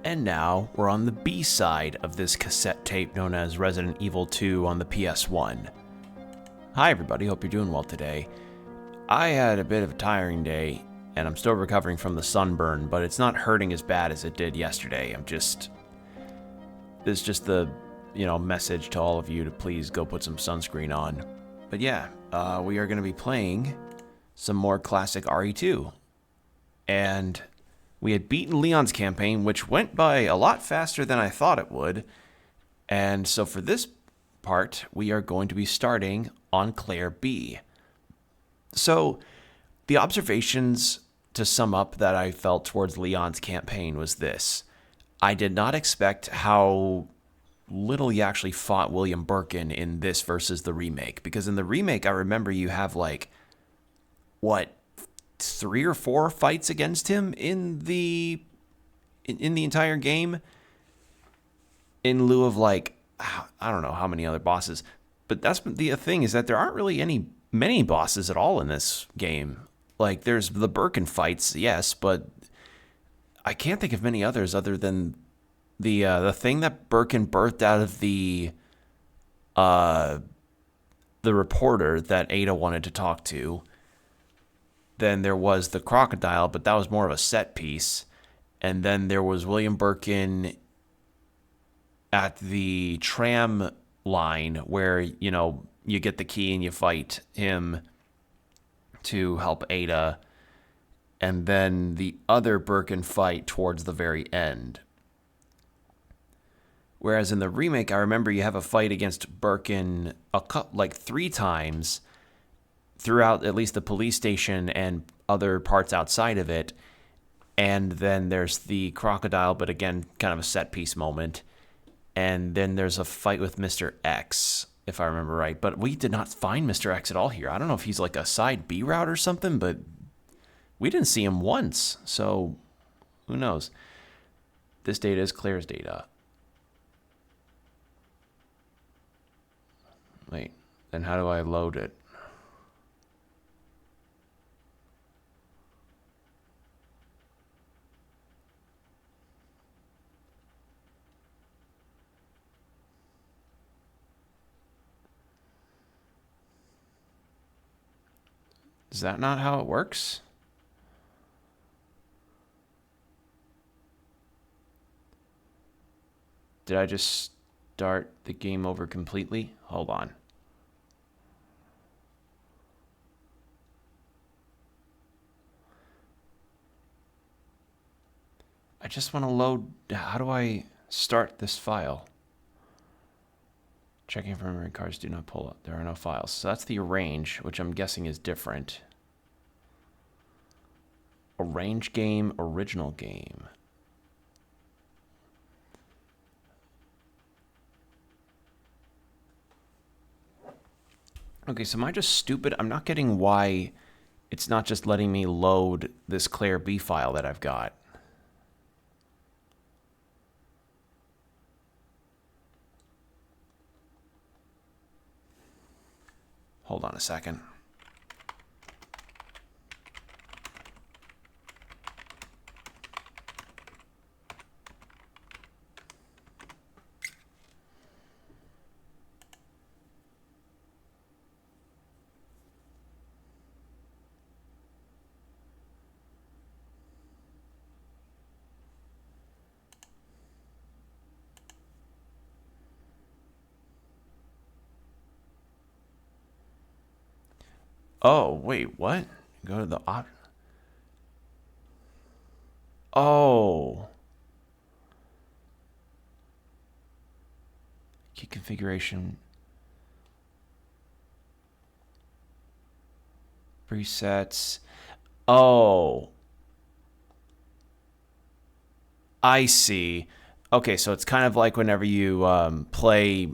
And now we're on the B side of this cassette tape known as Resident Evil 2 on the PS1. Hi everybody, hope you're doing well today. I had a bit of a tiring day, and I'm still recovering from the sunburn, but it's not hurting as bad as it did yesterday. This is just the, message to all of you to please go put some sunscreen on. But yeah, we are going to be playing some more classic RE2. And we had beaten Leon's campaign, which went by a lot faster than I thought it would. And so for this part, we are going to be starting on Clair B. So the observations to sum up that I felt towards Leon's campaign was this. I did not expect how little you actually fought William Birkin in this versus the remake. Because in the remake, I remember you have 3 or 4 fights against him in the entire game, in lieu of I don't know how many other bosses. But that's the thing, is that there aren't really many bosses at all in this game. There's the Birkin fights, yes, but I can't think of many others other than the thing that Birkin birthed out of the reporter that Ada wanted to talk to. Then there was the crocodile, but that was more of a set piece. And then there was William Birkin at the tram line where, you get the key and you fight him to help Ada. And then the other Birkin fight towards the very end. Whereas in the remake, I remember you have a fight against Birkin 3 times throughout at least the police station and other parts outside of it. And then there's the crocodile, but again, kind of a set piece moment. And then there's a fight with Mr. X, if I remember right. But we did not find Mr. X at all here. I don't know if he's a side B route or something, but we didn't see him once. So who knows? This data is Clair's data. Wait, then how do I load it? Is that not how it works? Did I just start the game over completely? Hold on. I just want to load. How do I start this file? Checking for memory cards do not pull up. There are no files. So that's the arrange, which I'm guessing is different. Arrange game, original game. Okay, so am I just stupid? I'm not getting why it's not just letting me load this Clair B file that I've got. Hold on a second. Oh, wait, what? Go to the option. Oh. Key configuration. Presets. Oh. I see. Okay, so it's kind of like whenever you play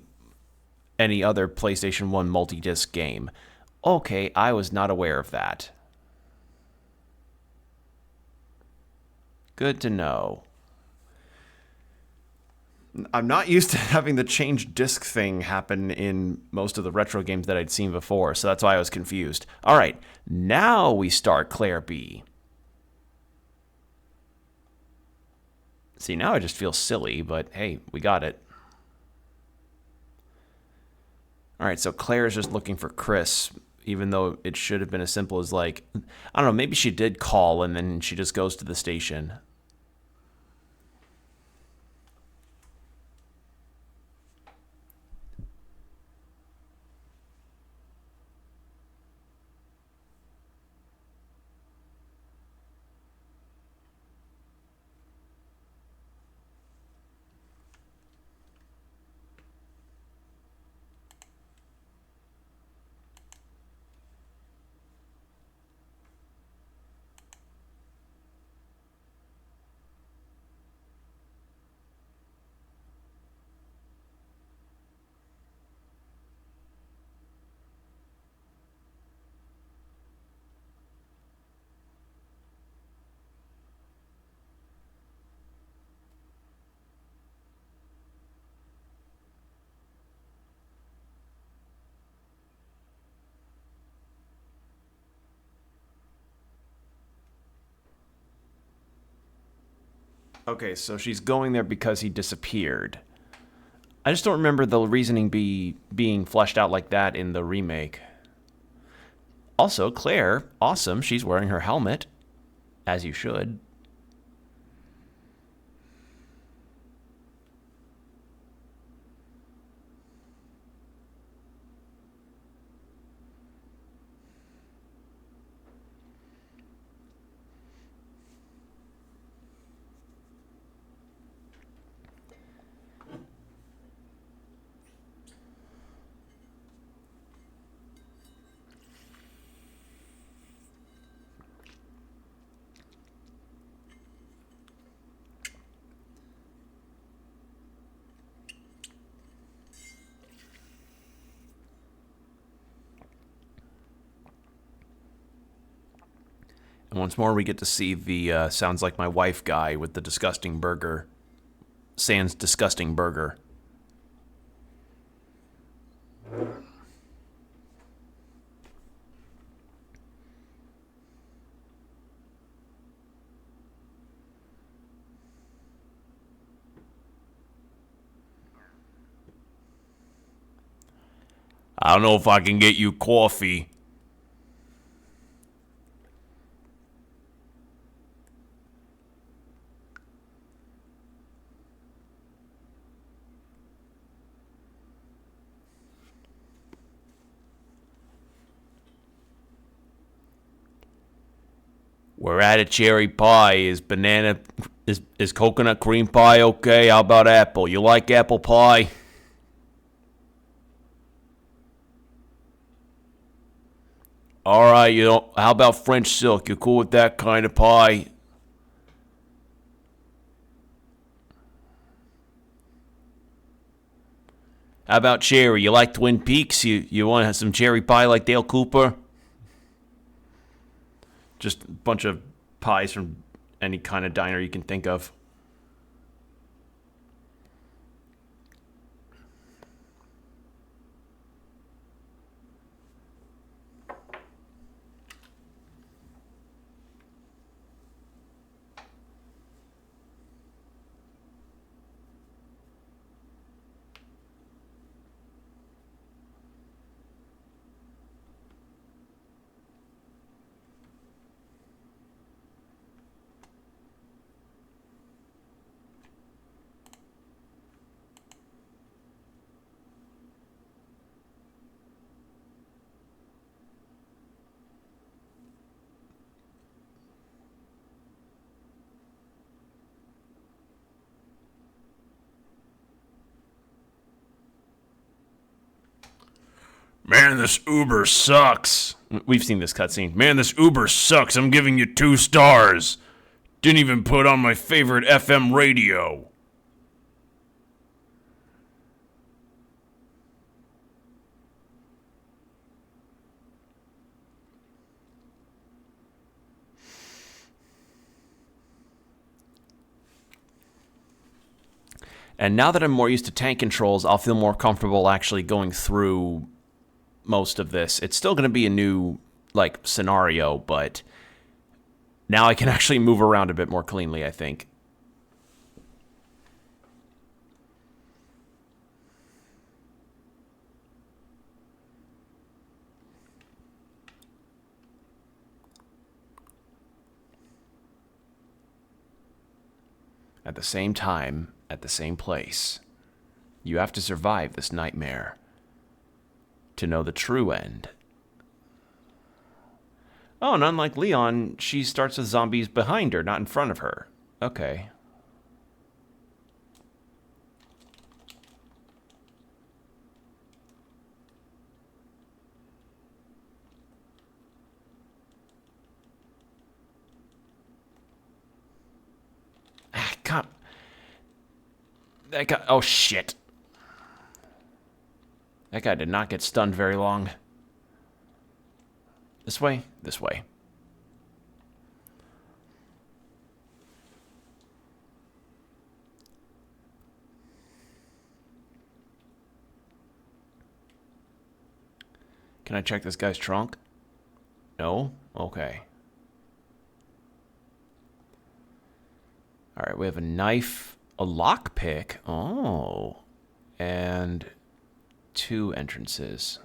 any other PlayStation 1 multi-disc game. Okay, I was not aware of that. Good to know. I'm not used to having the change disc thing happen in most of the retro games that I'd seen before, so that's why I was confused. All right, now we start Clair B. See, now I just feel silly, but hey, we got it. Alright, so Claire's just looking for Chris, even though it should have been as simple as, like, I don't know, maybe she did call and then she just goes to the station. Okay, so she's going there because he disappeared. I just don't remember the reasoning being fleshed out like that in the remake. Also, Claire, awesome, she's wearing her helmet. As you should. And once more, we get to see the sounds like my wife guy with the disgusting burger. Sans disgusting burger. I don't know if I can get you coffee. We're at a cherry pie. Is banana, is coconut cream pie okay? How about apple? You like apple pie? All right, you know, how about French silk? You cool with that kind of pie? How about cherry? You like Twin Peaks? You want to have some cherry pie like Dale Cooper? Just a bunch of pies from any kind of diner you can think of. Man, this Uber sucks. We've seen this cutscene. Man, this Uber sucks. I'm giving you 2 stars. Didn't even put on my favorite FM radio. And now that I'm more used to tank controls, I'll feel more comfortable actually going through most of this. It's still going to be a new, like, scenario, but now I can actually move around a bit more cleanly, I think. at the same time, at the same place. You have to survive this nightmare to know the true end. Oh, and unlike Leon, she starts with zombies behind her, not in front of her. Okay. God. That guy, oh shit. That guy did not get stunned very long. This way? This way. Can I check this guy's trunk? No? Okay. Alright, we have a knife, a lockpick. Oh. And 2 entrances.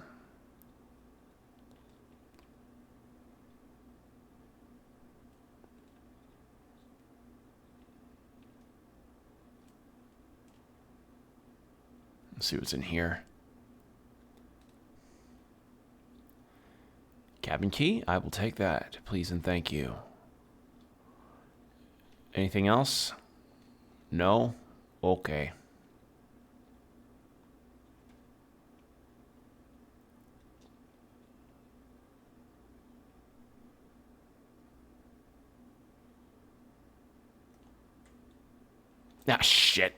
Let's see what's in here. Cabin key? I will take that, please and thank you. Anything else? No? Okay. Ah, shit.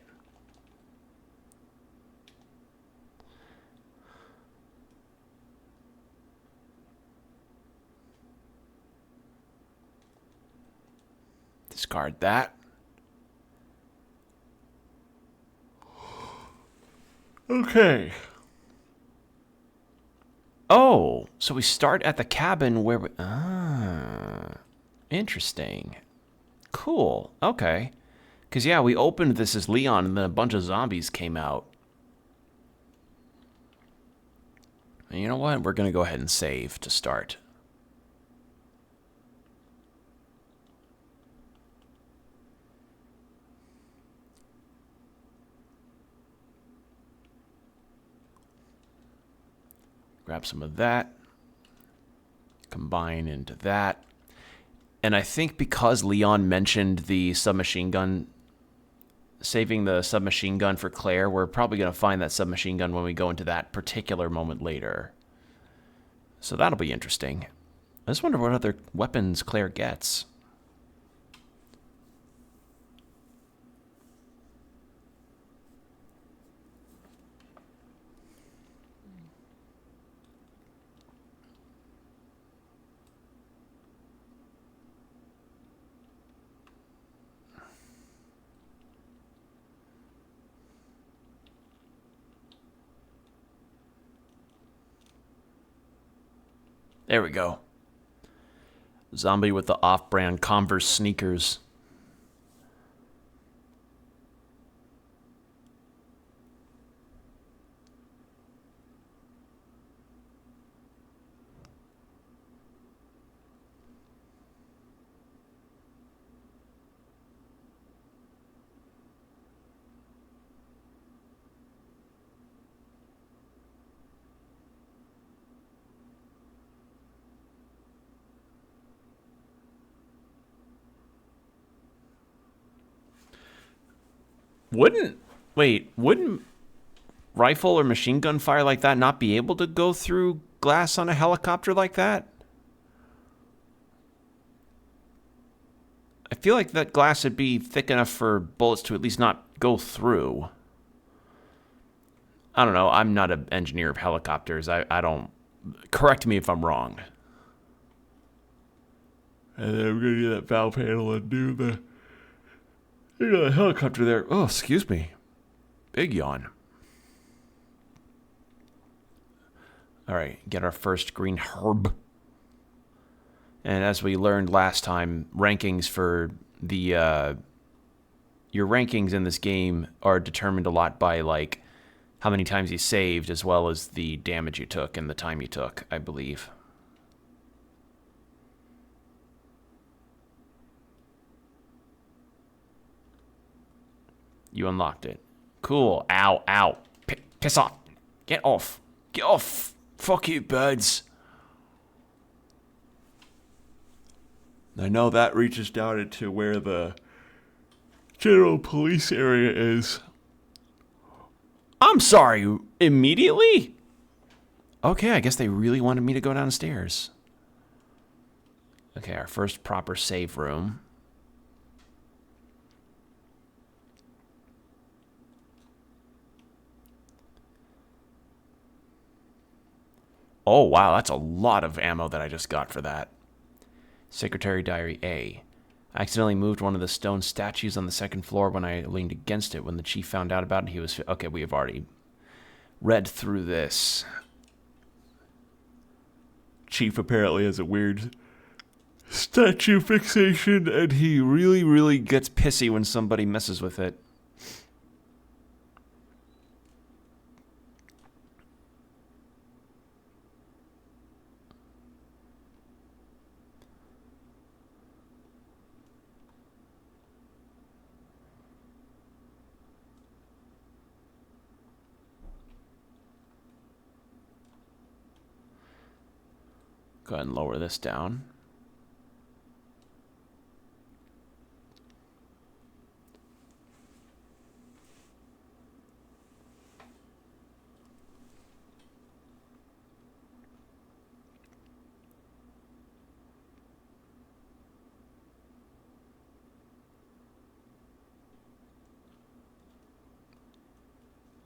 Discard that. Okay. Oh, so we start at the cabin where we... Ah, interesting. Cool. Okay. Because, yeah, we opened this as Leon, and then a bunch of zombies came out. And you know what? We're going to go ahead and save to start. Grab some of that. Combine into that. And I think because Leon mentioned the submachine gun, saving the submachine gun for Claire, we're probably going to find that submachine gun when we go into that particular moment later. So that'll be interesting. I just wonder what other weapons Claire gets. There we go. Zombie with the off-brand Converse sneakers. Wouldn't rifle or machine gun fire like that not be able to go through glass on a helicopter like that? I feel like that glass would be thick enough for bullets to at least not go through. I don't know. I'm not an engineer of helicopters. I don't... Correct me if I'm wrong. And then I'm going to do that valve panel and do the... the helicopter there. Oh, excuse me. Big yawn. All right, get our first green herb. And as we learned last time, rankings for the... your rankings in this game are determined a lot by, like, how many times you saved, as well as the damage you took and the time you took, I believe. You unlocked it. Cool. Ow, ow. Piss off. Get off. Get off. Fuck you, birds. I know that reaches down into where the general police area is. I'm sorry. Immediately? Okay, I guess they really wanted me to go downstairs. Okay, our first proper save room. Oh, wow, that's a lot of ammo that I just got for that. Secretary Diary A. I accidentally moved one of the stone statues on the second floor when I leaned against it. When the chief found out about it, he was... Okay, we have already read through this. Chief apparently has a weird statue fixation, and he really, really gets pissy when somebody messes with it. Go ahead and lower this down.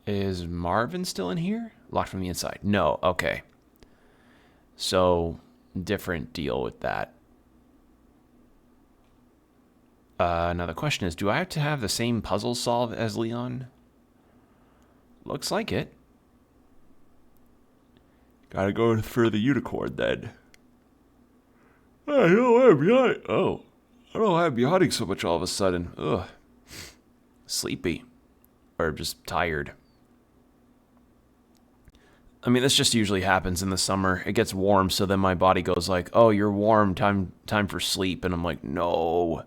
Is Marvin still in here? Locked from the inside. No, okay. So, different deal with that. Now the question is, do I have to have the same puzzle solved as Leon? Looks like it. Gotta go for the unicorn then. I don't know why I'm yawning. Oh, I don't know why I'm yawning so much all of a sudden. Ugh. Sleepy. Or just tired. I mean, this just usually happens in the summer. It gets warm, so then my body goes like, oh, you're warm, time for sleep. And I'm like, no.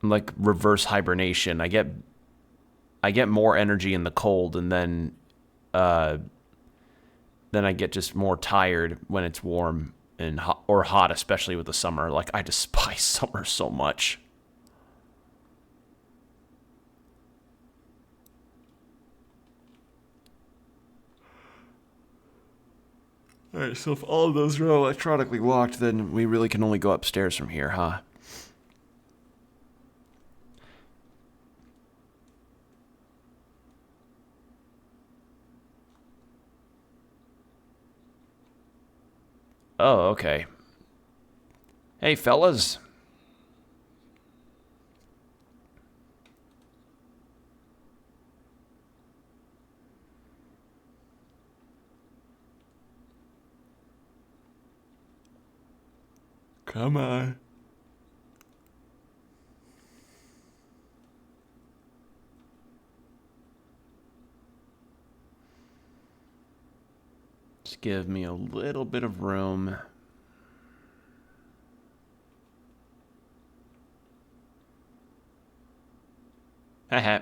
I'm like reverse hibernation. I get more energy in the cold, and then I get just more tired when it's warm and hot, or hot, especially with the summer. Like, I despise summer so much. Alright, so if all of those are electronically locked, then we really can only go upstairs from here, huh? Oh, okay. Hey, fellas. Come on. Just give me a little bit of room. Haha.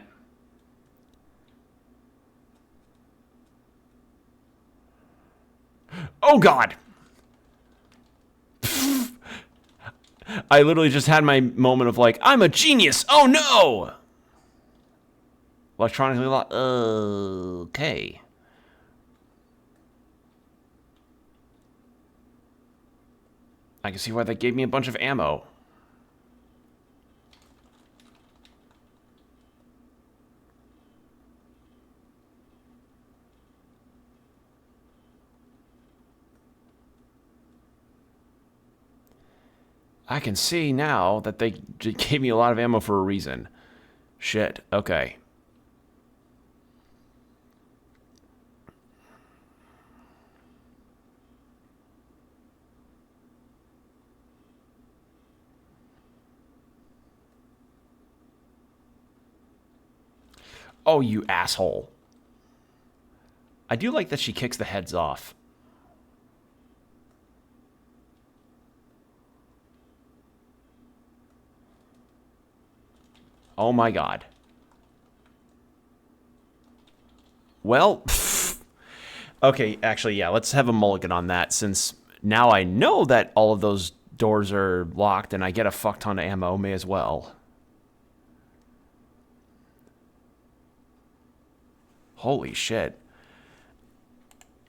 Oh, God! I literally just had my moment of like, I'm a genius! Oh, no! Electronically locked. Okay. I can see why they gave me a bunch of ammo. I can see now that they gave me a lot of ammo for a reason. Shit, okay. Oh, you asshole. I do like that she kicks the heads off. Oh my God. Well, okay, actually, yeah, let's have a mulligan on that, since now I know that all of those doors are locked and I get a fuck ton of ammo, may as well. Holy shit.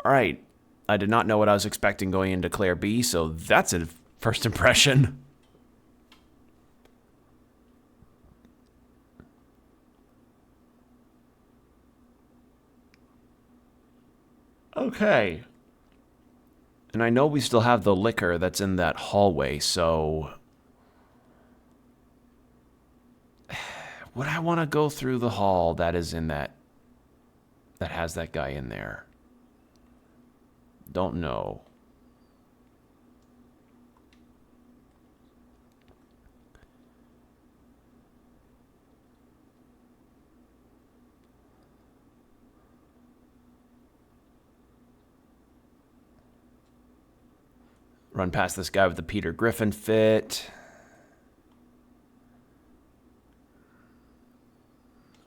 Alright, I did not know what I was expecting going into Clair B, so that's a first impression. Okay. And I know we still have the liquor that's in that hallway, so... would I want to go through the hall that is in that... that has that guy in there? Don't know. Run past this guy with the Peter Griffin fit.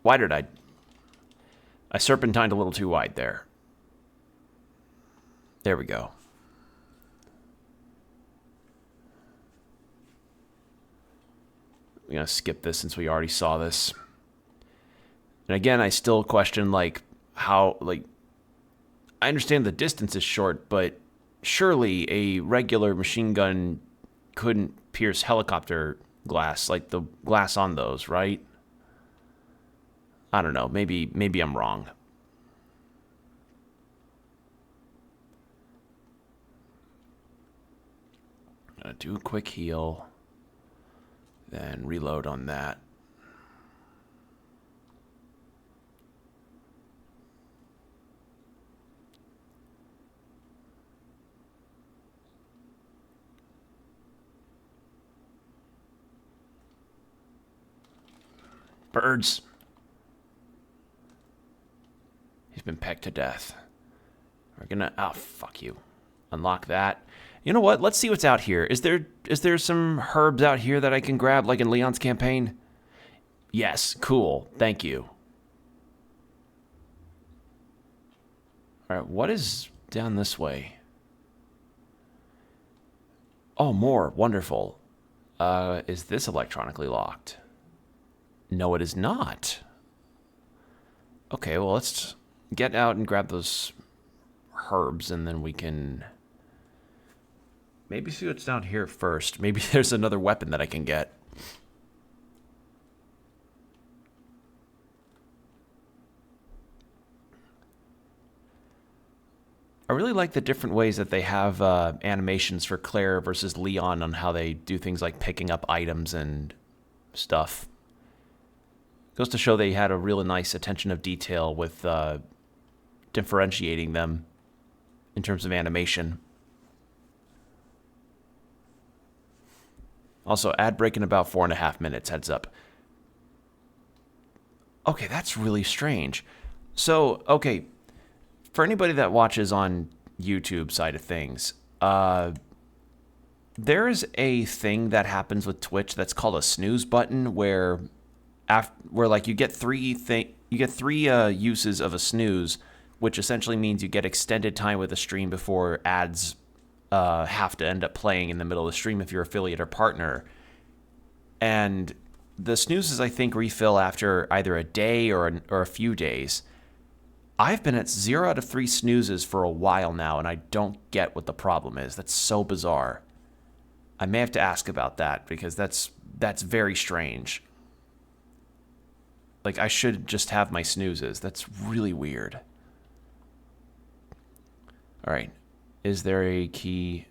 Why did I serpentined a little too wide there. There we go. I'm going to skip this since we already saw this. And again, I still question, like, how, like, I understand the distance is short, but surely a regular machine gun couldn't pierce helicopter glass, like the glass on those, right? I don't know. Maybe I'm wrong. Gonna do a quick heal, then reload on that. Birds. He's been pecked to death. We're gonna... oh, fuck you. Unlock that. You know what? Let's see what's out here. Is there some herbs out here that I can grab, like in Leon's campaign? Yes. Cool. Thank you. All right. What is down this way? Oh, more. Wonderful. Is this electronically locked? No, it is not. Okay, well, let's get out and grab those herbs, and then we can maybe see what's down here first. Maybe there's another weapon that I can get. I really like the different ways that they have animations for Claire versus Leon on how they do things like picking up items and stuff. Goes to show they had a really nice attention of detail with differentiating them in terms of animation. Also, ad break in about 4.5 minutes, heads up. Okay, that's really strange. So, okay, for anybody that watches on YouTube side of things, there is a thing that happens with Twitch that's called a snooze button, where like you get three uses of a snooze, which essentially means you get extended time with the stream before ads have to end up playing in the middle of the stream if you're affiliate or partner. And the snoozes, I think, refill after either a day or a few days. I've been at 0 out of 3 snoozes for a while now, and I don't get what the problem is. That's so bizarre. I may have to ask about that, because that's very strange. Like, I should just have my snoozes. That's really weird. All right. Is there a key?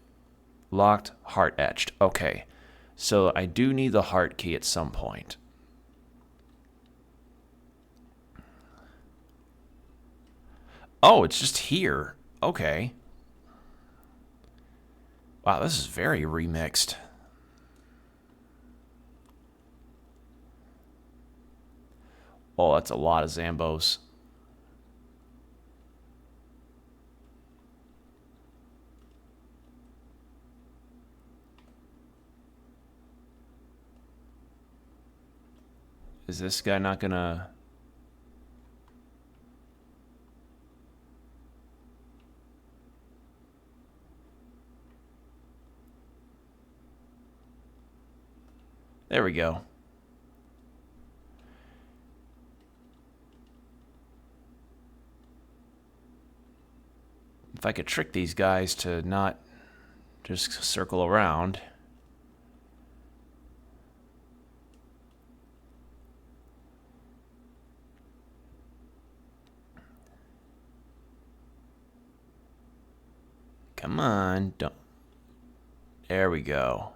Locked, heart etched. Okay. So I do need the heart key at some point. Oh, it's just here. Okay. Wow, this is very remixed. Oh, that's a lot of Zambos. Is this guy not gonna... There we go. If I could trick these guys to not just circle around. Come on, don't. There we go.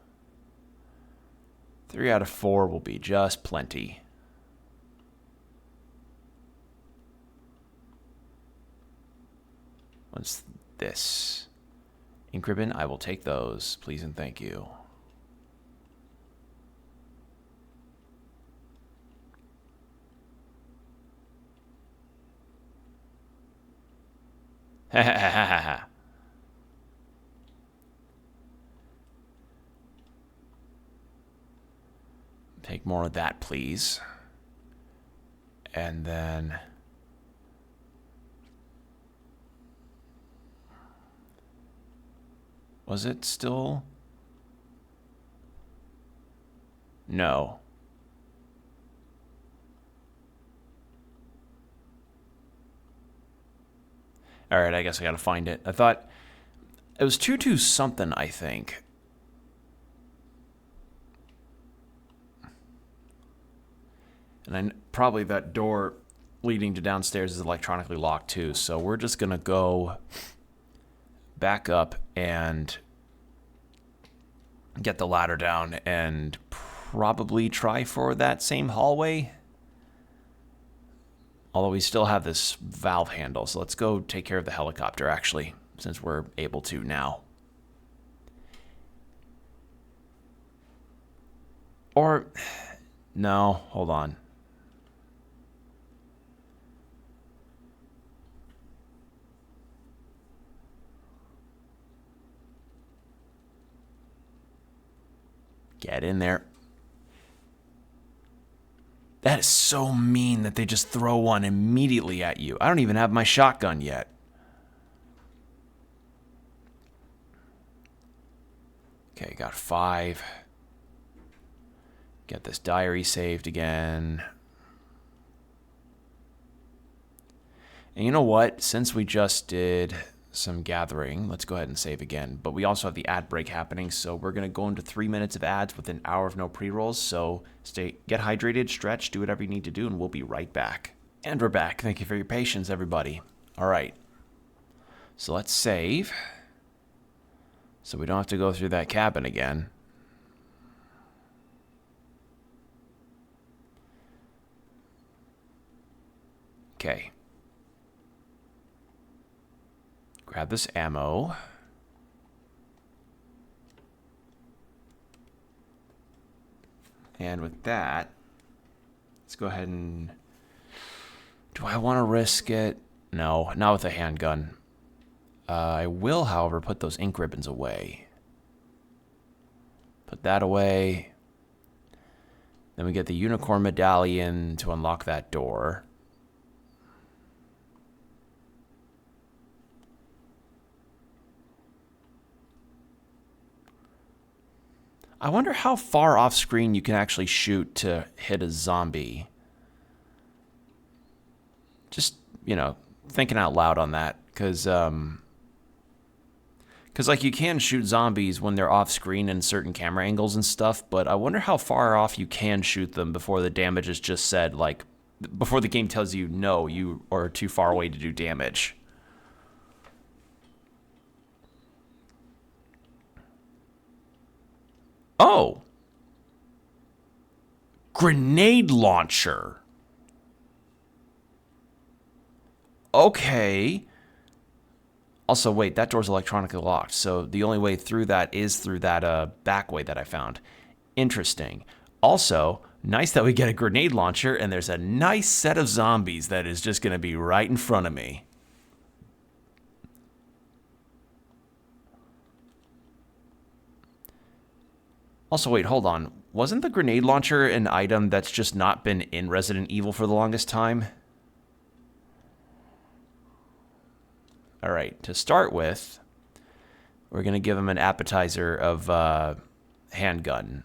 3 out of 4 will be just plenty. What's this? Ink ribbon, I will take those, please and thank you. Ha ha ha ha ha. Take more of that, please. And then... Was it still? No. Alright, I guess I gotta find it. I thought it was 2-2 something, I think. And probably that door leading to downstairs is electronically locked too, so we're just gonna go back up and get the ladder down and probably try for that same hallway. Although we still have this valve handle, so let's go take care of the helicopter actually, since we're able to now. Or, no, hold on. Get in there. That is so mean that they just throw one immediately at you. I don't even have my shotgun yet. Okay, got 5. Get this diary saved again. And you know what? Since we just did some gathering, let's go ahead and save again. But we also have the ad break happening, so we're going to go into 3 minutes of ads with an hour of no pre-rolls. So get hydrated, stretch, do whatever you need to do, and we'll be right back. And we're back. Thank you for your patience, everybody. All right. So let's save, so we don't have to go through that cabin again. Okay. Grab this ammo. And with that, let's go ahead and... Do I want to risk it? No, not with a handgun. I will, however, put those ink ribbons away. Put that away. Then we get the unicorn medallion to unlock that door. I wonder how far off screen you can actually shoot to hit a zombie. Just, you know, thinking out loud on that, because like you can shoot zombies when they're off screen in certain camera angles and stuff, but I wonder how far off you can shoot them before the damage is just said, like, before the game tells you, no, you are too far away to do damage. Oh. Grenade launcher. Okay. Also, wait, that door's electronically locked, so the only way through that is through that back way that I found. Interesting. Also, nice that we get a grenade launcher, and there's a nice set of zombies that is just going to be right in front of me. Also, wait, hold on. Wasn't the grenade launcher an item that's just not been in Resident Evil for the longest time? All right, to start with, we're going to give him an appetizer of handgun.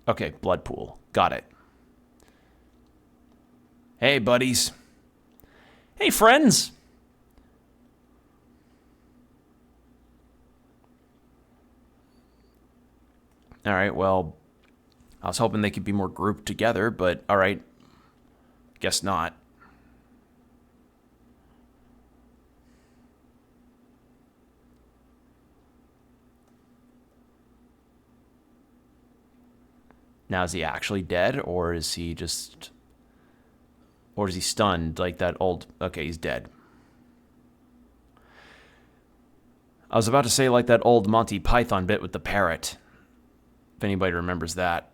Okay, blood pool. Got it. Hey, buddies. Hey, friends. All right, well, I was hoping they could be more grouped together, but all right. Guess not. Now, is he actually dead, or is he just... Or is he stunned like that old... Okay, he's dead. I was about to say like that old Monty Python bit with the parrot. If anybody remembers that.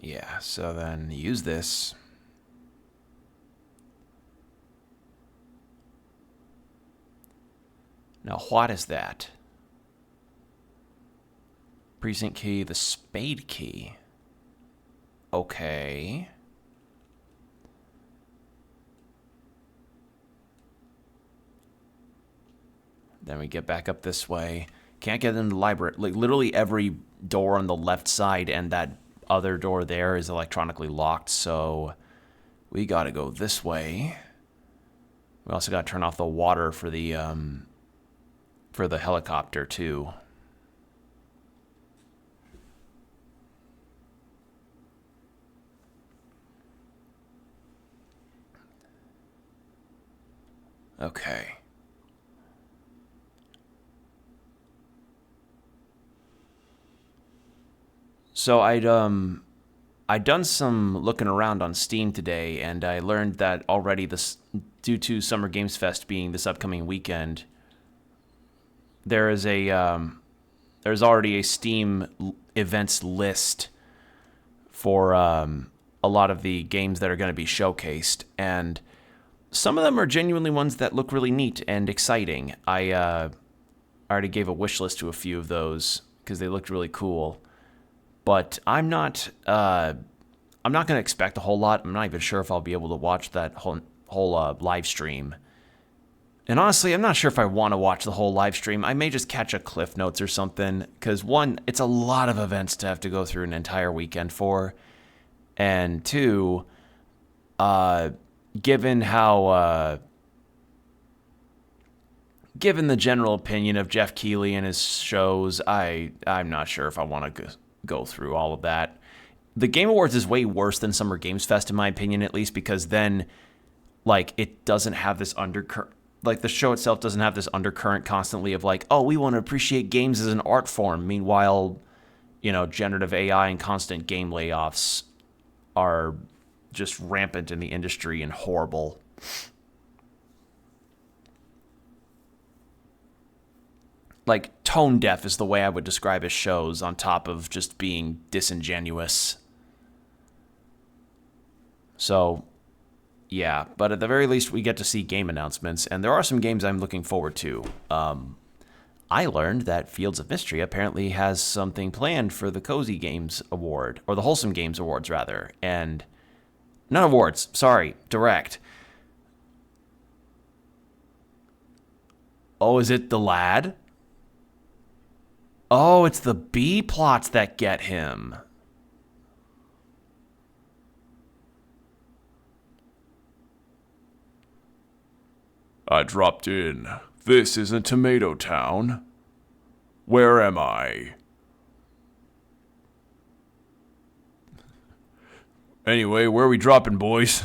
Yeah, so then use this. Now, what is that? Precinct key, the spade key. Okay. Then we get back up this way. Can't get into the library. Like, literally every door on the left side and that other door there is electronically locked, so we gotta go this way. We also gotta turn off the water for the helicopter, too. Okay. So I'd done some looking around on Steam today, and I learned that already this, due to Summer Games Fest being this upcoming weekend, there's already a Steam events list for a lot of the games that are going to be showcased, and some of them are genuinely ones that look really neat and exciting. I already gave a wish list to a few of those because they looked really cool. But I'm not going to expect a whole lot. I'm not even sure if I'll be able to watch that whole live stream. And honestly, I'm not sure if I want to watch the whole live stream. I may just catch a Cliff Notes or something, because one, it's a lot of events to have to go through an entire weekend for, and two, given the general opinion of Jeff Keighley and his shows, I'm not sure if I want to go through all of that. The Game Awards is way worse than Summer Games Fest, in my opinion, at least, because then, like, it doesn't have this undercurrent. Like, the show itself doesn't have this undercurrent constantly of, like, oh, we want to appreciate games as an art form. Meanwhile, you know, generative AI and constant game layoffs are just rampant in the industry and horrible. Like, tone deaf is the way I would describe his shows, on top of just being disingenuous. So, yeah, but at the very least, we get to see game announcements, and there are some games I'm looking forward to. I learned that Fields of Mystery apparently has something planned for the Cozy Games Award, or the Wholesome Games Awards, rather, and... Not awards, sorry, direct. Oh, is it the lad? Oh, it's the B plots that get him. I dropped in. This isn't Tomato Town. Where am I? Anyway, where are we dropping, boys?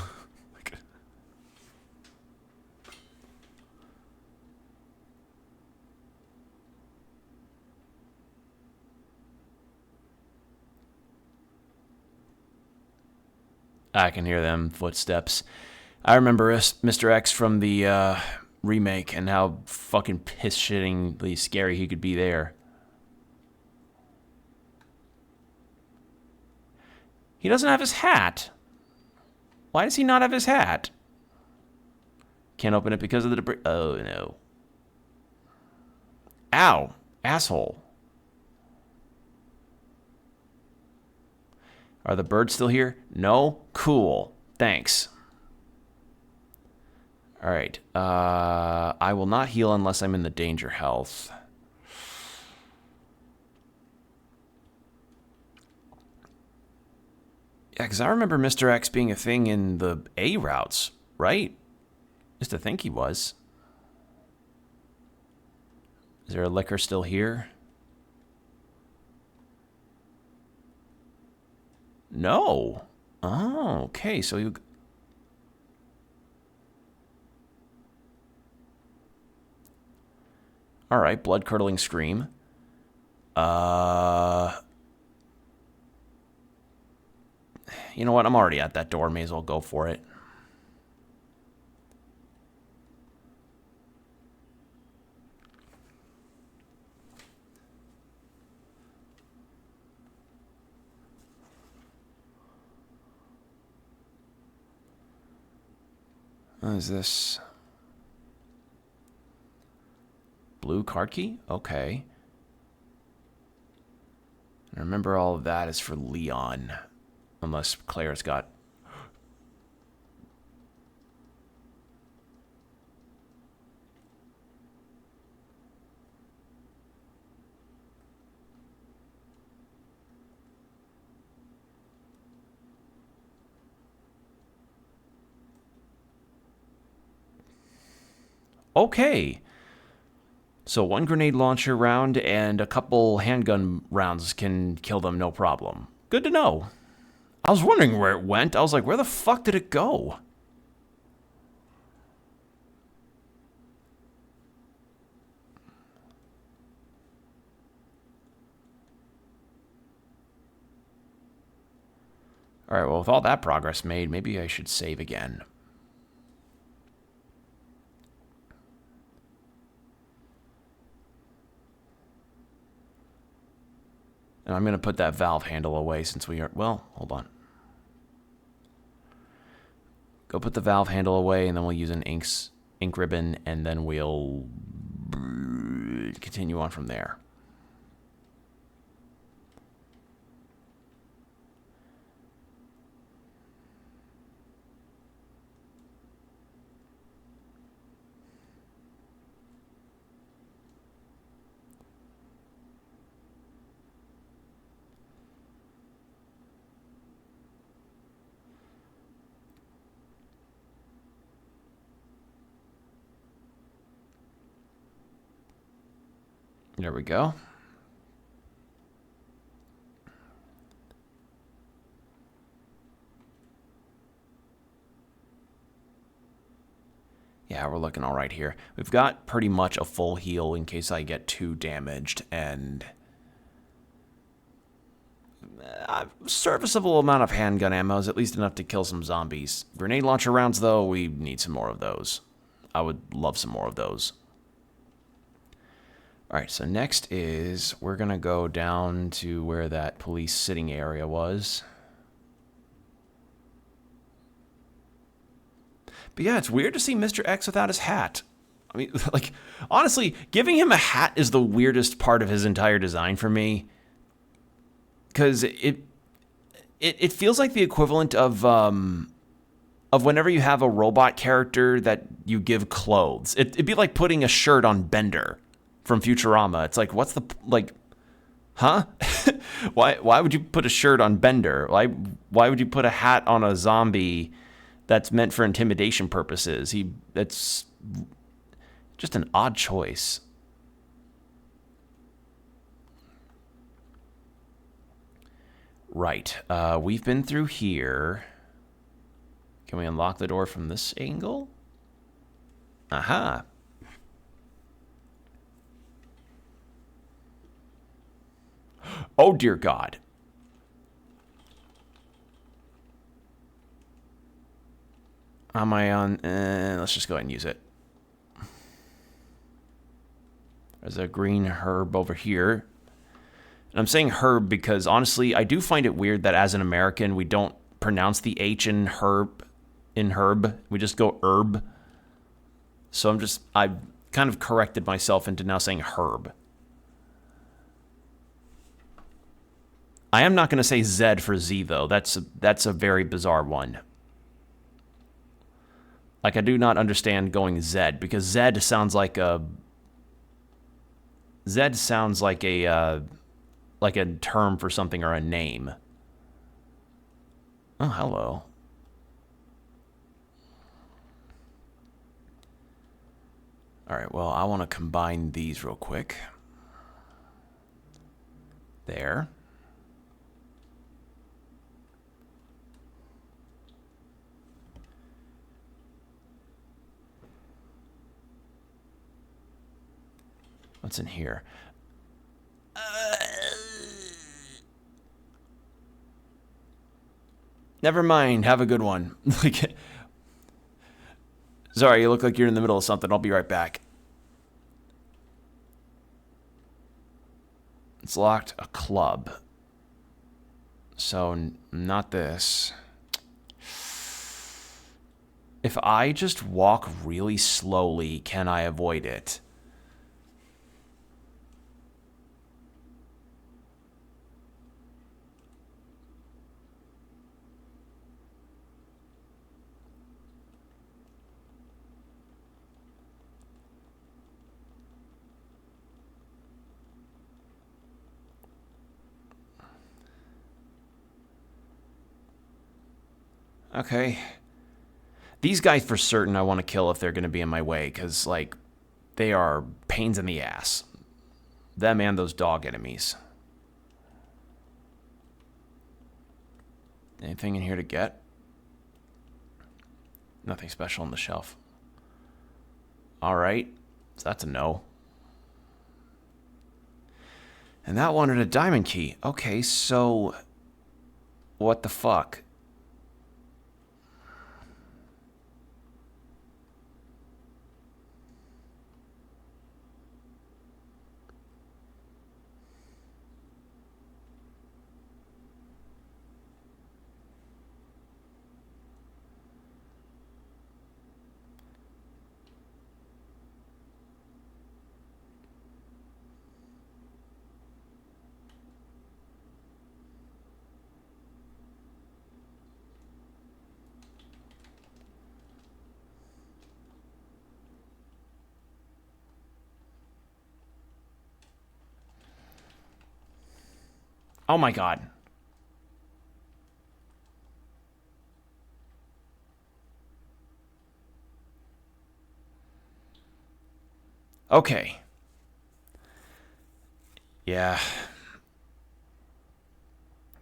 I can hear them footsteps. I remember Mr. X from the remake and how fucking piss-shittingly scary he could be there. He doesn't have his hat. Why does he not have his hat? Can't open it because of the debris. Oh, no. Ow. Asshole. Are the birds still here? No? Cool. Thanks. Alright. I will not heal unless I'm in the danger health. Yeah, because I remember Mr. X being a thing in the A routes, right? Used to think he was. Is there a liquor still here? No. Oh, okay, so you... Alright, blood-curdling scream. You know what? I'm already at that door. May as well go for it. What is this? Blue card key? Okay. And remember, all of that is for Leon. Unless Claire's got... Okay. So one grenade launcher round and a couple handgun rounds can kill them, no problem. Good to know. I was wondering where it went. I was like, where the fuck did it go? Alright, well, with all that progress made, maybe I should save again. And I'm going to put that valve handle away since we are... Well, hold on. Go put the valve handle away, and then we'll use an ink ribbon, and then we'll continue on from there. There we go. Yeah, we're looking all right here. We've got pretty much a full heal in case I get too damaged, and a serviceable amount of handgun ammo is at least enough to kill some zombies. Grenade launcher rounds, though, we need some more of those. I would love some more of those. Alright, so next is we're going to go down to where that police sitting area was. But yeah, it's weird to see Mr. X without his hat. I mean, like, honestly, giving him a hat is the weirdest part of his entire design for me. Because it feels like the equivalent of whenever you have a robot character that you give clothes. It'd be like putting a shirt on Bender from Futurama. It's like, what's the, like, huh? Why would you put a shirt on Bender? Why would you put a hat on a zombie that's meant for intimidation purposes? That's just an odd choice. Right, we've been through here. Can we unlock the door from this angle? Aha. Oh, dear God. Am I on? Let's just go ahead and use it. There's a green herb over here. And I'm saying herb because, honestly, I do find it weird that as an American, we don't pronounce the H in herb. We just go herb. So I've kind of corrected myself into now saying herb. I am not going to say Z for Z, though. That's a very bizarre one. Like, I do not understand going Z, because Z sounds like a... Z sounds like a term for something or a name. Oh, hello. All right, well, I want to combine these real quick. There. What's in here? Never mind. Have a good one. Sorry, you look like you're in the middle of something. I'll be right back. It's locked. A club. So, not this. If I just walk really slowly, can I avoid it? Okay. These guys for certain I want to kill if they're going to be in my way, because, like, they are pains in the ass. Them and those dog enemies. Anything in here to get? Nothing special on the shelf. Alright. So that's a no. And that wanted a diamond key. Okay, so... what the fuck? Oh my god. Okay. Yeah.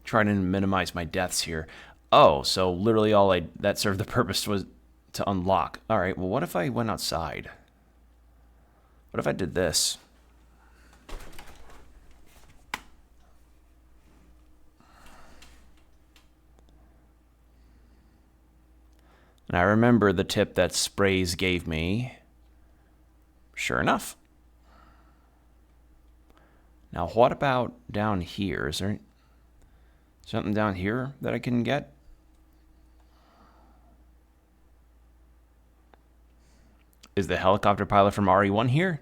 Trying to minimize my deaths here. Oh, so literally all that served the purpose was to unlock. Alright, well what if I went outside? What if I did this? And I remember the tip that Sprays gave me. Sure enough. Now, what about down here? Is there something down here that I can get? Is the helicopter pilot from RE1 here?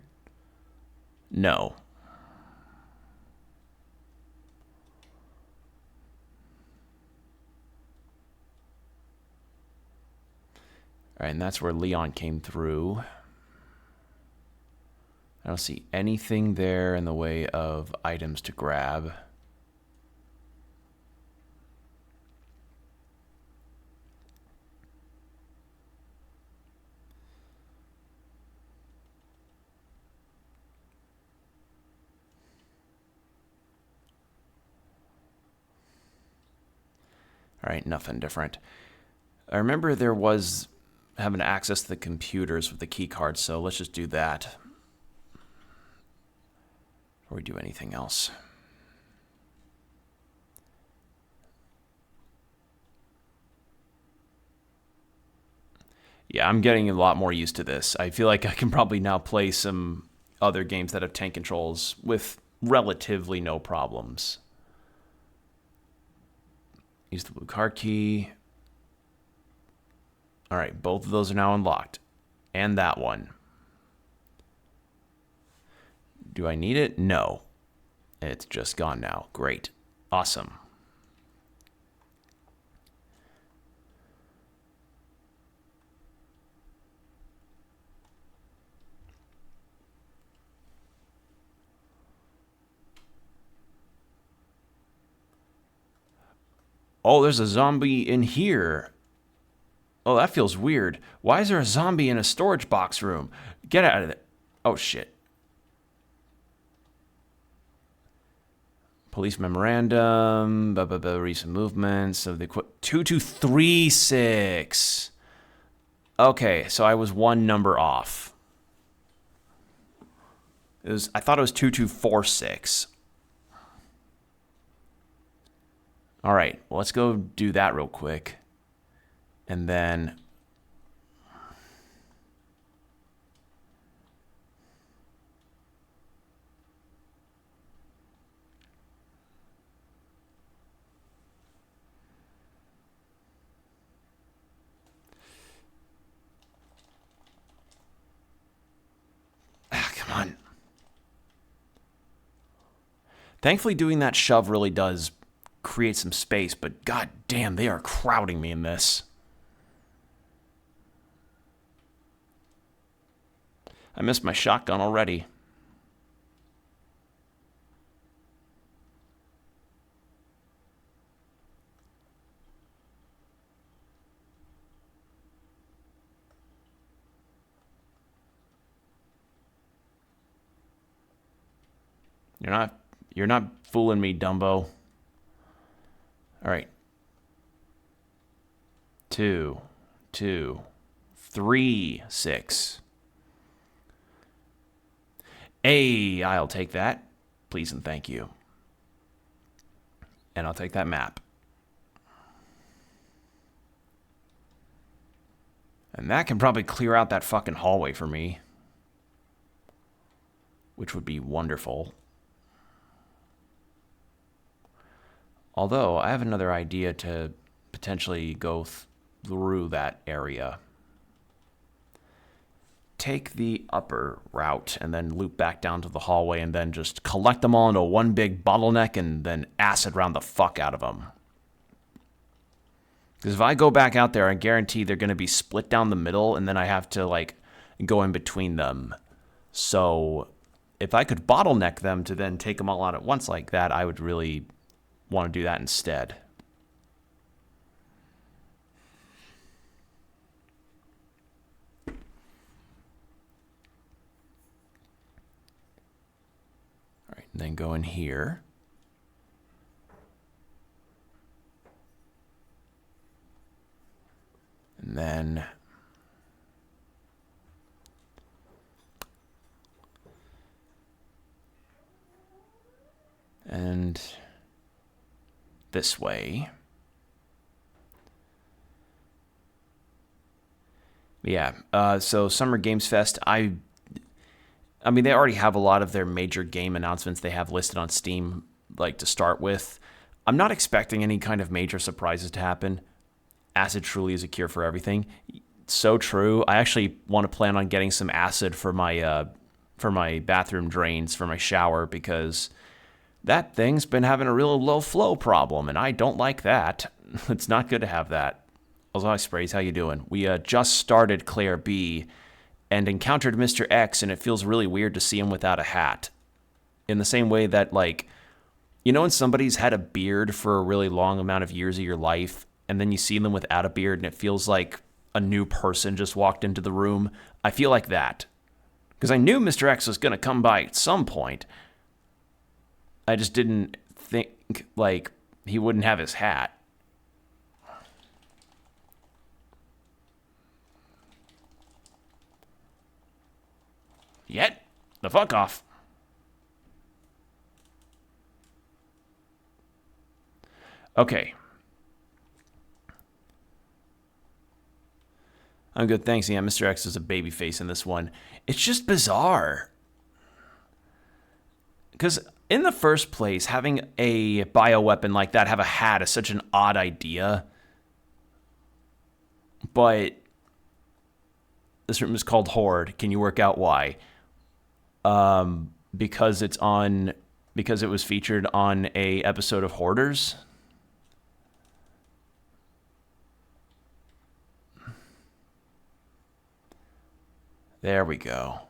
No. All right, and that's where Leon came through. I don't see anything there in the way of items to grab. All right, nothing different. I remember there was having access to the computers with the key card, so let's just do that before we do anything else. Yeah, I'm getting a lot more used to this. I feel like I can probably now play some other games that have tank controls with relatively no problems. Use the blue card key. All right, both of those are now unlocked. And that one. Do I need it? No. It's just gone now. Great. Awesome. Oh, there's a zombie in here. Oh, that feels weird. Why is there a zombie in a storage box room? Get out of it. Oh, shit. Police memorandum. Recent movements of the 2236. Okay, so I was one number off. I thought it was 2246. All right, well, let's go do that real quick. And then... come on. Thankfully, doing that shove really does create some space, but god damn, they are crowding me in this. I missed my shotgun already. You're not fooling me, Dumbo. All right. 2, 2, 3, 6. Hey, I'll take that. Please and thank you. And I'll take that map. And that can probably clear out that fucking hallway for me. Which would be wonderful. Although, I have another idea to potentially go through that area. Take the upper route and then loop back down to the hallway and then just collect them all into one big bottleneck and then acid round the fuck out of them. Because if I go back out there, I guarantee they're going to be split down the middle and then I have to, like, go in between them. So, if I could bottleneck them to then take them all out at once like that, I would really want to do that instead. All right, and then go in here. And then and this way. Yeah, so Summer Games Fest, I mean, they already have a lot of their major game announcements they have listed on Steam, like, to start with. I'm not expecting any kind of major surprises to happen. Acid truly is a cure for everything. So true. I actually want to plan on getting some acid for my bathroom drains, for my shower, because that thing's been having a real low flow problem, and I don't like that. It's not good to have that. Also, hi, Sprays, how you doing? We just started Clair B and encountered Mr. X, and it feels really weird to see him without a hat. In the same way that, like, you know when somebody's had a beard for a really long amount of years of your life, and then you see them without a beard, and it feels like a new person just walked into the room? I feel like that. Because I knew Mr. X was going to come by at some point. I just didn't think, like, he wouldn't have his hat. Yet, the fuck off. Okay. I'm good, thanks. Yeah, Mr. X is a baby face in this one. It's just bizarre. Because in the first place, having a bioweapon like that have a hat is such an odd idea. But this room is called Horde. Can you work out why? Because it was featured on a episode of Hoarders. There we go.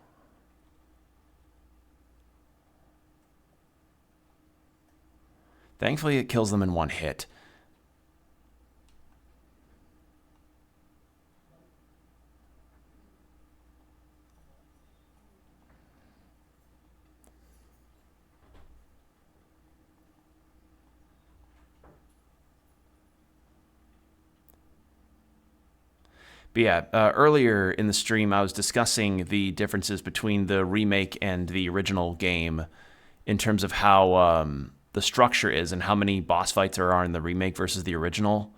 Thankfully, it kills them in one hit. But yeah, earlier in the stream, I was discussing the differences between the remake and the original game in terms of how the structure is and how many boss fights there are in the remake versus the original,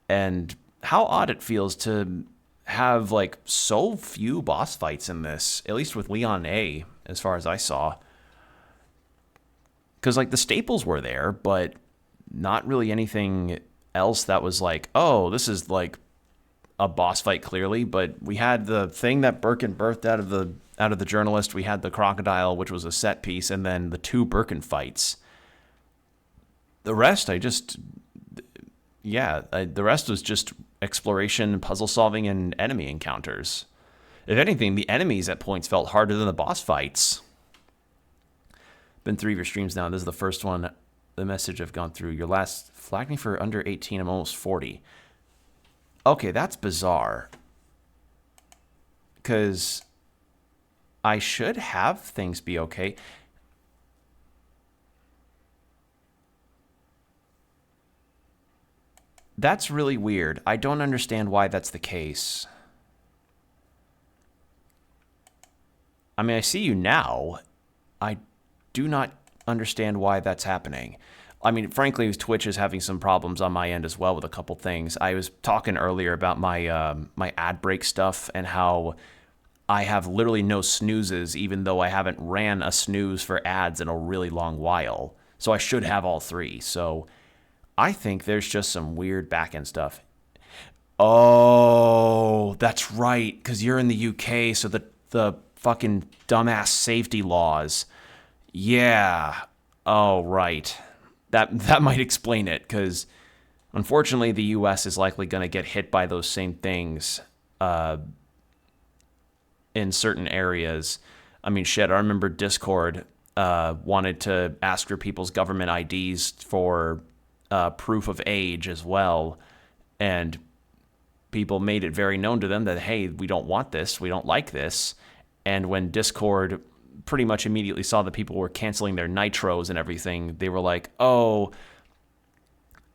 and how odd it feels to have like so few boss fights in this, at least with Leon A, as far as I saw. Because like the staples were there, but not really anything else that was like, oh, this is like a boss fight clearly. But we had the thing that Birkin birthed out of the journalist. We had the crocodile, which was a set piece, and then the 2 Birkin fights. The rest, the rest was just exploration, puzzle solving, and enemy encounters. If anything, the enemies at points felt harder than the boss fights. Been 3 of your streams now. This is the first one. The message I've gone through. Your last flagged me for under 18. I'm almost 40. Okay, that's bizarre. Because I should have things be okay. That's really weird. I don't understand why that's the case. I mean, I see you now. I do not understand why that's happening. I mean, frankly, Twitch is having some problems on my end as well with a couple things. I was talking earlier about my my ad break stuff and how I have literally no snoozes, even though I haven't ran a snooze for ads in a really long while. So I should have all 3. So I think there's just some weird back-end stuff. Oh, that's right, because you're in the UK, so the fucking dumbass safety laws. Yeah. Oh, right. That might explain it, because unfortunately the US is likely going to get hit by those same things in certain areas. I mean, shit, I remember Discord wanted to ask for people's government IDs for proof of age as well, and people made it very known to them that, hey, we don't want this, we don't like this. And when Discord pretty much immediately saw that people were canceling their nitros and everything, they were like, oh,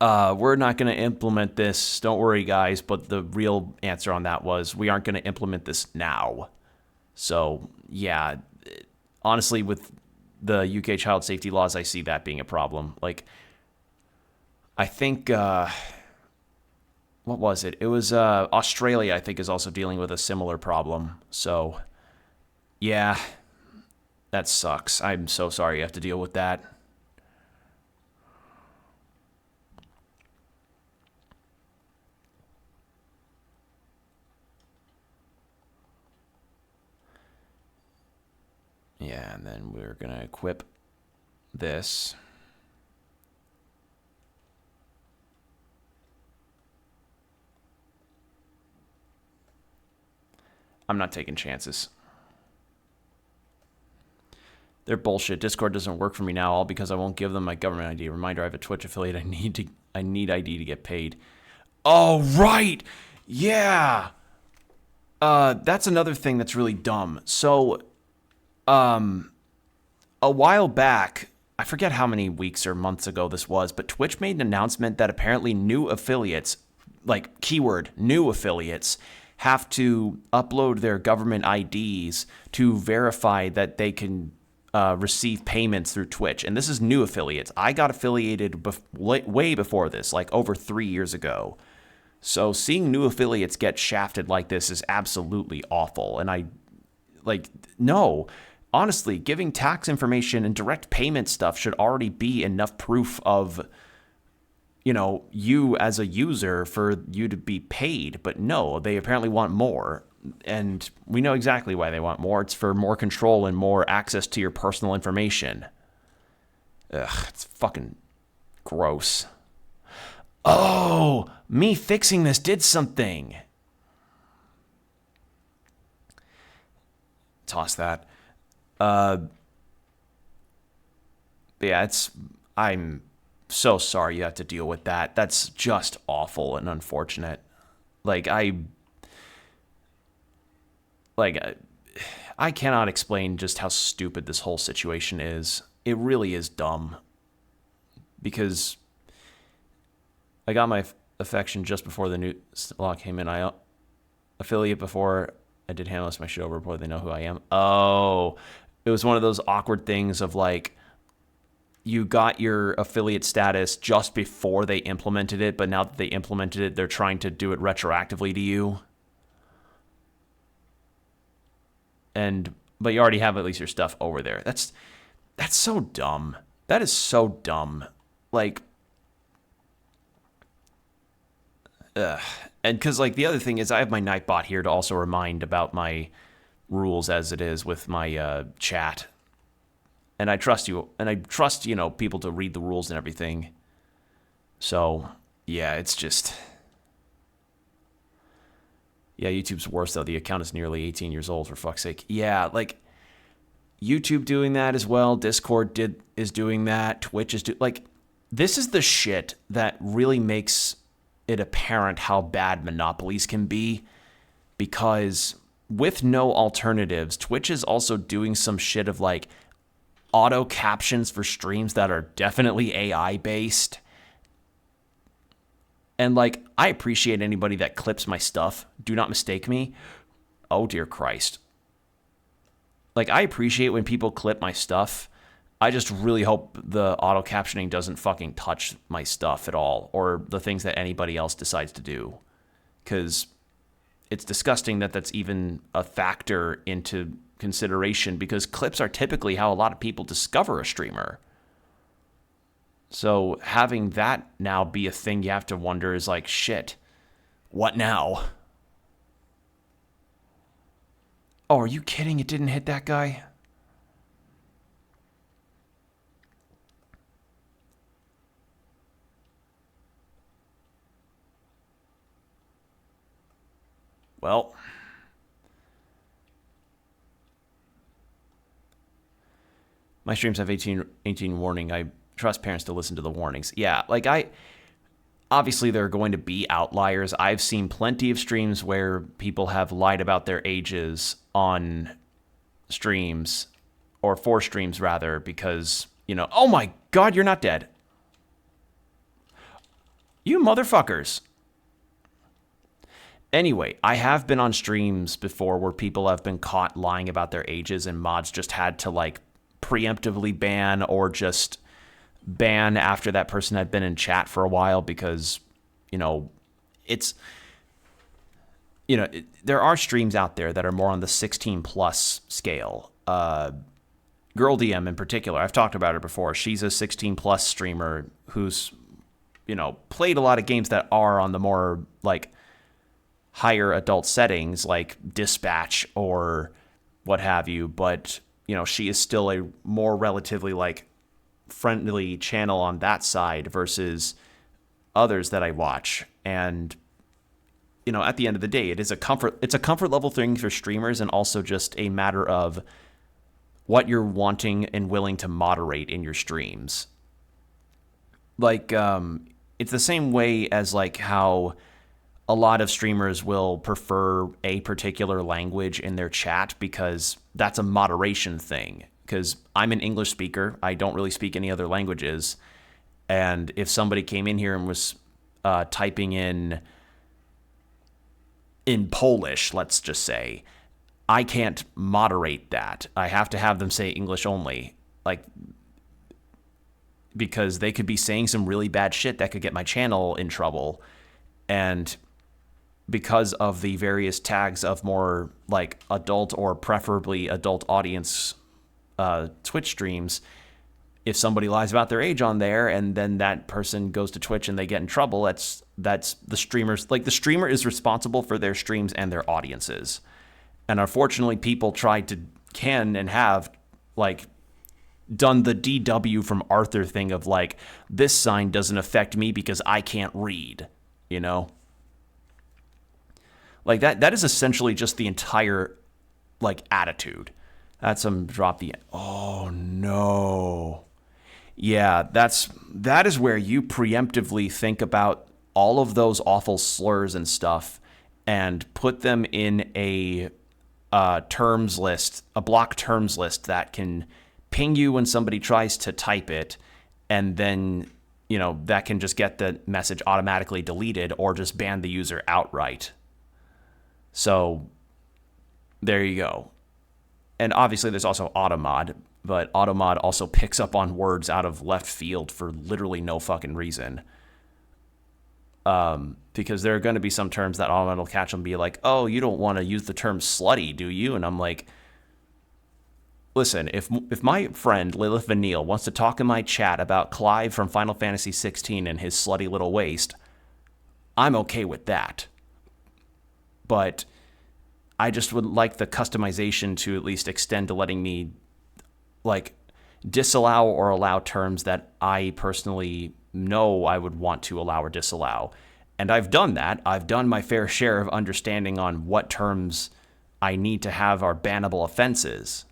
we're not going to implement this, don't worry guys. But the real answer on that was, we aren't going to implement this now. So yeah, honestly, with the UK child safety laws, I see that being a problem. Like, I think, what was it? It was Australia, I think, is also dealing with a similar problem. So, yeah, that sucks. I'm so sorry you have to deal with that. Yeah, and then we're going to equip this. I'm not taking chances. They're bullshit. Discord doesn't work for me now, all because I won't give them my government ID. Reminder, I have a Twitch affiliate. I need ID to get paid. Oh, right. Yeah. That's another thing that's really dumb. So, a while back, I forget how many weeks or months ago this was, but Twitch made an announcement that apparently new affiliates, like keyword, new affiliates, have to upload their government IDs to verify that they can receive payments through Twitch. And this is new affiliates. I got affiliated way before this, like over 3 years ago. So seeing new affiliates get shafted like this is absolutely awful. And no. honestly, giving tax information and direct payment stuff should already be enough proof of, you know, you as a user for you to be paid. But no, they apparently want more. And we know exactly why they want more. It's for more control and more access to your personal information. Ugh, it's fucking gross. Oh, me fixing this did something. Toss that. But yeah, I'm so sorry you have to deal with that. That's just awful and unfortunate. I cannot explain just how stupid this whole situation is. It really is dumb. Because I got my affection just before the new law came in. I affiliate before I did handless my shit over before they know who I am. Oh, it was one of those awkward things of like, you got your affiliate status just before they implemented it, but now that they implemented it, they're trying to do it retroactively to you. But you already have at least your stuff over there. That's so dumb. That is so dumb. Like, ugh. And because, like, the other thing is I have my Nightbot here to also remind about my rules as it is with my chat. And I trust you, and I trust, you know, people to read the rules and everything. So, yeah, it's just... Yeah, YouTube's worse, though. The account is nearly 18 years old, for fuck's sake. Yeah, like, YouTube doing that as well. Discord is doing that. Twitch is doing... Like, this is the shit that really makes it apparent how bad monopolies can be, because with no alternatives, Twitch is also doing some shit of like auto captions for streams that are definitely AI based. And like, I appreciate anybody that clips my stuff. Do not mistake me. Oh dear Christ. Like, I appreciate when people clip my stuff. I just really hope the auto captioning doesn't fucking touch my stuff at all, or the things that anybody else decides to do. Because it's disgusting that that's even a factor into consideration, because clips are typically how a lot of people discover a streamer. So having that now be a thing you have to wonder is like, shit, what now? Oh, are you kidding? It didn't hit that guy? Well, my streams have 18 warning. I trust parents to listen to the warnings. Yeah, like obviously there are going to be outliers. I've seen plenty of streams where people have lied about their ages on streams, or for streams rather, because, you know, oh my God, you're not dead. You motherfuckers. Anyway, I have been on streams before where people have been caught lying about their ages, and mods just had to like preemptively ban, or just ban after that person had been in chat for a while, because, you know, it's, you know, there are streams out there that are more on the 16 plus scale. Girl DM in particular, I've talked about her before. She's a 16 plus streamer who's, you know, played a lot of games that are on the more like higher adult settings, like Dispatch or what have you, but, you know, she is still a more relatively like friendly channel on that side versus others that I watch. And, you know, at the end of the day, it's a comfort level thing for streamers, and also just a matter of what you're wanting and willing to moderate in your streams. Like, it's the same way as like how a lot of streamers will prefer a particular language in their chat, because that's a moderation thing. Because I'm an English speaker, I don't really speak any other languages. And if somebody came in here and was typing in Polish, let's just say, I can't moderate that. I have to have them say English only. Like, because they could be saying some really bad shit that could get my channel in trouble. And because of the various tags of more like adult or preferably adult audience Twitch streams, if somebody lies about their age on there and then that person goes to Twitch and they get in trouble, that's the streamers. Like, the streamer is responsible for their streams and their audiences. And unfortunately, people can and have, like, done the DW from Arthur thing of, like, this sign doesn't affect me because I can't read, you know? Like, that is essentially just the entire, like, attitude. That's drop the... Oh, no. Yeah, that is where you preemptively think about all of those awful slurs and stuff and put them in a terms list, a block terms list that can ping you when somebody tries to type it, and then, you know, that can just get the message automatically deleted or just ban the user outright. So there you go. And obviously there's also automod, but automod also picks up on words out of left field for literally no fucking reason. Because there are going to be some terms that automod will catch and be like, oh, you don't want to use the term slutty, do you? And I'm like, listen, if my friend Lilith Vanille wants to talk in my chat about Clive from Final Fantasy 16 and his slutty little waist, I'm okay with that. But I just would like the customization to at least extend to letting me, like, disallow or allow terms that I personally know I would want to allow or disallow. And I've done that. I've done my fair share of understanding on what terms I need to have are bannable offenses.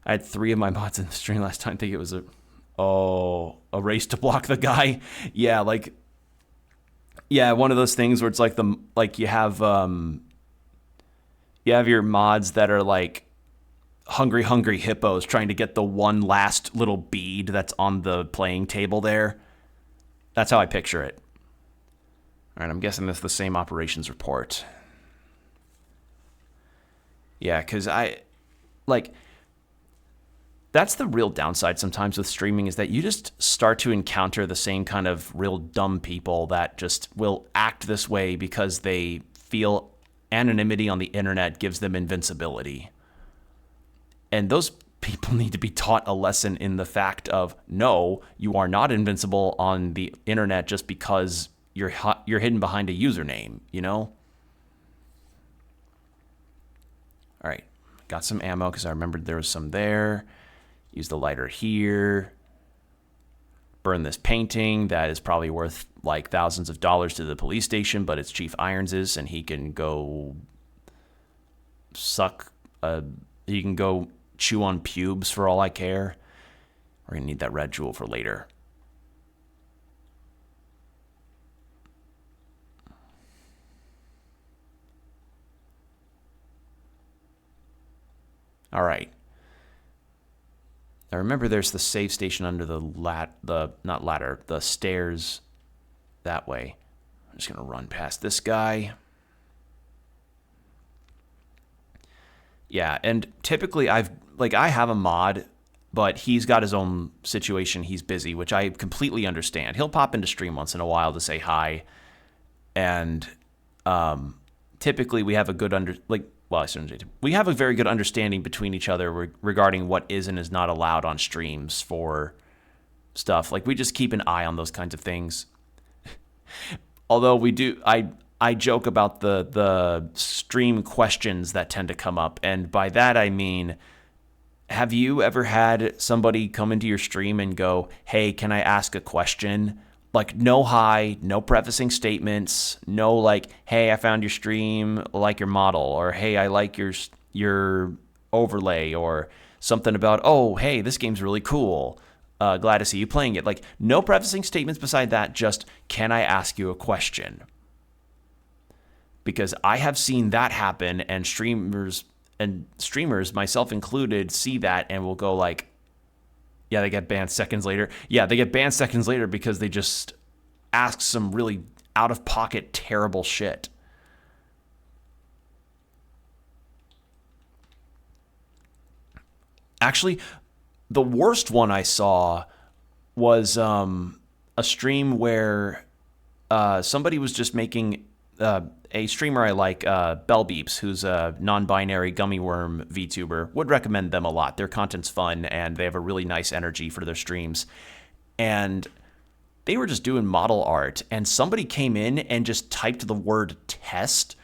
I had 3 of my mods in the stream last time. I think it was a race to block the guy. Yeah, like, yeah, one of those things where it's like you have your mods that are like hungry hippos trying to get the one last little bead that's on the playing table there. That's how I picture it. All right, I'm guessing that's the same operations report. Yeah, because that's the real downside sometimes with streaming, is that you just start to encounter the same kind of real dumb people that just will act this way because they feel anonymity on the internet gives them invincibility. And those people need to be taught a lesson in the fact of, no, you are not invincible on the internet just because you're hidden behind a username, you know? All right, got some ammo because I remembered there was some there. Use the lighter here. Burn this painting that is probably worth like thousands of dollars to the police station, but it's Chief Irons's, and he can go he can go chew on pubes for all I care. We're gonna need that red jewel for later. All right. Now remember, there's the save station under the stairs that way. I'm just gonna run past this guy. Yeah, and typically I have a mod, but he's got his own situation. He's busy, which I completely understand. He'll pop into stream once in a while to say hi, and typically we have a good we have a very good understanding between each other regarding what is and is not allowed on streams for stuff. Like, we just keep an eye on those kinds of things. Although I joke about the stream questions that tend to come up, and by that I mean, have you ever had somebody come into your stream and go, hey, can I ask a question? Like, no hi, no prefacing statements, no like, hey, I found your stream, like your model, or hey, I like your overlay, or something about, oh, hey, this game's really cool. Glad to see you playing it. Like, no prefacing statements beside that, just, can I ask you a question? Because I have seen that happen, and streamers, myself included, see that and will go like, yeah, they get banned seconds later. Yeah, they get banned seconds later because they just ask some really out-of-pocket, terrible shit. Actually, the worst one I saw was a stream where somebody was just making a streamer I like, Bell Beeps, who's a non-binary gummy worm VTuber, would recommend them a lot. Their content's fun, and they have a really nice energy for their streams. And they were just doing model art, and somebody came in and just typed the word test,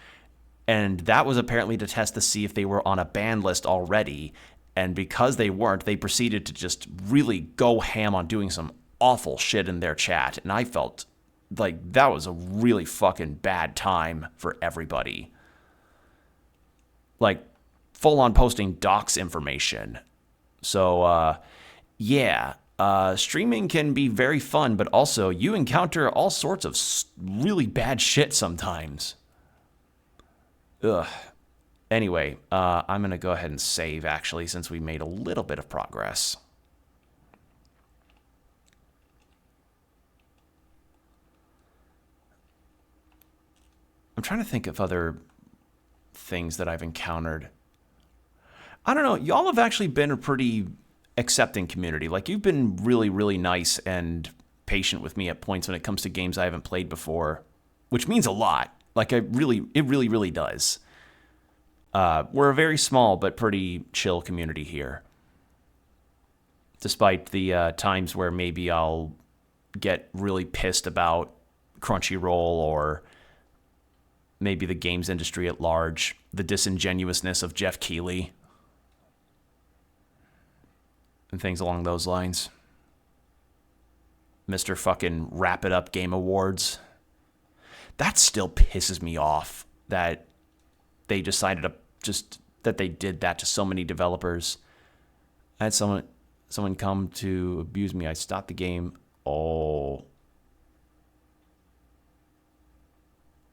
and that was apparently to test to see if they were on a ban list already. And because they weren't, they proceeded to just really go ham on doing some awful shit in their chat, and I felt like that was a really fucking bad time for everybody. Like, full on posting docs information. So, yeah, streaming can be very fun, but also you encounter all sorts of really bad shit sometimes. Ugh. Anyway, I'm going to go ahead and save, actually, since we made a little bit of progress. I'm trying to think of other things that I've encountered. I don't know. Y'all have actually been a pretty accepting community. Like, you've been really, really nice and patient with me at points when it comes to games I haven't played before, which means a lot. Like, it really does. We're a very small but pretty chill community here. Despite the times where maybe I'll get really pissed about Crunchyroll or maybe the games industry at large, the disingenuousness of Jeff Keighley, and things along those lines. Mr. fucking Wrap It Up Game Awards. That still pisses me off that they decided that they did that to so many developers. I had someone come to abuse me. I stopped the game. Oh.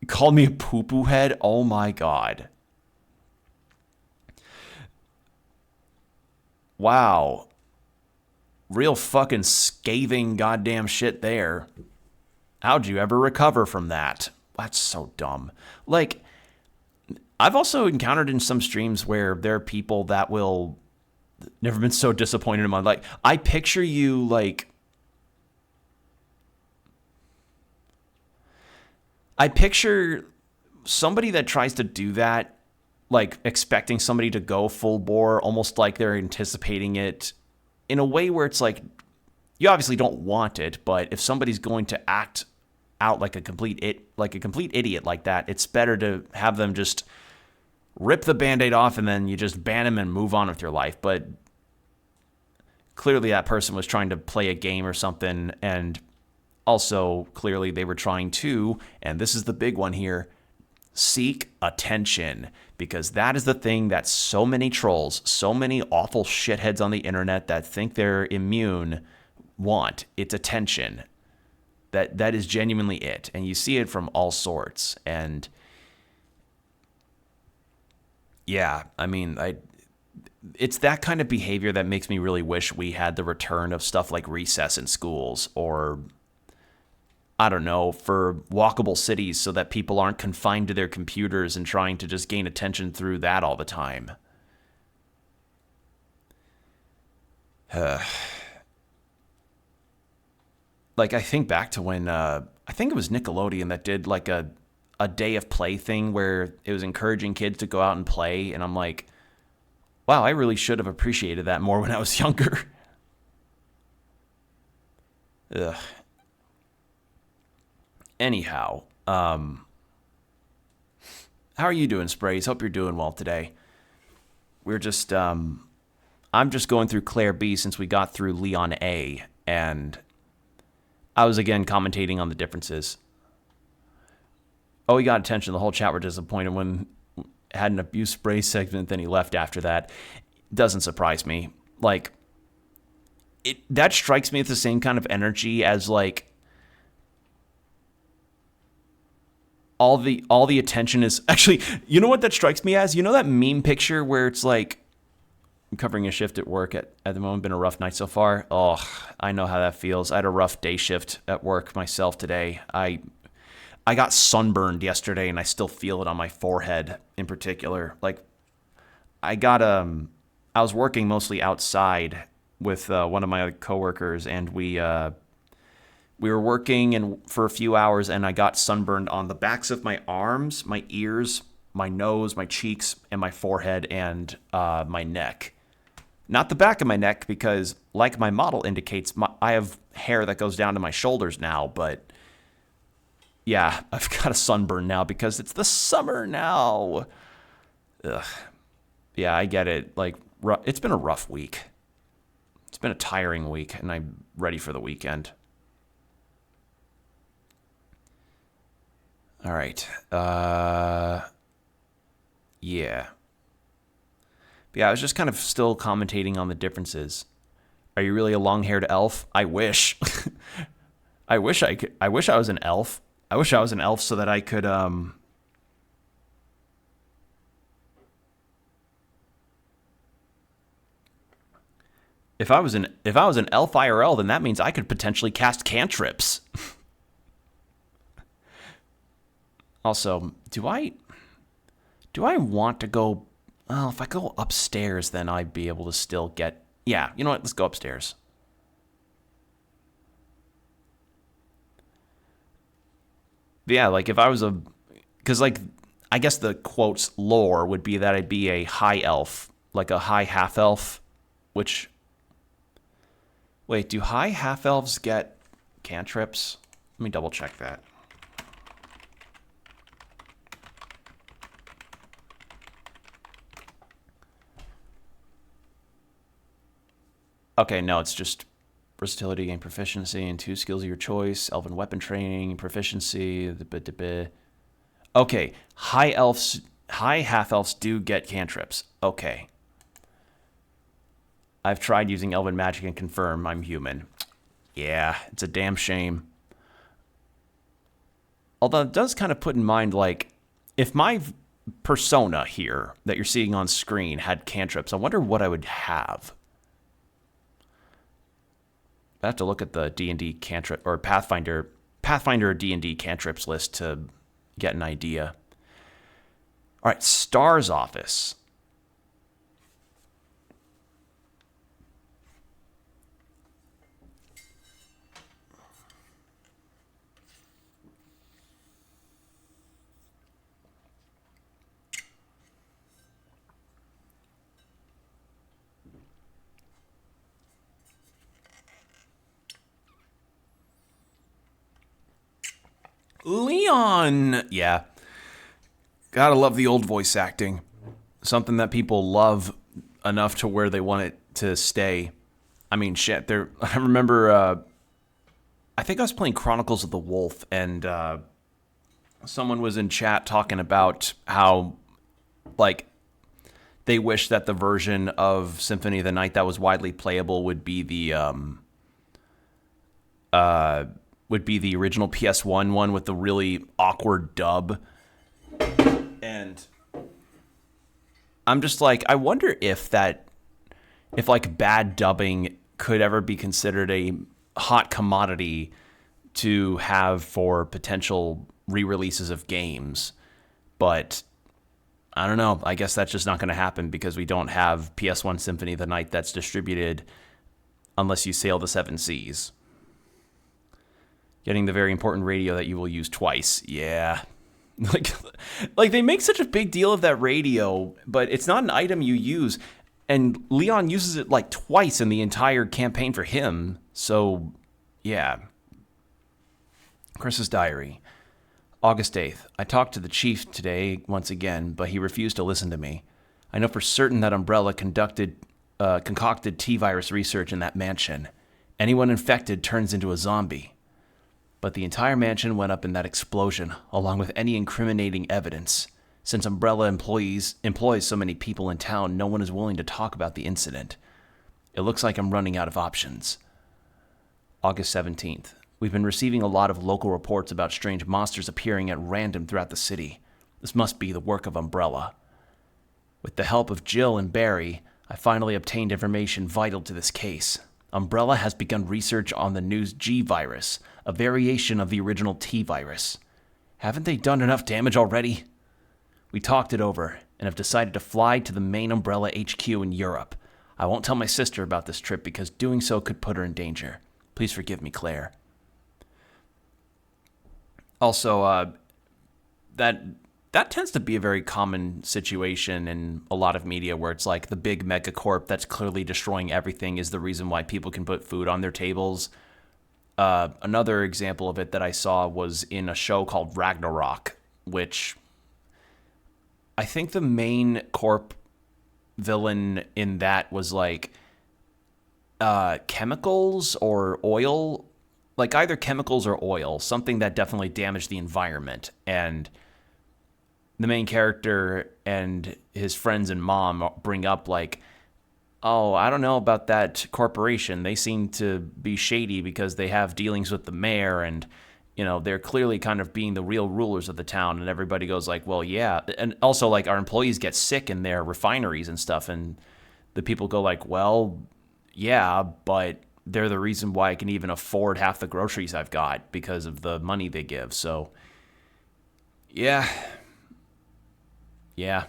You called me a poo-poo head? Oh my god. Wow. Real fucking scathing goddamn shit there. How'd you ever recover from that? That's so dumb. Like, I've also encountered in some streams where there are people that will never been so disappointed in my life. I picture you like, I picture somebody that tries to do that, like expecting somebody to go full bore, almost like they're anticipating it in a way where it's like, you obviously don't want it, but if somebody's going to act out like a complete idiot like that, it's better to have them just rip the Band-Aid off and then you just ban them and move on with your life. But clearly that person was trying to play a game or something, and also clearly they were trying to, and this is the big one here, seek attention. Because that is the thing that so many trolls, so many awful shitheads on the internet that think they're immune want. It's attention. That is genuinely it. And you see it from all sorts. And yeah, I mean, it's that kind of behavior that makes me really wish we had the return of stuff like recess in schools, or I don't know, for walkable cities so that people aren't confined to their computers and trying to just gain attention through that all the time. Like, I think back to when, I think it was Nickelodeon that did like a day of play thing where it was encouraging kids to go out and play. And I'm like, wow, I really should have appreciated that more when I was younger. Ugh. Anyhow, how are you doing, Sprays? Hope you're doing well today. We're just, I'm just going through Clair B since we got through Leon A, and I was again commentating on the differences. Oh, he got attention. The whole chat were disappointed when had an abuse spray segment, then he left after that. Doesn't surprise me. Like, that strikes me as the same kind of energy as like all the attention is actually, you know what that strikes me as? You know that meme picture where it's like, I'm covering a shift at work at the moment. Been a rough night so far. Oh, I know how that feels. I had a rough day shift at work myself today. I got sunburned yesterday, and I still feel it on my forehead in particular. Like, I was working mostly outside with one of my coworkers, and we We were working and for a few hours, and I got sunburned on the backs of my arms, my ears, my nose, my cheeks, and my forehead, and my neck. Not the back of my neck, because like my model indicates, I have hair that goes down to my shoulders now, but yeah, I've got a sunburn now because it's the summer now. Ugh. Yeah, I get it. Like, it's been a rough week. It's been a tiring week, and I'm ready for the weekend. All right. Yeah. But yeah, I was just kind of still commentating on the differences. Are you really a long-haired elf? I wish. I wish I was an elf. I wish I was an elf so that I could If I was an elf IRL, then that means I could potentially cast cantrips. Also, do I want to go? Well, if I go upstairs, then I'd be able to still get. Yeah, you know what? Let's go upstairs. But yeah, like if I was because like I guess the quotes lore would be that I'd be a high elf, like a high half elf, which. Wait, do high half elves get cantrips? Let me double check that. Okay, no, it's just versatility and proficiency and 2 skills of your choice, elven weapon training, proficiency. Okay, high half elves do get cantrips. Okay. I've tried using elven magic and confirm I'm human. Yeah, it's a damn shame. Although it does kind of put in mind, like, if my persona here that you're seeing on screen had cantrips, I wonder what I would have. I have to look at the D&D cantrip or Pathfinder D&D cantrips list to get an idea. All right, Star's office. Leon! Yeah. Gotta love the old voice acting. Something that people love enough to where they want it to stay. I mean, shit, I remember, I think I was playing Chronicles of the Wolf, and someone was in chat talking about how, like, they wish that the version of Symphony of the Night that was widely playable would be the original PS1 one with the really awkward dub. And I'm just like, I wonder if like bad dubbing could ever be considered a hot commodity to have for potential re-releases of games. But I don't know. I guess that's just not going to happen because we don't have PS1 Symphony of the Night that's distributed unless you sail the 7 seas. Getting the very important radio that you will use twice. Yeah. Like they make such a big deal of that radio, but it's not an item you use. And Leon uses it like twice in the entire campaign for him. So, yeah. Chris's diary. August 8th. I talked to the chief today once again, but he refused to listen to me. I know for certain that Umbrella concocted T-virus research in that mansion. Anyone infected turns into a zombie. But the entire mansion went up in that explosion, along with any incriminating evidence. Since Umbrella employs so many people in town, no one is willing to talk about the incident. It looks like I'm running out of options. August 17th. We've been receiving a lot of local reports about strange monsters appearing at random throughout the city. This must be the work of Umbrella. With the help of Jill and Barry, I finally obtained information vital to this case. Umbrella has begun research on the new G virus, a variation of the original T virus. Haven't they done enough damage already? We talked it over and have decided to fly to the main Umbrella HQ in Europe. I won't tell my sister about this trip because doing so could put her in danger. Please forgive me, Claire. Also, that tends to be a very common situation in a lot of media where it's like the big megacorp that's clearly destroying everything is the reason why people can put food on their tables. Another example of it that I saw was in a show called Ragnarok, which I think the main corp villain in that was like chemicals or oil, like either chemicals or oil, something that definitely damaged the environment. And the main character and his friends and mom bring up like, oh, I don't know about that corporation. They seem to be shady because they have dealings with the mayor and, you know, they're clearly kind of being the real rulers of the town. And everybody goes like, well, yeah. And also like our employees get sick in their refineries and stuff. And the people go like, well, yeah, but they're the reason why I can even afford half the groceries I've got because of the money they give. So, yeah. Yeah.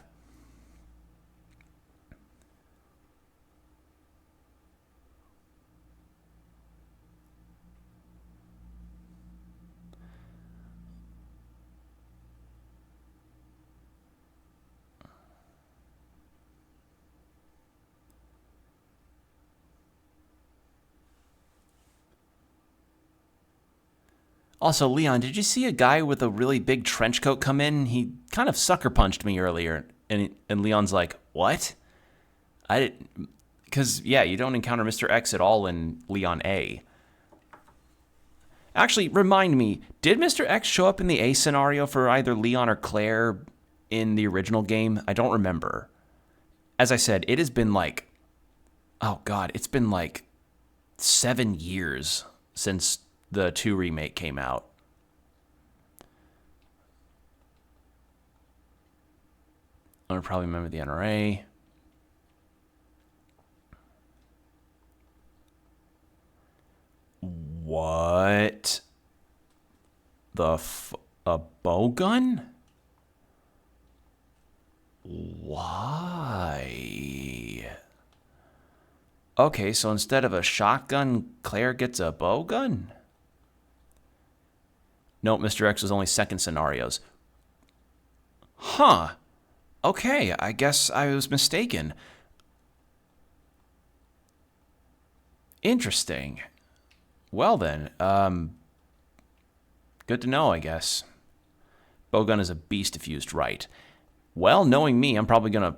Also, Leon, did you see a guy with a really big trench coat come in? He kind of sucker punched me earlier. And Leon's like, what? I didn't. Because, yeah, you don't encounter Mr. X at all in Leon A. Actually, remind me, did Mr. X show up in the A scenario for either Leon or Claire in the original game? I don't remember. As I said, it has been like, oh God, it's been like 7 years since the 2 remake came out. I would probably remember the NRA. What? A bow gun? Why? Okay, so instead of a shotgun, Claire gets a bow gun? Nope, Mr. X was only second scenarios. Huh. Okay, I guess I was mistaken. Interesting. Well then, good to know, I guess. Bowgun is a beast if used right. Well, knowing me, I'm probably gonna...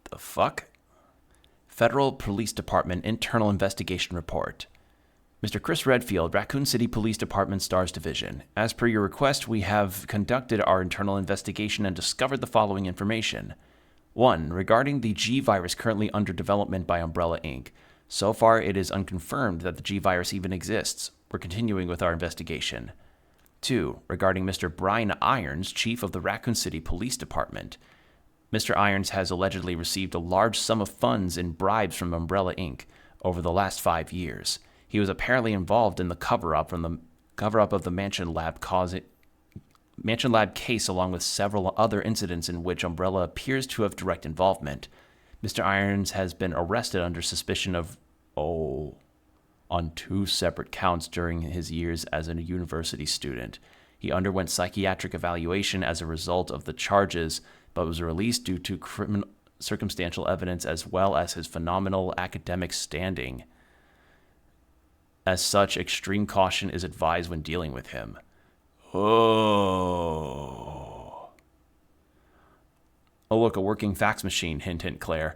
The fuck? Federal Police Department Internal Investigation Report. Mr. Chris Redfield, Raccoon City Police Department Stars Division. As per your request, we have conducted our internal investigation and discovered the following information. 1. Regarding the G-Virus currently under development by Umbrella Inc. So far, it is unconfirmed that the G-Virus even exists. We're continuing with our investigation. 2. Regarding Mr. Brian Irons, Chief of the Raccoon City Police Department. Mr. Irons has allegedly received a large sum of funds in bribes from Umbrella Inc. over the last 5 years. He was apparently involved in the cover-up of the Mansion Lab case, along with several other incidents in which Umbrella appears to have direct involvement. Mr. Irons has been arrested under suspicion of, on 2 separate counts during his years as a university student. He underwent psychiatric evaluation as a result of the charges, but was released due to circumstantial evidence as well as his phenomenal academic standing. As such, extreme caution is advised when dealing with him. Oh, look, a working fax machine, hint, hint, Claire.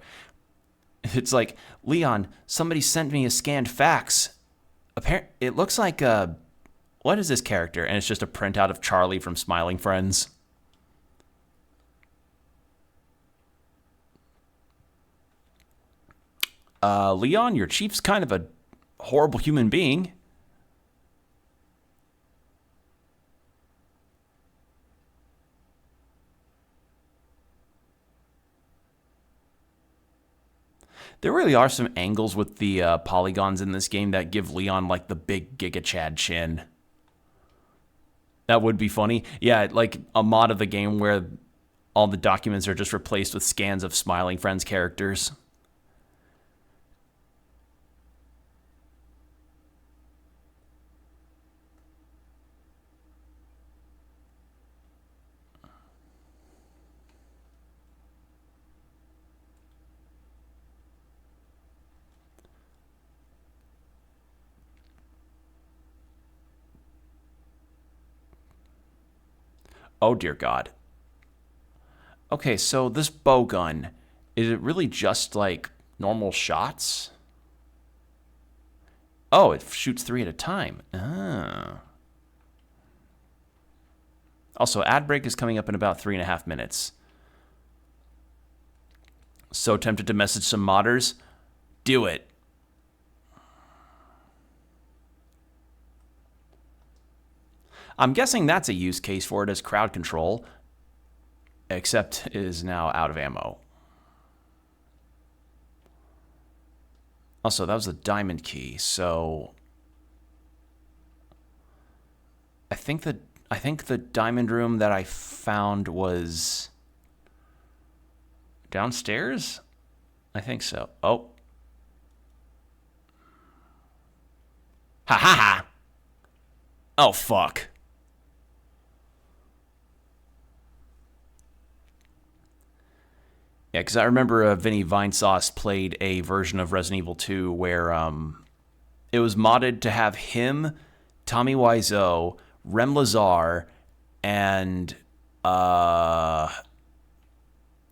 It's like, Leon, somebody sent me a scanned fax. It looks like what is this character? And it's just a printout of Charlie from Smiling Friends. Leon, your chief's kind of a horrible human being. There really are some angles with the polygons in this game that give Leon like the big Giga Chad chin. That would be funny. Yeah, like a mod of the game where all the documents are just replaced with scans of Smiling Friends characters. Oh, dear God. Okay, so this bow gun, is it really just like normal shots? Oh, it shoots 3 at a time. Oh. Also, ad break is coming up in about 3.5 minutes. So tempted to message some modders. Do it. I'm guessing that's a use case for it as crowd control, except it is now out of ammo. Also, that was the diamond key, so I think the diamond room that I found was downstairs? I think so. Oh. Ha ha ha! Oh, fuck. Yeah, because I remember Vinny Vinesauce played a version of Resident Evil 2 where it was modded to have him, Tommy Wiseau, Rem Lazar, and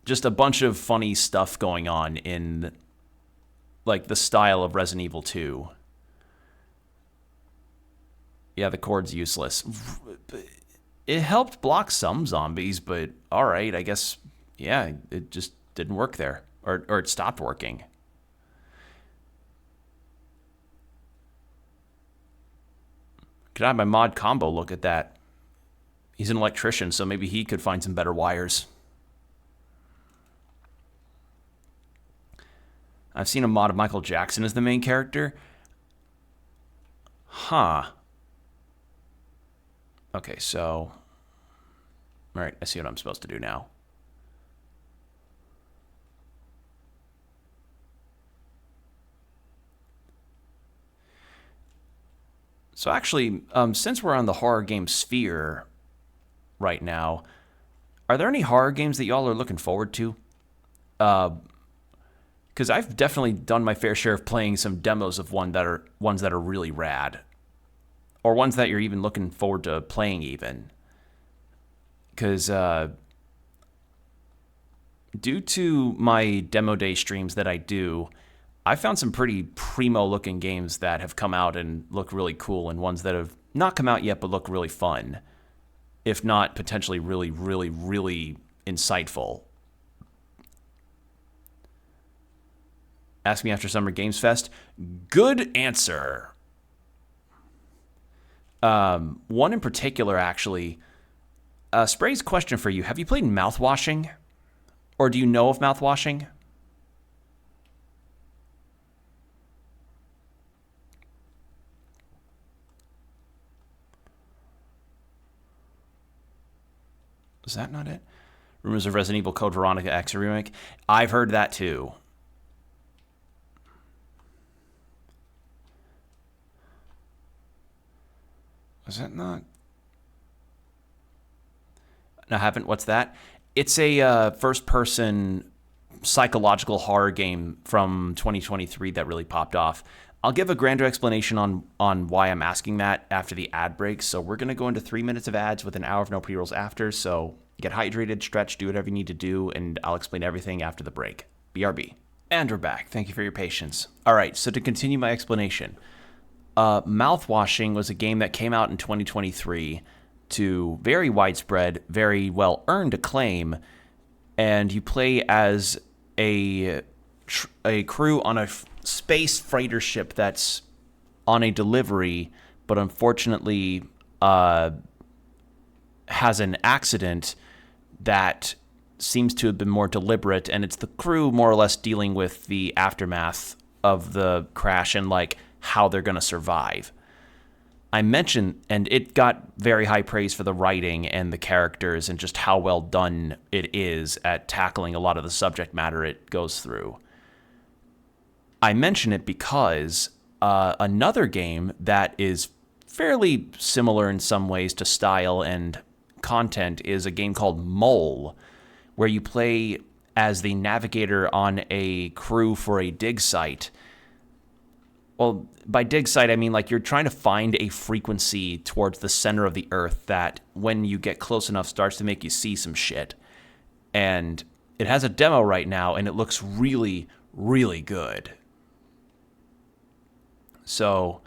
just a bunch of funny stuff going on in like the style of Resident Evil 2. Yeah, the cord's useless. It helped block some zombies, but alright, I guess, yeah, it just didn't work there. Or it stopped working. Could I have my mod combo look at that? He's an electrician, so maybe he could find some better wires. I've seen a mod of Michael Jackson as the main character. Huh. Okay, so... Alright, I see what I'm supposed to do now. So actually, since we're on the horror game sphere right now, are there any horror games that y'all are looking forward to? Because I've definitely done my fair share of playing some demos of ones that are really rad, or ones that you're even looking forward to playing even. Because due to my demo day streams that I do, I found some pretty primo-looking games that have come out and look really cool, and ones that have not come out yet but look really fun, if not potentially really, really, really insightful. Ask me after Summer Games Fest. Good answer. One in particular, actually. Spray's question for you. Have you played mouthwashing? Or do you know of mouthwashing? Is that not it? Rumors of Resident Evil Code Veronica X remake. I've heard that too. Was that not? No, I haven't. What's that? It's a first-person psychological horror game from 2023 that really popped off. I'll give a grander explanation on why I'm asking that after the ad break. So we're going to go into 3 minutes of ads with an hour of no pre-rolls after. So get hydrated, stretch, do whatever you need to do, and I'll explain everything after the break. BRB. And we're back. Thank you for your patience. All right, so to continue my explanation, Mouthwashing was a game that came out in 2023 to very widespread, very well-earned acclaim, and you play as a crew on a space freighter ship that's on a delivery, but unfortunately has an accident that seems to have been more deliberate, and it's the crew more or less dealing with the aftermath of the crash and like how they're going to survive. I mentioned, and it got very high praise for the writing and the characters and just how well done it is at tackling a lot of the subject matter it goes through. I mention it because another game that is fairly similar in some ways to style and content is a game called Mole, where you play as the navigator on a crew for a dig site. Well, by dig site, I mean like you're trying to find a frequency towards the center of the Earth that, when you get close enough, starts to make you see some shit. And it has a demo right now, and it looks really, really good. So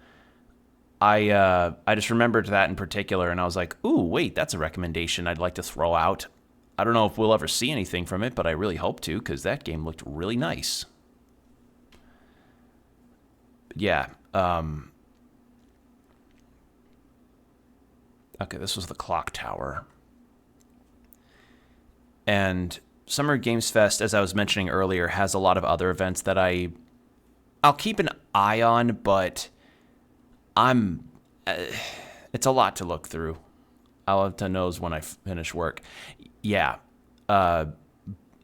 I just remembered that in particular, and I was like, ooh, wait, that's a recommendation I'd like to throw out. I don't know if we'll ever see anything from it, but I really hope to, because that game looked really nice. Yeah. Okay, this was the Clock Tower. And Summer Games Fest, as I was mentioning earlier, has a lot of other events that I'll keep an eye on, but it's a lot to look through. I'll have to knows when I finish work. Yeah.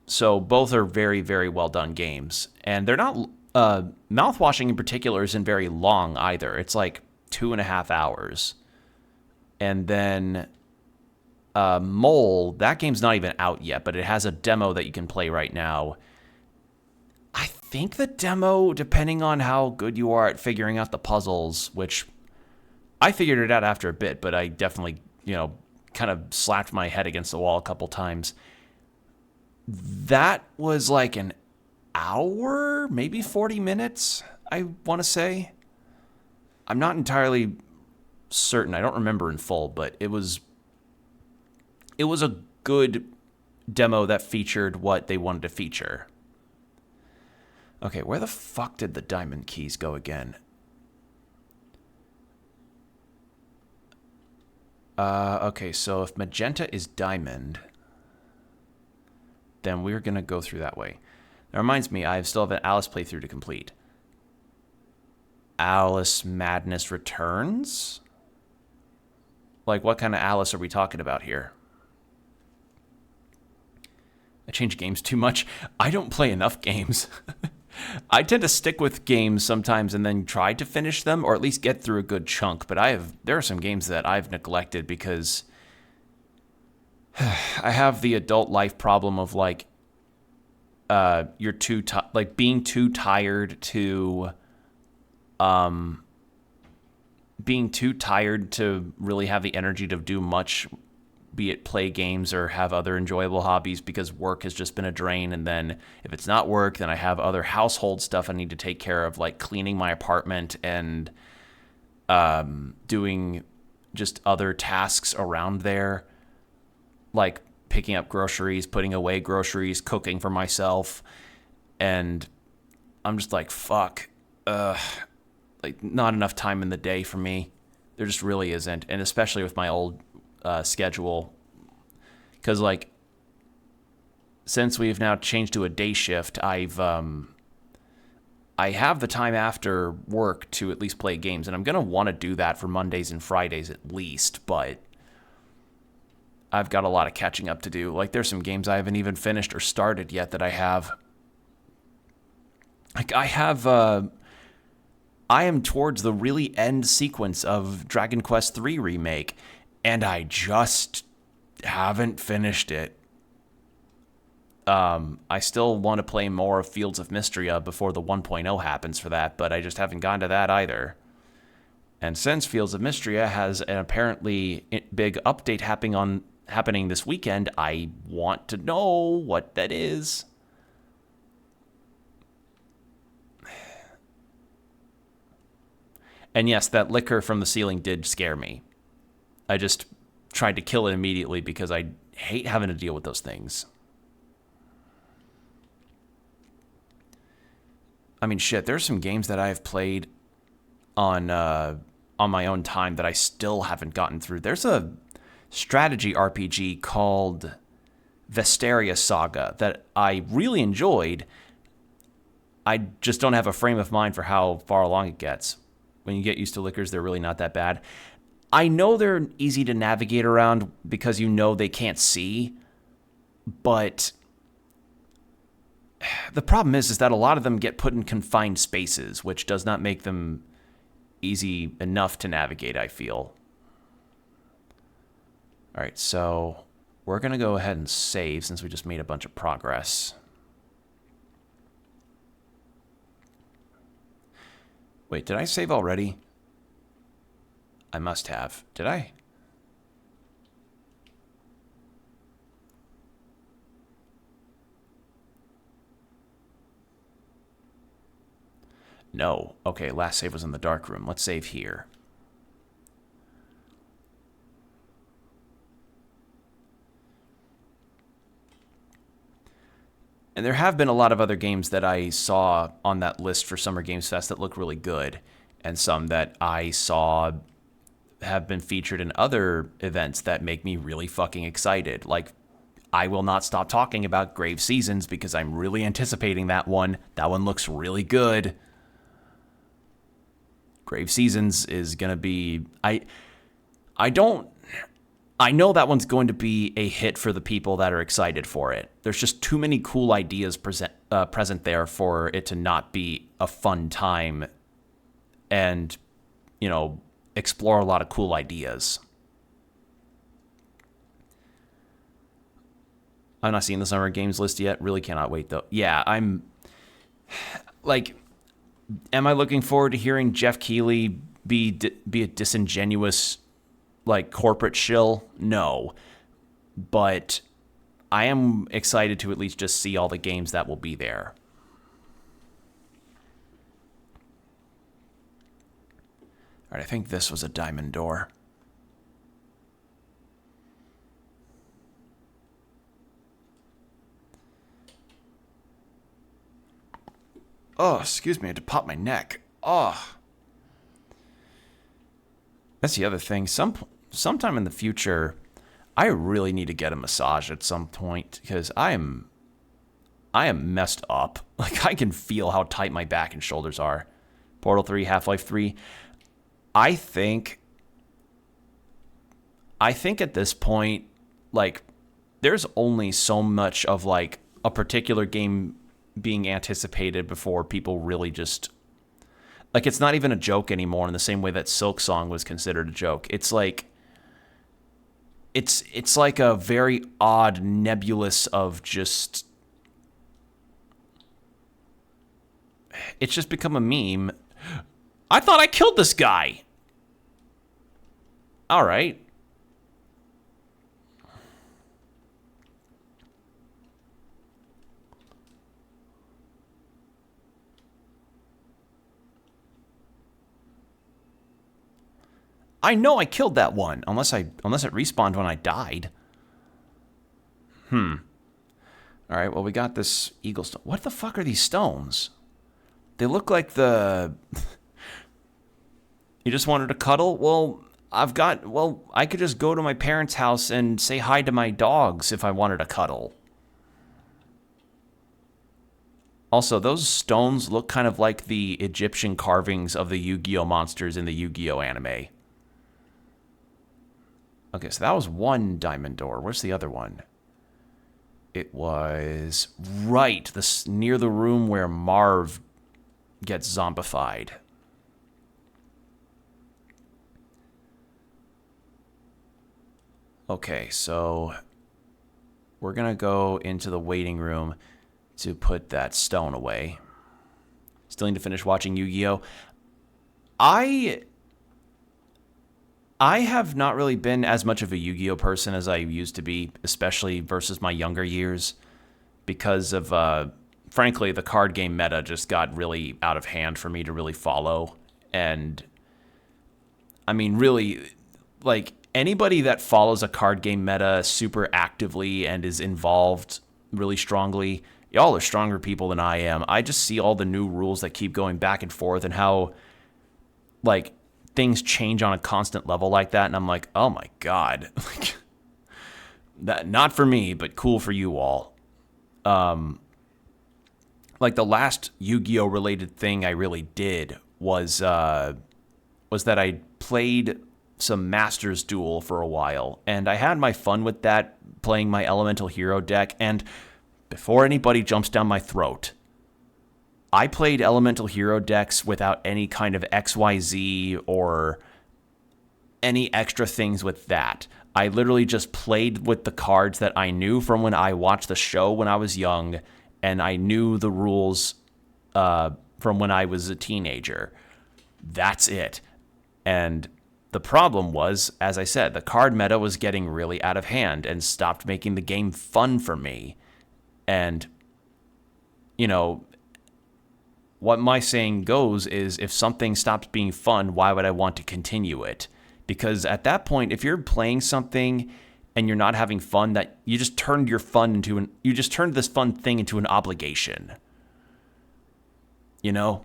So both are very, very well done games, and they're not. Mouthwashing in particular isn't very long either. It's like 2.5 hours. And then Mole, that game's not even out yet, but it has a demo that you can play right now. I think the demo, depending on how good you are at figuring out the puzzles, which I figured it out after a bit, but I definitely, kind of slapped my head against the wall a couple times. That was like an hour, maybe 40 minutes, I want to say. I'm not entirely certain. I don't remember in full, but it was a good demo that featured what they wanted to feature. Okay, where the fuck did the diamond keys go again? Okay, so if magenta is diamond, then we're going to go through that way. That reminds me, I still have an Alice playthrough to complete. Alice Madness Returns? Like, what kind of Alice are we talking about here? I change games too much. I don't play enough games. I tend to stick with games sometimes and then try to finish them, or at least get through a good chunk. But there are some games that I've neglected because I have the adult life problem of like, you're being too tired to really have the energy to do much, be it play games or have other enjoyable hobbies, because work has just been a drain. And then if it's not work, then I have other household stuff I need to take care of, like cleaning my apartment and doing just other tasks around there, like picking up groceries, putting away groceries, cooking for myself. And I'm just like, fuck, like not enough time in the day for me. There just really isn't. And especially with my old schedule, because like since we've now changed to a day shift, I have the time after work to at least play games, and I'm gonna want to do that for Mondays and Fridays at least, but I've got a lot of catching up to do. Like, there's some games I haven't even finished or started yet that I have. Like, I am towards the really end sequence of Dragon Quest III Remake, and I just haven't finished it. I still want to play more of Fields of Mystria before the 1.0 happens for that, but I just haven't gone to that either. And since Fields of Mystria has an apparently big update happening this weekend, I want to know what that is. And yes, that liquor from the ceiling did scare me. I just tried to kill it immediately because I hate having to deal with those things. I mean, shit, there's some games that I've played on my own time that I still haven't gotten through. There's a strategy RPG called Vesteria Saga that I really enjoyed. I just don't have a frame of mind for how far along it gets, when you get used to lickers, they're really not that bad. I know they're easy to navigate around because you know they can't see, but the problem is that a lot of them get put in confined spaces, which does not make them easy enough to navigate, I feel. All right, so we're going to go ahead and save since we just made a bunch of progress. Wait, did I save already? I must have. Did I? No. Okay, last save was in the dark room. Let's save here. And there have been a lot of other games that I saw on that list for Summer Games Fest that look really good, and some that I saw have been featured in other events that make me really fucking excited. Like, I will not stop talking about Grave Seasons because I'm really anticipating that one. That one looks really good. Grave Seasons is going to be... I know that one's going to be a hit for the people that are excited for it. There's just too many cool ideas present there for it to not be a fun time and, you know, explore a lot of cool ideas. I'm not seeing the Summer Games list yet. Really cannot wait, though. Yeah, I'm... Like, am I looking forward to hearing Jeff Keighley be a disingenuous... like corporate shill? No. But I am excited to at least just see all the games that will be there. All right, I think this was a diamond door. Oh, excuse me, I had to pop my neck. Oh. That's the other thing. Sometime in the future, I really need to get a massage at some point because I am messed up. Like, I can feel how tight my back and shoulders are. Portal 3, Half-Life 3. I think at this point, like, there's only so much of, like, a particular game being anticipated before people really just... Like, it's not even a joke anymore in the same way that Silksong was considered a joke. It's like... It's like a very odd nebulous of just... It's just become a meme. I thought I killed this guy! All right. I know I killed that one, unless it respawned when I died. All right, well, we got this eagle stone. What the fuck are these stones? They look like the... You just wanted to cuddle? Well, I could just go to my parents' house and say hi to my dogs if I wanted to cuddle. Also, those stones look kind of like the Egyptian carvings of the Yu-Gi-Oh monsters in the Yu-Gi-Oh anime. Okay, so that was one diamond door. Where's the other one? It was right near the room where Marv gets zombified. Okay, so we're going to go into the waiting room to put that stone away. Still need to finish watching Yu-Gi-Oh! I have not really been as much of a Yu-Gi-Oh person as I used to be, especially versus my younger years, because of, frankly, the card game meta just got really out of hand for me to really follow. And, I mean, really, like, anybody that follows a card game meta super actively and is involved really strongly, y'all are stronger people than I am. I just see all the new rules that keep going back and forth and how, like, things change on a constant level like that, and I'm like, oh my god. Like, that, not for me, but cool for you all. Like, the last Yu-Gi-Oh related thing I really did was was that I played some Masters Duel for a while, and I had my fun with that, playing my Elemental Hero deck, and before anybody jumps down my throat, I played Elemental Hero decks without any kind of XYZ or any extra things with that. I literally just played with the cards that I knew from when I watched the show when I was young, and I knew the rules from when I was a teenager. That's it. And the problem was, as I said, the card meta was getting really out of hand and stopped making the game fun for me. And, you know, what my saying goes is, if something stops being fun, why would I want to continue it? Because at that point, if you're playing something and you're not having fun, that you just turned your fun into you just turned this fun thing into an obligation. You know?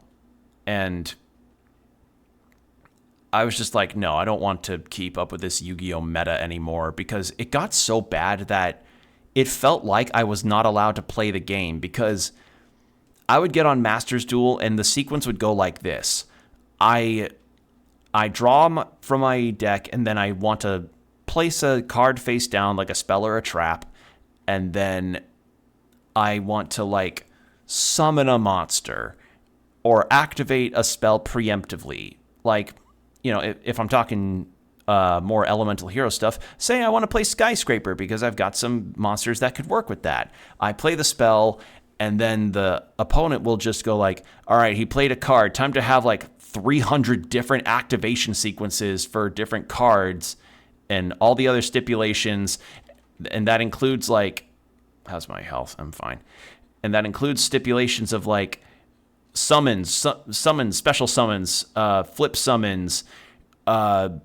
And I was just like, no, I don't want to keep up with this Yu-Gi-Oh meta anymore, because it got so bad that it felt like I was not allowed to play the game, because I would get on Masters Duel and the sequence would go like this. I draw from my deck, and then I want to place a card face down, like a spell or a trap, and then I want to, like, summon a monster or activate a spell preemptively. Like, you know, if I'm talking more Elemental Hero stuff, say I want to play Skyscraper because I've got some monsters that could work with that. I play the spell, and then the opponent will just go like, all right, he played a card. Time to have like 300 different activation sequences for different cards and all the other stipulations. And that includes, like, how's my health? I'm fine. And that includes stipulations of, like, summons, special summons, flip summons, the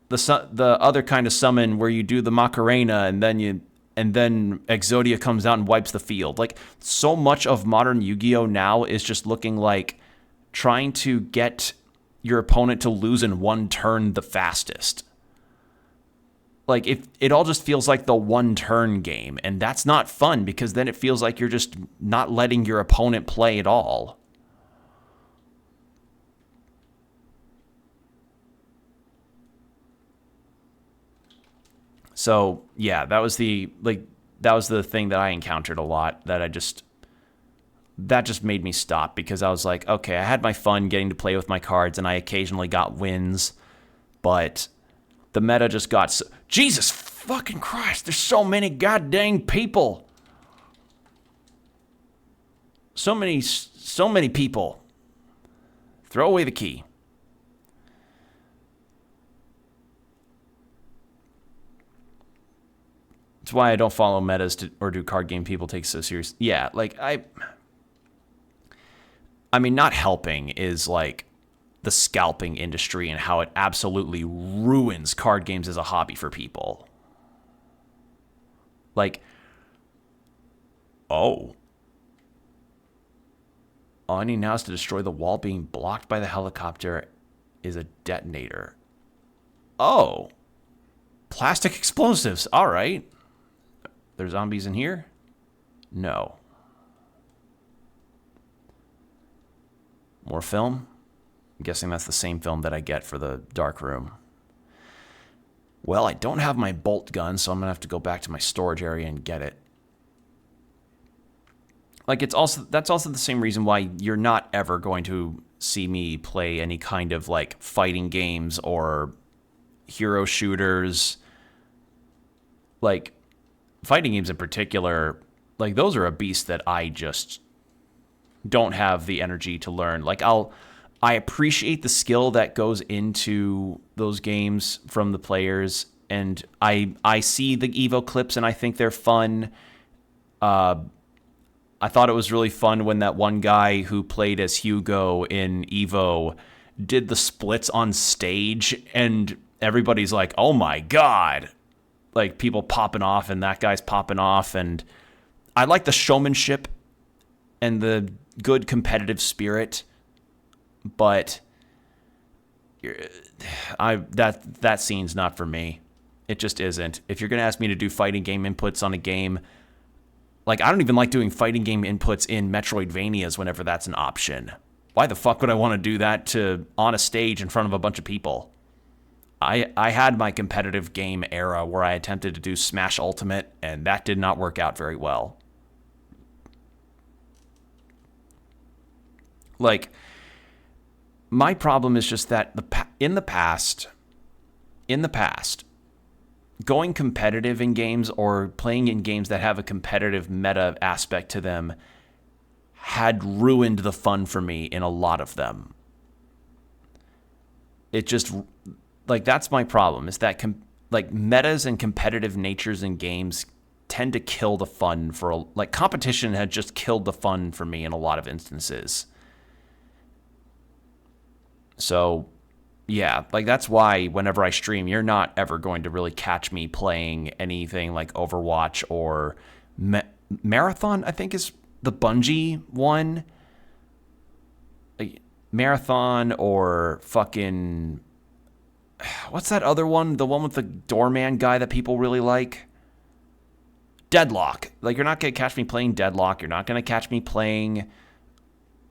other kind of summon where you do the Macarena and then Exodia comes out and wipes the field. Like, so much of modern Yu-Gi-Oh now is just looking like trying to get your opponent to lose in one turn the fastest. Like, it all just feels like the one turn game, and that's not fun, because then it feels like you're just not letting your opponent play at all. So, yeah, that was the thing that I encountered a lot, that just made me stop, because I was like, okay, I had my fun getting to play with my cards, and I occasionally got wins, but the meta just got Jesus fucking Christ, there's so many goddamn people. So many people. Throw away the key. That's why I don't follow metas or do card game people take so serious. Yeah, like, I mean, not helping is, like, the scalping industry and how it absolutely ruins card games as a hobby for people. Like, all I need now is to destroy the wall. Being blocked by the helicopter is a detonator. Oh. Plastic explosives. All right. There's zombies in here? No. More film? I'm guessing that's the same film that I get for the dark room. Well, I don't have my bolt gun, so I'm going to have to go back to my storage area and get it. Like, that's also the same reason why you're not ever going to see me play any kind of, like, fighting games or hero shooters. Like, fighting games in particular, like, those are a beast that I just don't have the energy to learn. Like, I appreciate the skill that goes into those games from the players, and I see the Evo clips and I think they're fun. I thought it was really fun when that one guy who played as Hugo in Evo did the splits on stage, and everybody's like, oh my god. Like, people popping off, and that guy's popping off, and I like the showmanship and the good competitive spirit, but that scene's not for me. It just isn't. If you're going to ask me to do fighting game inputs on a game, like, I don't even like doing fighting game inputs in Metroidvanias whenever that's an option. Why the fuck would I want to do that on a stage in front of a bunch of people? I had my competitive game era where I attempted to do Smash Ultimate, and that did not work out very well. Like, my problem is just that in the past, going competitive in games or playing in games that have a competitive meta aspect to them had ruined the fun for me in a lot of them. It just, like, that's my problem, is that like metas and competitive natures in games tend to kill the fun like competition had just killed the fun for me in a lot of instances. So yeah, like that's why whenever I stream, you're not ever going to really catch me playing anything like Overwatch or Marathon, I think is the Bungie one. Like, Marathon or fucking... What's that other one? The one with the doorman guy that people really like? Deadlock. Like, you're not going to catch me playing Deadlock. You're not going to catch me playing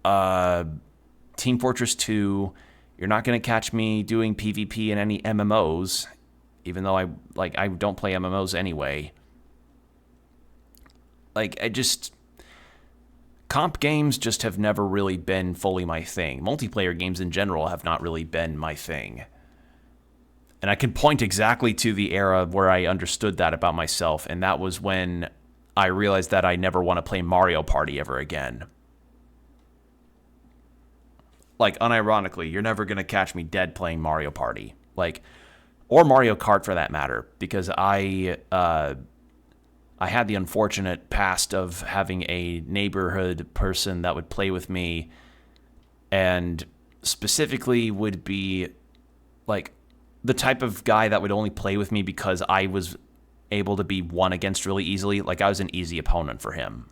Team Fortress 2. You're not going to catch me doing PvP in any MMOs, even though I don't play MMOs anyway. Like, comp games just have never really been fully my thing. Multiplayer games in general have not really been my thing. And I can point exactly to the era where I understood that about myself, and that was when I realized that I never want to play Mario Party ever again. Like, unironically, you're never going to catch me dead playing Mario Party. Like, or Mario Kart for that matter, because I had the unfortunate past of having a neighborhood person that would play with me and specifically would be, like, the type of guy that would only play with me because I was able to be won against really easily. Like, I was an easy opponent for him.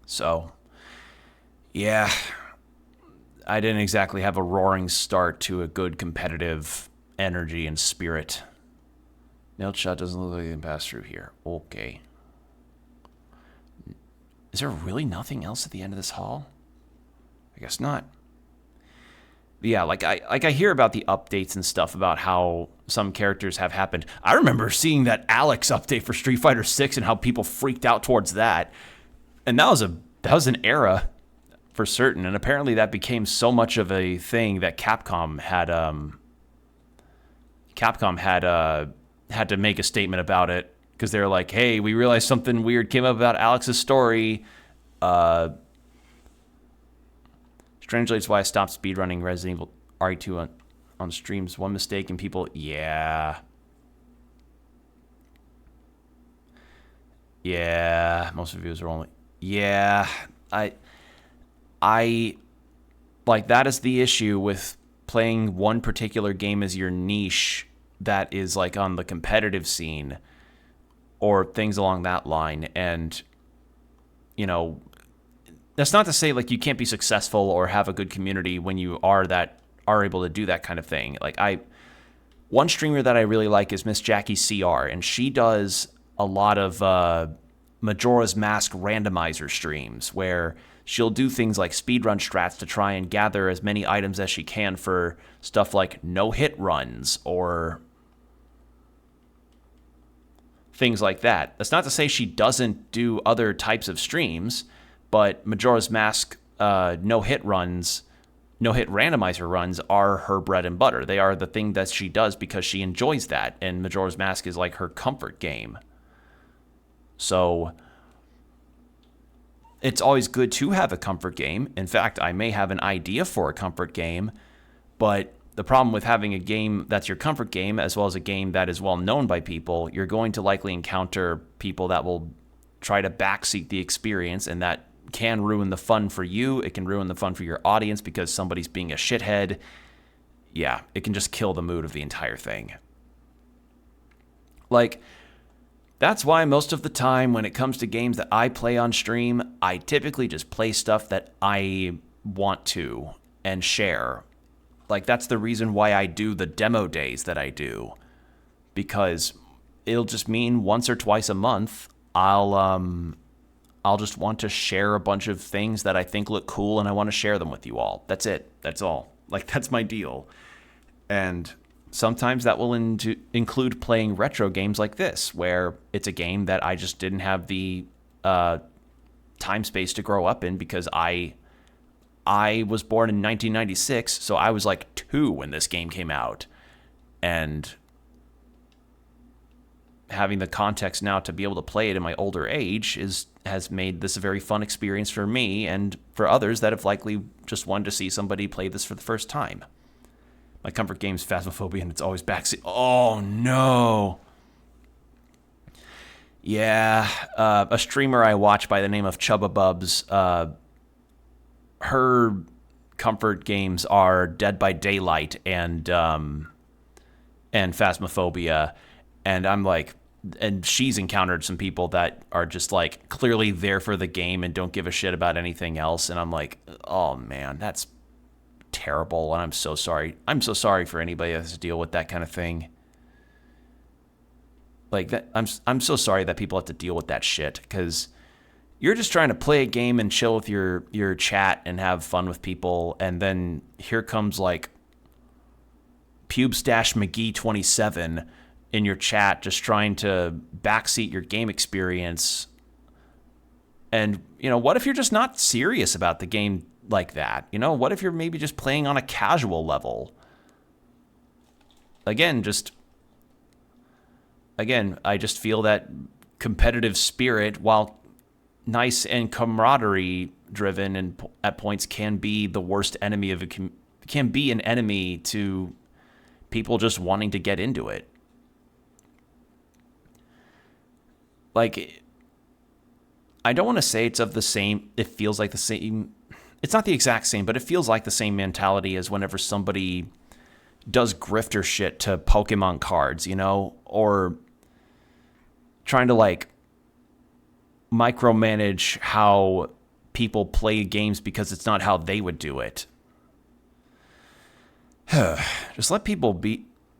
So, yeah, I didn't exactly have a roaring start to a good competitive energy and spirit. Nailed shot doesn't look like it can pass through here. Okay. Is there really nothing else at the end of this hall? I guess not. But yeah, like I hear about the updates and stuff about how some characters have happened. I remember seeing that Alex update for Street Fighter 6 and how people freaked out towards that. And that was an era for certain. And apparently that became so much of a thing that Capcom had to make a statement about it, because they're like, hey, we realized something weird came up about Alex's story. Strangely, it's why I stopped speedrunning Resident Evil RE2 on streams. One mistake and people, yeah, most reviews are only, yeah, I like, that is the issue with playing one particular game as your niche that is like on the competitive scene or things along that line. And, you know, that's not to say like you can't be successful or have a good community when you are able to do that kind of thing. Like, one streamer that I really like is Miss Jackie CR, and she does a lot of Majora's Mask randomizer streams where she'll do things like speedrun strats to try and gather as many items as she can for stuff like no-hit runs or things like that. That's not to say she doesn't do other types of streams, but Majora's Mask no-hit randomizer runs are her bread and butter. They are the thing that she does because she enjoys that, and Majora's Mask is like her comfort game. So it's always good to have a comfort game. In fact, I may have an idea for a comfort game, but the problem with having a game that's your comfort game as well as a game that is well known by people, you're going to likely encounter people that will try to backseat the experience, and that can ruin the fun for you. It can ruin the fun for your audience because somebody's being a shithead. Yeah, it can just kill the mood of the entire thing. Like, that's why most of the time when it comes to games that I play on stream, I typically just play stuff that I want to and share. Like, that's the reason why I do the demo days that I do, because it'll just mean once or twice a month I'll I'll just want to share a bunch of things that I think look cool, and I want to share them with you all. That's it. That's all. Like, that's my deal. And sometimes that will include playing retro games like this, where it's a game that I just didn't have the time space to grow up in, because I was born in 1996, so I was like 2 when this game came out. And having the context now to be able to play it in my older age has made this a very fun experience for me and for others that have likely just wanted to see somebody play this for the first time. My comfort game is Phasmophobia, and it's always backseat. Oh, no. Yeah, a streamer I watch by the name of Chubba Bubs, her comfort games are Dead by Daylight and Phasmophobia, and I'm like, and she's encountered some people that are just like clearly there for the game and don't give a shit about anything else, and I'm like, oh man, that's terrible, and I'm so sorry. I'm so sorry for anybody that has to deal with that kind of thing. Like that, I'm so sorry that people have to deal with that shit, because you're just trying to play a game and chill with your chat and have fun with people, and then here comes like Pubestash McGee 27 in your chat just trying to backseat your game experience. And, you know, what if you're just not serious about the game like that? You know, what if you're maybe just playing on a casual level? Again, I just feel that competitive spirit, while nice and camaraderie driven and at points, can be the worst enemy of can be an enemy to people just wanting to get into it. Like, I don't want to say it's of the same, it feels like the same, it's not the exact same, but it feels like the same mentality as whenever somebody does grifter shit to Pokemon cards, you know, or trying to like micromanage how people play games because it's not how they would do it. Just let people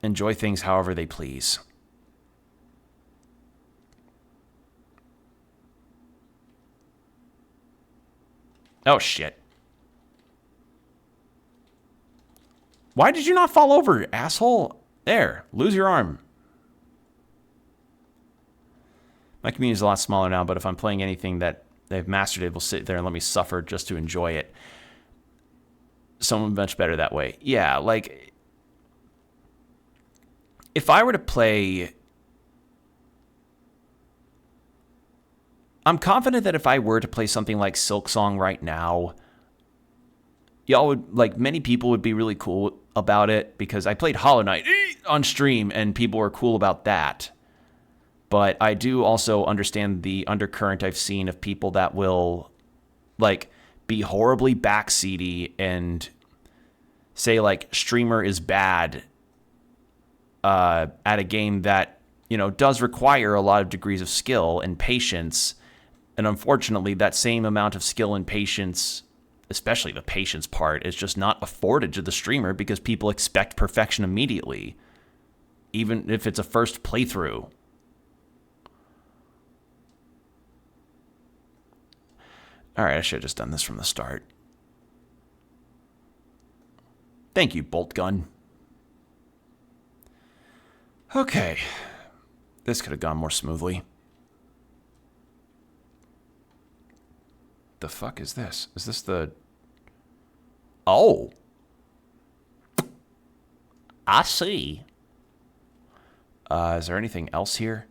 enjoy things however they please. Oh, shit. Why did you not fall over, asshole? There, lose your arm. My community is a lot smaller now, but if I'm playing anything that they've mastered, it will sit there and let me suffer just to enjoy it. So much better that way. Yeah, like, if I were to play... I'm confident that if I were to play something like Silksong right now, y'all would, like, many people would be really cool about it, because I played Hollow Knight on stream and people were cool about that. But I do also understand the undercurrent I've seen of people that will, like, be horribly backseaty and say, like, streamer is bad at a game that, you know, does require a lot of degrees of skill and patience. And unfortunately, that same amount of skill and patience, especially the patience part, is just not afforded to the streamer because people expect perfection immediately, even if it's a first playthrough. All right, I should have just done this from the start. Thank you, Bolt Gun. Okay. This could have gone more smoothly. The fuck is this? Is this the... Oh. I see. Is there anything else here?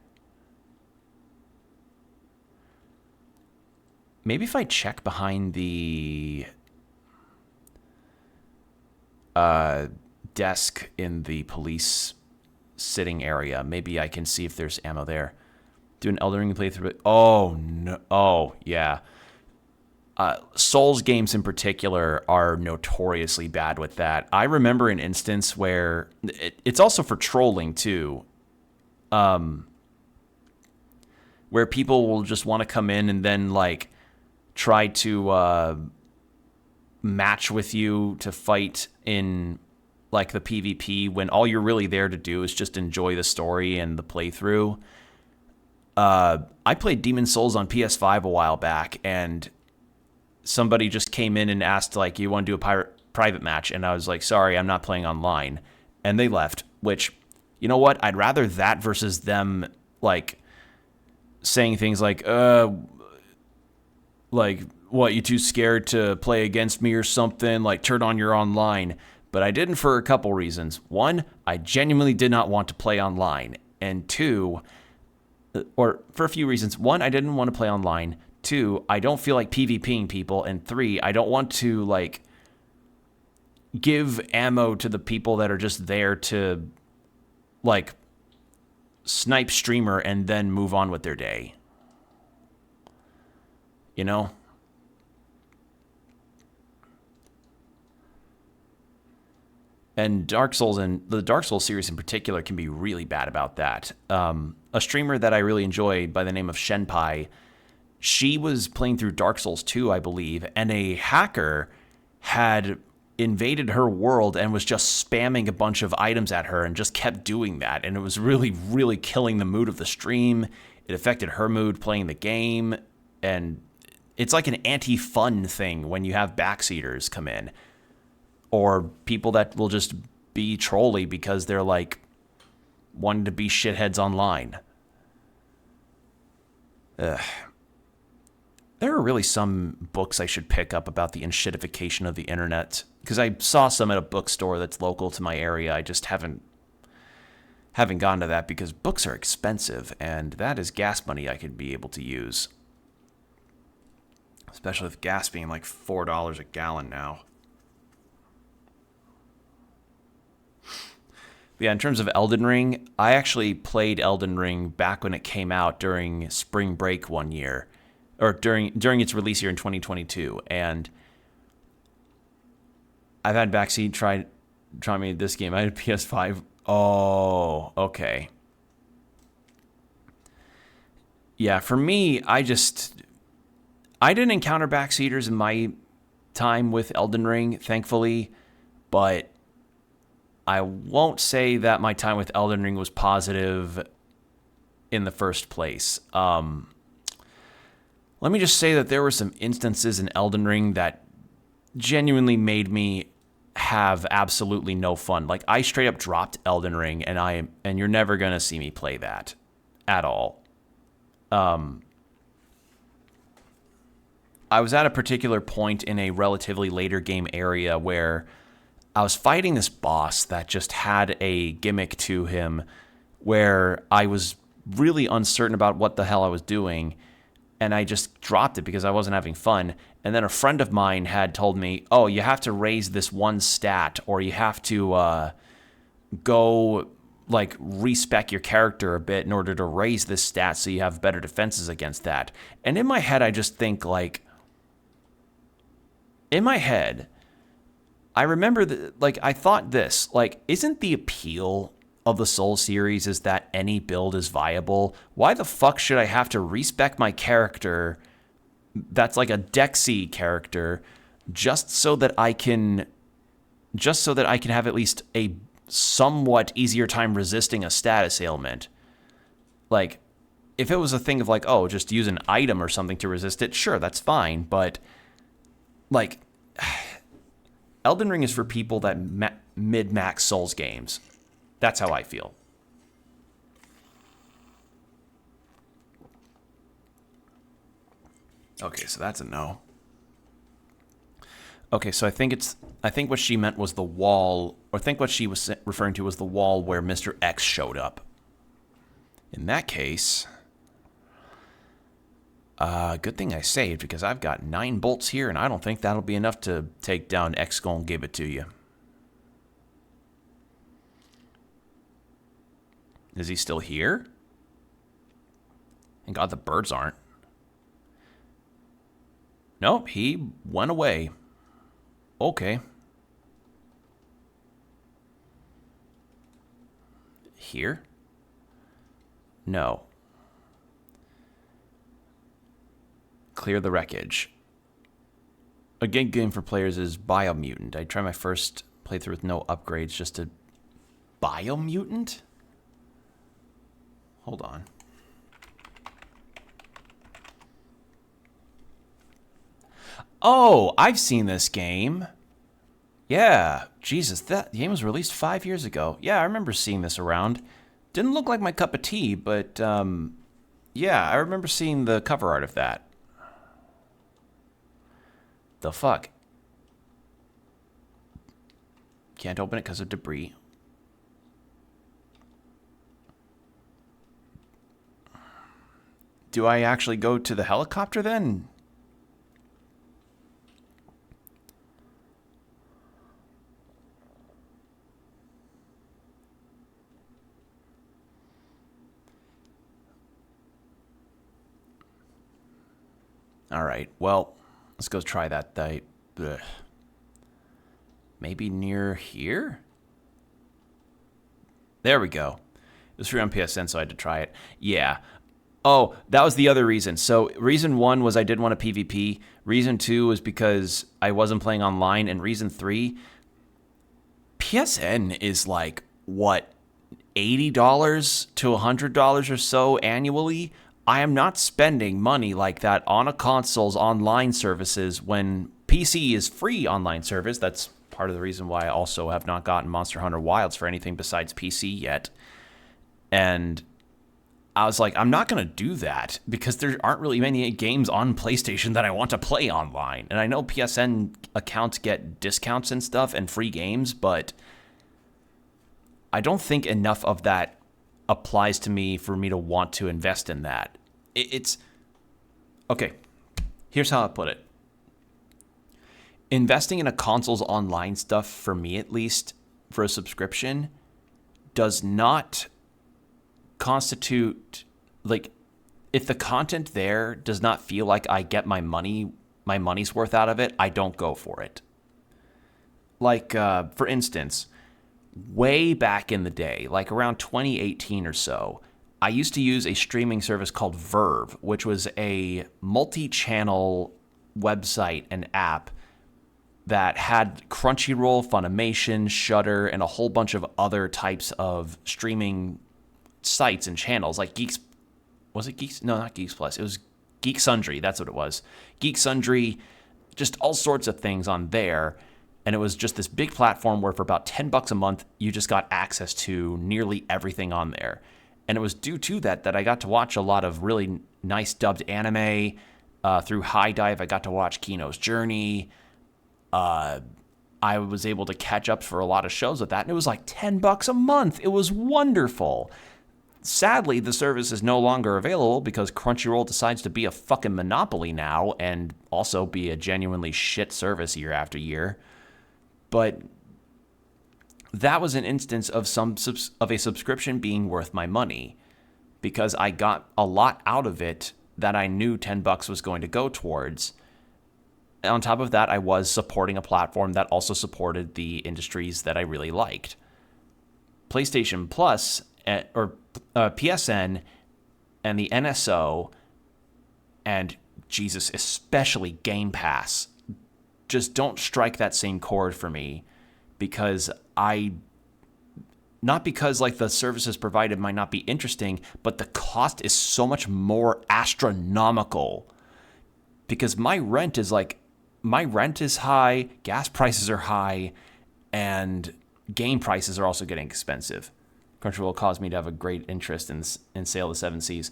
Maybe if I check behind the desk in the police sitting area, maybe I can see if there's ammo there. Do an Elden Ring playthrough. Oh, no. Oh, yeah. Souls games in particular are notoriously bad with that. I remember an instance where it's also for trolling too, where people will just want to come in and then like try to match with you to fight in like the PvP when all you're really there to do is just enjoy the story and the playthrough. I played Demon Souls on PS5 a while back, and somebody just came in and asked, like, you want to do a private match? And I was like, sorry, I'm not playing online. And they left, which, you know what? I'd rather that versus them, like, saying things like, what, you too scared to play against me or something? Like, turn on your online. But I didn't for a couple reasons. One, I genuinely did not want to play online. And two, or for a few reasons. One, I didn't want to play online. Two, I don't feel like PvPing people. And three, I don't want to, like, give ammo to the people that are just there to, like, snipe streamer and then move on with their day. You know? And Dark Souls, and the Dark Souls series in particular, can be really bad about that. A streamer that I really enjoy by the name of Shenpai, she was playing through Dark Souls 2, I believe, and a hacker had invaded her world and was just spamming a bunch of items at her and just kept doing that. And it was really, really killing the mood of the stream. It affected her mood playing the game. And it's like an anti-fun thing when you have backseaters come in. Or people that will just be trolly because they're, like, wanting to be shitheads online. There are really some books I should pick up about the enshittification of the internet. Because I saw some at a bookstore that's local to my area. I just haven't gone to that because books are expensive. And that is gas money I could be able to use. Especially with gas being like $4 a gallon now. But yeah, in terms of Elden Ring, I actually played Elden Ring back when it came out during spring break one year. Or during its release here in 2022. And I've had Backseat try me this game. I had a PS5. Oh, okay. Yeah, for me, I didn't encounter backseaters in my time with Elden Ring, thankfully. But I won't say that my time with Elden Ring was positive in the first place. Let me just say that there were some instances in Elden Ring that genuinely made me have absolutely no fun. Like, I straight up dropped Elden Ring, and you're never gonna see me play that at all. I was at a particular point in a relatively later game area where I was fighting this boss that just had a gimmick to him where I was really uncertain about what the hell I was doing, and I just dropped it because I wasn't having fun. And then a friend of mine had told me, oh, you have to raise this one stat, or you have to go, like, respec your character a bit in order to raise this stat so you have better defenses against that. And in my head, I just think, like, I remember that, like, I thought this, like, isn't the appeal of the Souls series is that any build is viable? Why the fuck should I have to respec my character that's like a Dexy character just so that I can have at least a somewhat easier time resisting a status ailment? Like, if it was a thing of like, oh, just use an item or something to resist it, sure, that's fine, but, like, Elden Ring is for people that mid-max Souls games. That's how I feel. Okay, so that's a no. Okay, so I think what she meant was the wall, or I think what she was referring to was the wall where Mr. X showed up. In that case, good thing I saved, because I've got 9 bolts here, and I don't think that'll be enough to take down X gonna give it to you. Is he still here? Thank God the birds aren't. Nope, he went away. Okay. Here? No. Clear the wreckage. A good game for players is Biomutant. I tried my first playthrough with no upgrades just to... Biomutant? Hold on. Oh, I've seen this game. Yeah, Jesus, that game was released 5 years ago. Yeah, I remember seeing this around. Didn't look like my cup of tea, but yeah, I remember seeing the cover art of that. The fuck? Can't open it because of debris. Do I actually go to the helicopter then? All right, well, let's go try that. Maybe near here? There we go. It was free on PSN, so I had to try it. Yeah. Oh, that was the other reason. So reason 1 was I did want a PvP. Reason 2 was because I wasn't playing online. And reason 3, PSN is like, what, $80 to $100 or so annually? I am not spending money like that on a console's online services when PC is free online service. That's part of the reason why I also have not gotten Monster Hunter Wilds for anything besides PC yet. And I was like, I'm not going to do that because there aren't really many games on PlayStation that I want to play online. And I know PSN accounts get discounts and stuff and free games, but I don't think enough of that applies to me for me to want to invest in that. It's okay. Here's how I put it. Investing in a console's online stuff, for me at least, for a subscription, does not constitute, like, if the content there does not feel like I get my money's worth out of it, I don't go for it. Like, for instance, way back in the day, like around 2018 or so, I used to use a streaming service called Verve, which was a multi-channel website and app that had Crunchyroll, Funimation, Shudder, and a whole bunch of other types of streaming sites and channels, like Geeks. Was it Geeks? No, not Geeks Plus. It was Geek Sundry. That's what it was. Geek Sundry, just all sorts of things on there. And it was just this big platform where for about $10 a month, you just got access to nearly everything on there. And it was due to that I got to watch a lot of really nice dubbed anime. Through High Dive, I got to watch Kino's Journey. I was able to catch up for a lot of shows with that. And it was like $10 a month. It was wonderful. Sadly, the service is no longer available because Crunchyroll decides to be a fucking monopoly now and also be a genuinely shit service year after year. But that was an instance of a subscription being worth my money because I got a lot out of it that I knew $10 was going to go towards. And on top of that, I was supporting a platform that also supported the industries that I really liked. PlayStation Plus, or PSN, and the NSO, and Jesus, especially Game Pass, just don't strike that same chord for me because not because like the services provided might not be interesting, but the cost is so much more astronomical because my rent is high, gas prices are high, and game prices are also getting expensive. Crunchyroll caused me to have a great interest in Sail the Seven Seas.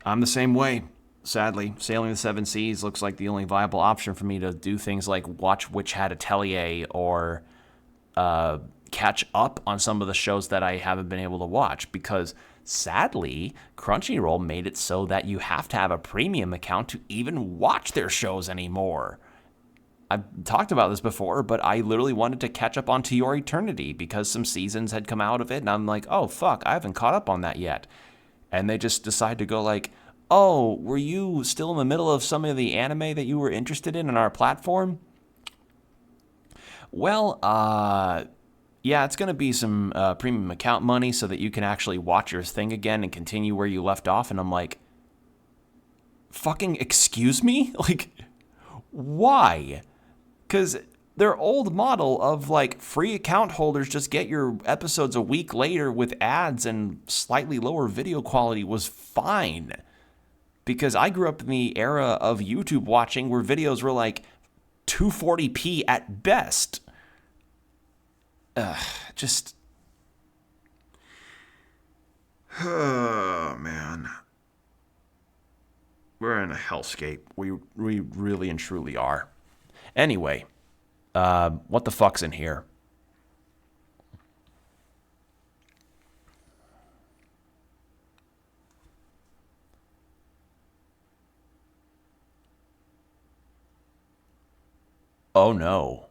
I'm the same way. Sadly, Sailing the Seven Seas looks like the only viable option for me to do things like watch Witch Hat Atelier or catch up on some of the shows that I haven't been able to watch because, sadly, Crunchyroll made it so that you have to have a premium account to even watch their shows anymore. I've talked about this before, but I literally wanted to catch up on To Your Eternity because some seasons had come out of it, and I'm like, oh, fuck, I haven't caught up on that yet. And they just decide to go like, oh, were you still in the middle of some of the anime that you were interested in on our platform? Well, yeah, it's going to be some premium account money so that you can actually watch your thing again and continue where you left off. And I'm like, fucking excuse me? Like, why? Because their old model of like free account holders just get your episodes a week later with ads and slightly lower video quality was fine. Because I grew up in the era of YouTube watching where videos were like 240p at best. Just... Oh, man. We're in a hellscape. We really and truly are. Anyway, what the fuck's in here? Oh no.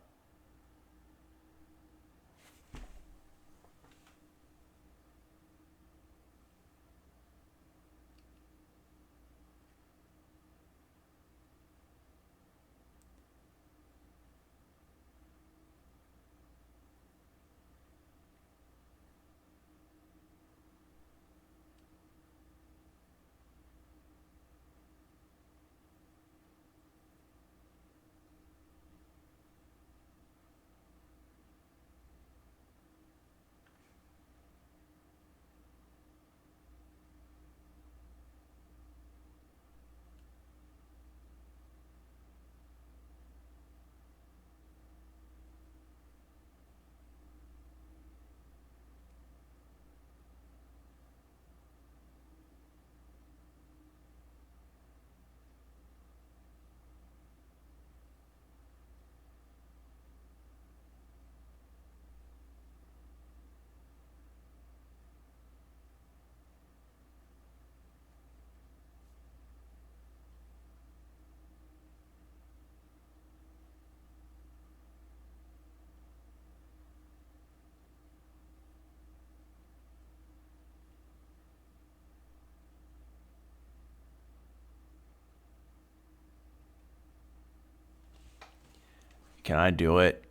Can I do it?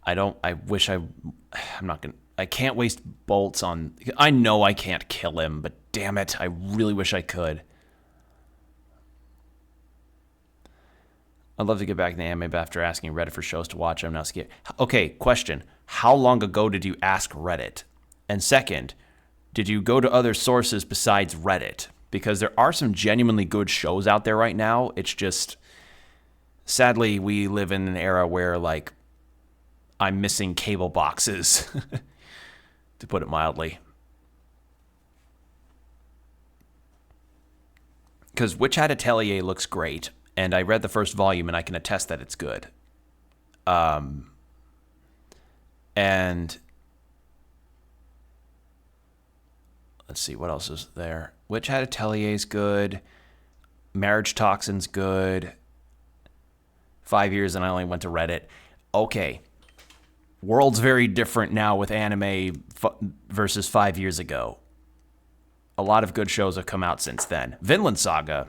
I can't waste bolts on... I know I can't kill him, but damn it, I really wish I could. I'd love to get back in the anime, but after asking Reddit for shows to watch, I'm now scared. Okay, question. How long ago did you ask Reddit? And second, did you go to other sources besides Reddit? Because there are some genuinely good shows out there right now. It's just... Sadly, we live in an era where, like, I'm missing cable boxes, to put it mildly. Because Witch Hat Atelier looks great, and I read the first volume, and I can attest that it's good. And let's see, what else is there? Witch Hat Atelier is good. Marriage Toxin's good. 5 years and I only went to Reddit. Okay. World's very different now with anime versus 5 years ago. A lot of good shows have come out since then. Vinland Saga.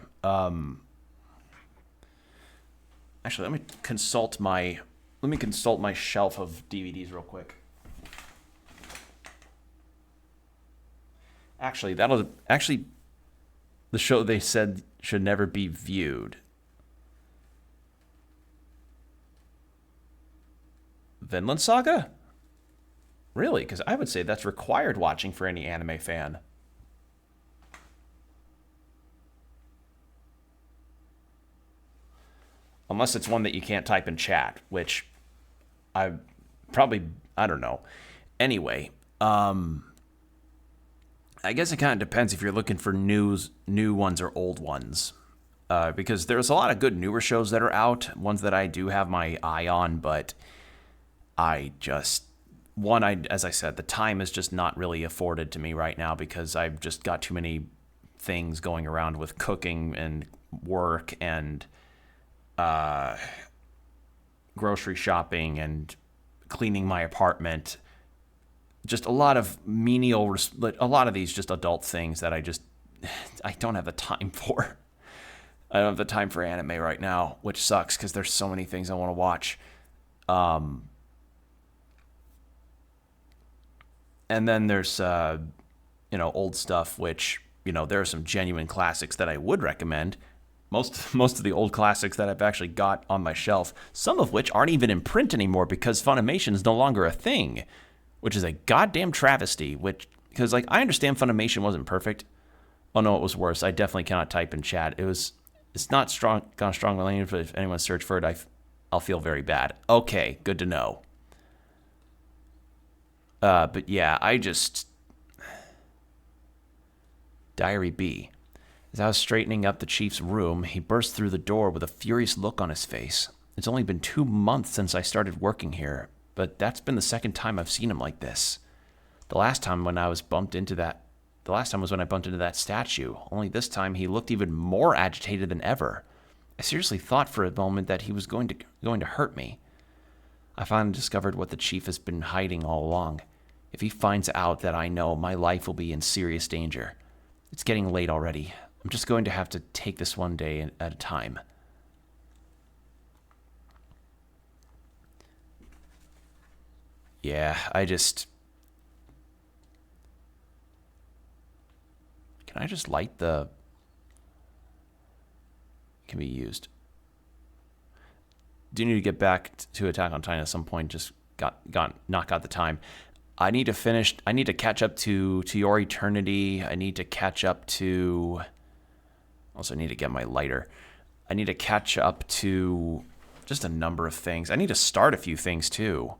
Actually, let me consult my shelf of DVDs real quick. Actually, the show they said should never be viewed. Vinland Saga? Really? Because I would say that's required watching for any anime fan. Unless it's one that you can't type in chat, which I don't know. Anyway, I guess it kind of depends if you're looking for new ones or old ones. Because there's a lot of good newer shows that are out, ones that I do have my eye on, but as I said, the time is just not really afforded to me right now because I've just got too many things going around with cooking and work and grocery shopping and cleaning my apartment. Just a lot of a lot of these just adult things that I don't have the time for. I don't have the time for anime right now, which sucks because there's so many things I want to watch. And then there's, old stuff, which, there are some genuine classics that I would recommend. Most of the old classics that I've actually got on my shelf, some of which aren't even in print anymore because Funimation is no longer a thing, which is a goddamn travesty. Because I understand Funimation wasn't perfect. Oh no, it was worse. I definitely cannot type in chat. It's not gone strong language, but if anyone searched for it, I'll feel very bad. Okay, good to know. But yeah, Diary B. As I was straightening up the chief's room, he burst through the door with a furious look on his face. It's only been 2 months since I started working here, but that's been the second time I've seen him like this. The last time was when I bumped into that statue. Only this time he looked even more agitated than ever. I seriously thought for a moment that he was going to hurt me. I finally discovered what the chief has been hiding all along. If he finds out that I know, my life will be in serious danger. It's getting late already. I'm just going to have to take this one day at a time. Yeah, Can I just light the... Can be used. Do need to get back to Attack on Titan at some point. Just not got the time. I need to catch up to Your Eternity. I need to catch up to... Also need to get my lighter. I need to catch up to just a number of things. I need to start a few things too.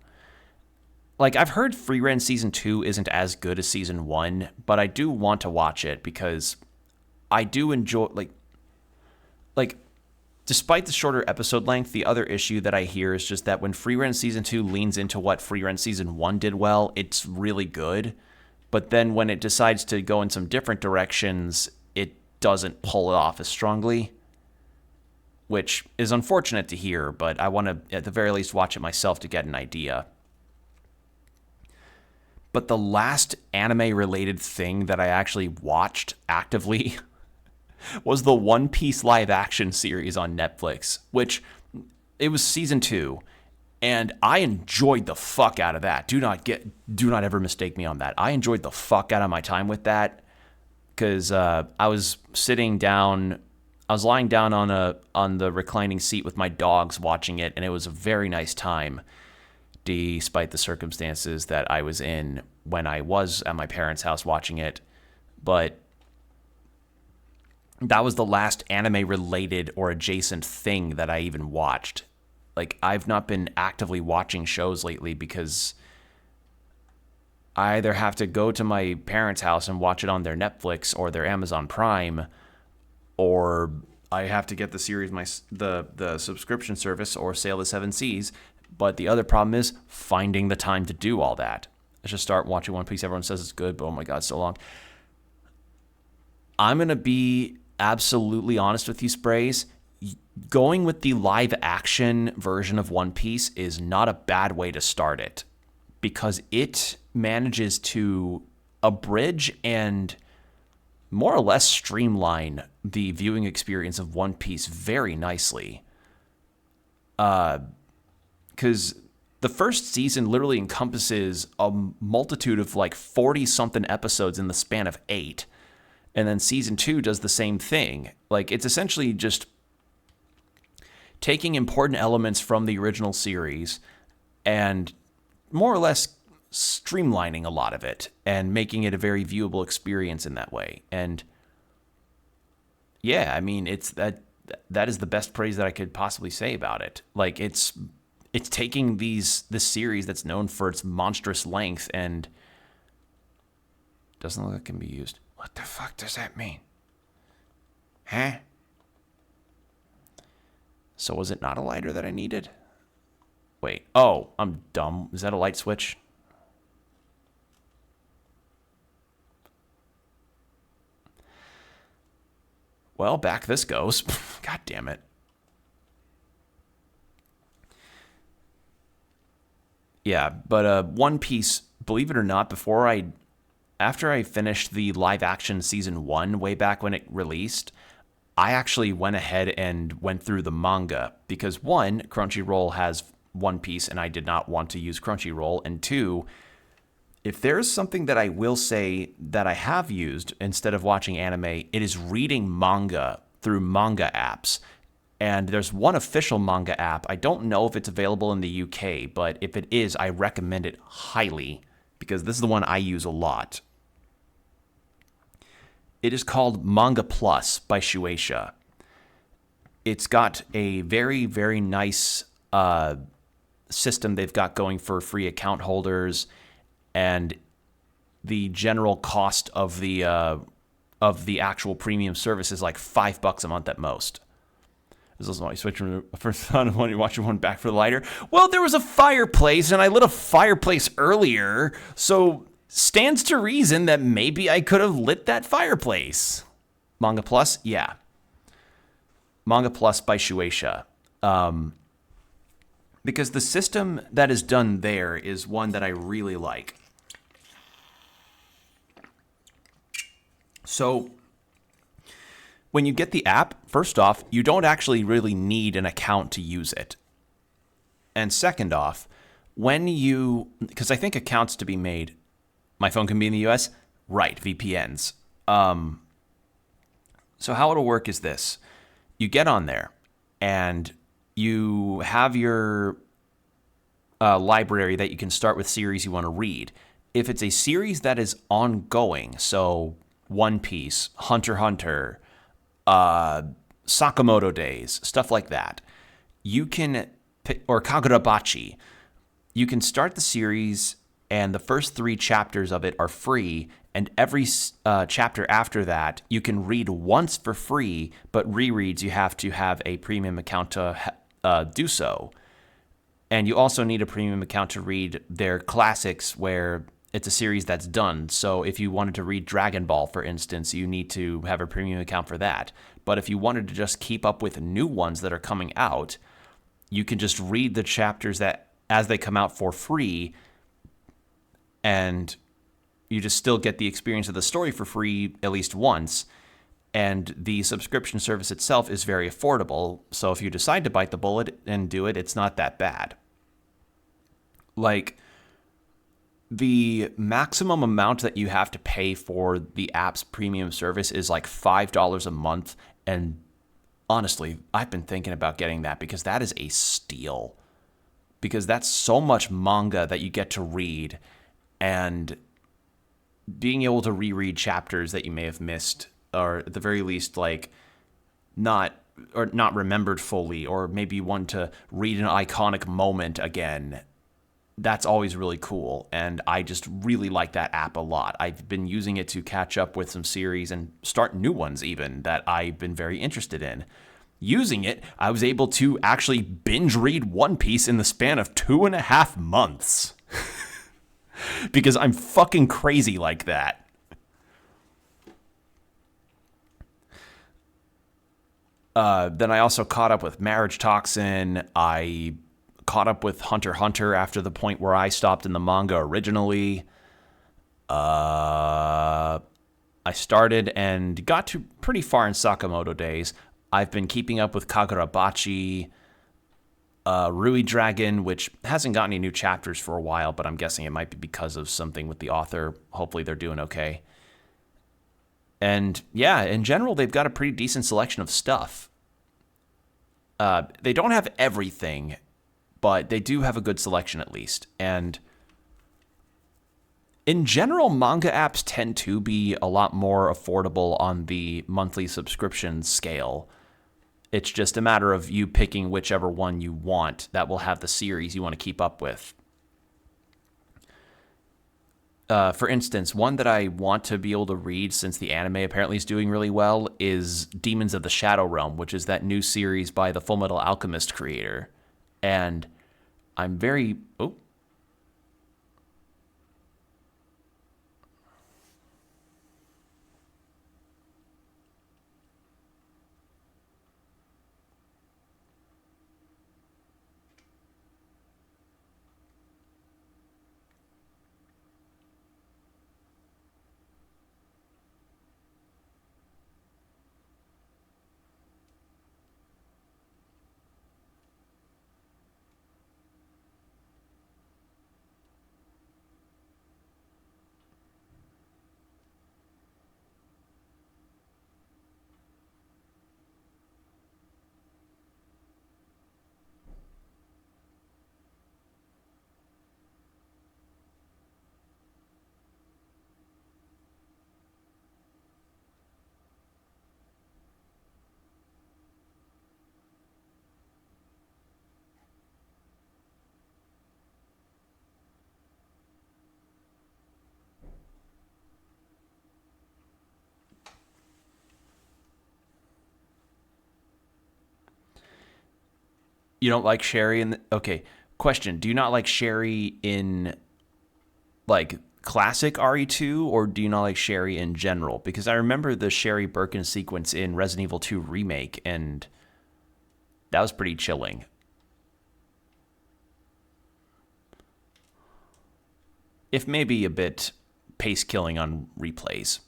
Like, I've heard Freerun Season 2 isn't as good as Season 1, but I do want to watch it because I do enjoy, like, despite the shorter episode length, the other issue that I hear is just that when Freerun Season 2 leans into what Freerun Season 1 did well, it's really good. But then when it decides to go in some different directions, it doesn't pull it off as strongly, which is unfortunate to hear, but I want to, at the very least, watch it myself to get an idea. But the last anime-related thing that I actually watched actively was the One Piece live-action series on Netflix, which it was Season 2, and I enjoyed the fuck out of that. Do not ever mistake me on that. I enjoyed the fuck out of my time with that, because I was lying down on the reclining seat with my dogs watching it, and it was a very nice time, despite the circumstances that I was in when I was at my parents' house watching it. But that was the last anime-related or adjacent thing that I even watched. Like, I've not been actively watching shows lately because I either have to go to my parents' house and watch it on their Netflix or their Amazon Prime, or I have to get the series, the subscription service, or Sail the Seven Seas. But the other problem is finding the time to do all that. I should start watching One Piece. Everyone says it's good, but oh my god, it's so long. I'm going to be absolutely honest with you, Sprays. Going with the live-action version of One Piece is not a bad way to start it, because it manages to abridge and more or less streamline the viewing experience of One Piece very nicely. Because the first season literally encompasses a multitude of like 40-something episodes in the span of 8. And then Season 2 does the same thing. Like, it's essentially just taking important elements from the original series and more or less streamlining a lot of it and making it a very viewable experience in that way. And yeah, I mean, that is the best praise that I could possibly say about it. Like, it's taking this series that's known for its monstrous length and doesn't look like it can be used. What the fuck does that mean? Huh? So was it not a lighter that I needed? Wait. Oh, I'm dumb. Is that a light switch? Well, back this goes. God damn it. Yeah, but One Piece, believe it or not, after I finished the live-action Season 1 way back when it released, I actually went ahead and went through the manga, because 1, Crunchyroll has One Piece, and I did not want to use Crunchyroll, and 2, if there's something that I will say that I have used instead of watching anime, it is reading manga through manga apps. And there's one official manga app. I don't know if it's available in the UK, but if it is, I recommend it highly, because this is the one I use a lot. It is called Manga Plus by Shueisha. It's got a very, very nice system they've got going for free account holders, and the general cost of the actual premium service is like $5 a month at most. This is why I switched from the first one when you're watching one back for the lighter. Well, there was a fireplace, and I lit a fireplace earlier, so stands to reason that maybe I could have lit that fireplace. Manga Plus, yeah. Manga Plus by Shueisha. Because the system that is done there is one that I really like. So when you get the app, first off, you don't actually really need an account to use it. And second off, because I think accounts to be made, my phone can be in the US? Right, VPNs. So how it'll work is this. You get on there, and you have your library that you can start with series you want to read. If it's a series that is ongoing, so One Piece, Hunter x Hunter, Sakamoto Days, stuff like that, you can pick, or Kagurabachi, you can start the series, and the first 3 chapters of it are free, and every chapter after that you can read once for free, but rereads you have to have a premium account to do so. And you also need a premium account to read their classics, where it's a series that's done. So if you wanted to read Dragon Ball, for instance, you need to have a premium account for that. But if you wanted to just keep up with new ones that are coming out, you can just read the chapters that as they come out for free, and you just still get the experience of the story for free at least once. And the subscription service itself is very affordable. So if you decide to bite the bullet and do it, it's not that bad. Like, the maximum amount that you have to pay for the app's premium service is like $5 a month. And honestly, I've been thinking about getting that, because that is a steal. Because that's so much manga that you get to read, and being able to reread chapters that you may have missed, or at the very least, like, not remembered fully, or maybe you want to read an iconic moment again. That's always really cool, and I just really like that app a lot. I've been using it to catch up with some series and start new ones even that I've been very interested in. Using it, I was able to actually binge read One Piece in the span of 2.5 months. Because I'm fucking crazy like that. Then I also caught up with Marriage Toxin. I caught up with Hunter x Hunter after the point where I stopped in the manga originally. I started and got to pretty far in Sakamoto Days. I've been keeping up with Kagurabachi, Rui Dragon, which hasn't got any new chapters for a while, but I'm guessing it might be because of something with the author. Hopefully they're doing okay. And yeah, in general, they've got a pretty decent selection of stuff. They don't have everything, but they do have a good selection at least. And in general, manga apps tend to be a lot more affordable on the monthly subscription scale. It's just a matter of you picking whichever one you want that will have the series you want to keep up with. For instance, one that I want to be able to read, since the anime apparently is doing really well, is Demons of the Shadow Realm, which is that new series by the Fullmetal Alchemist creator. And I'm very... Oh. You don't like Sherry in okay, question. Do you not like Sherry in, like, classic RE2, or do you not like Sherry in general? Because I remember the Sherry Birkin sequence in Resident Evil 2 Remake, and that was pretty chilling. If maybe a bit pace-killing on replays.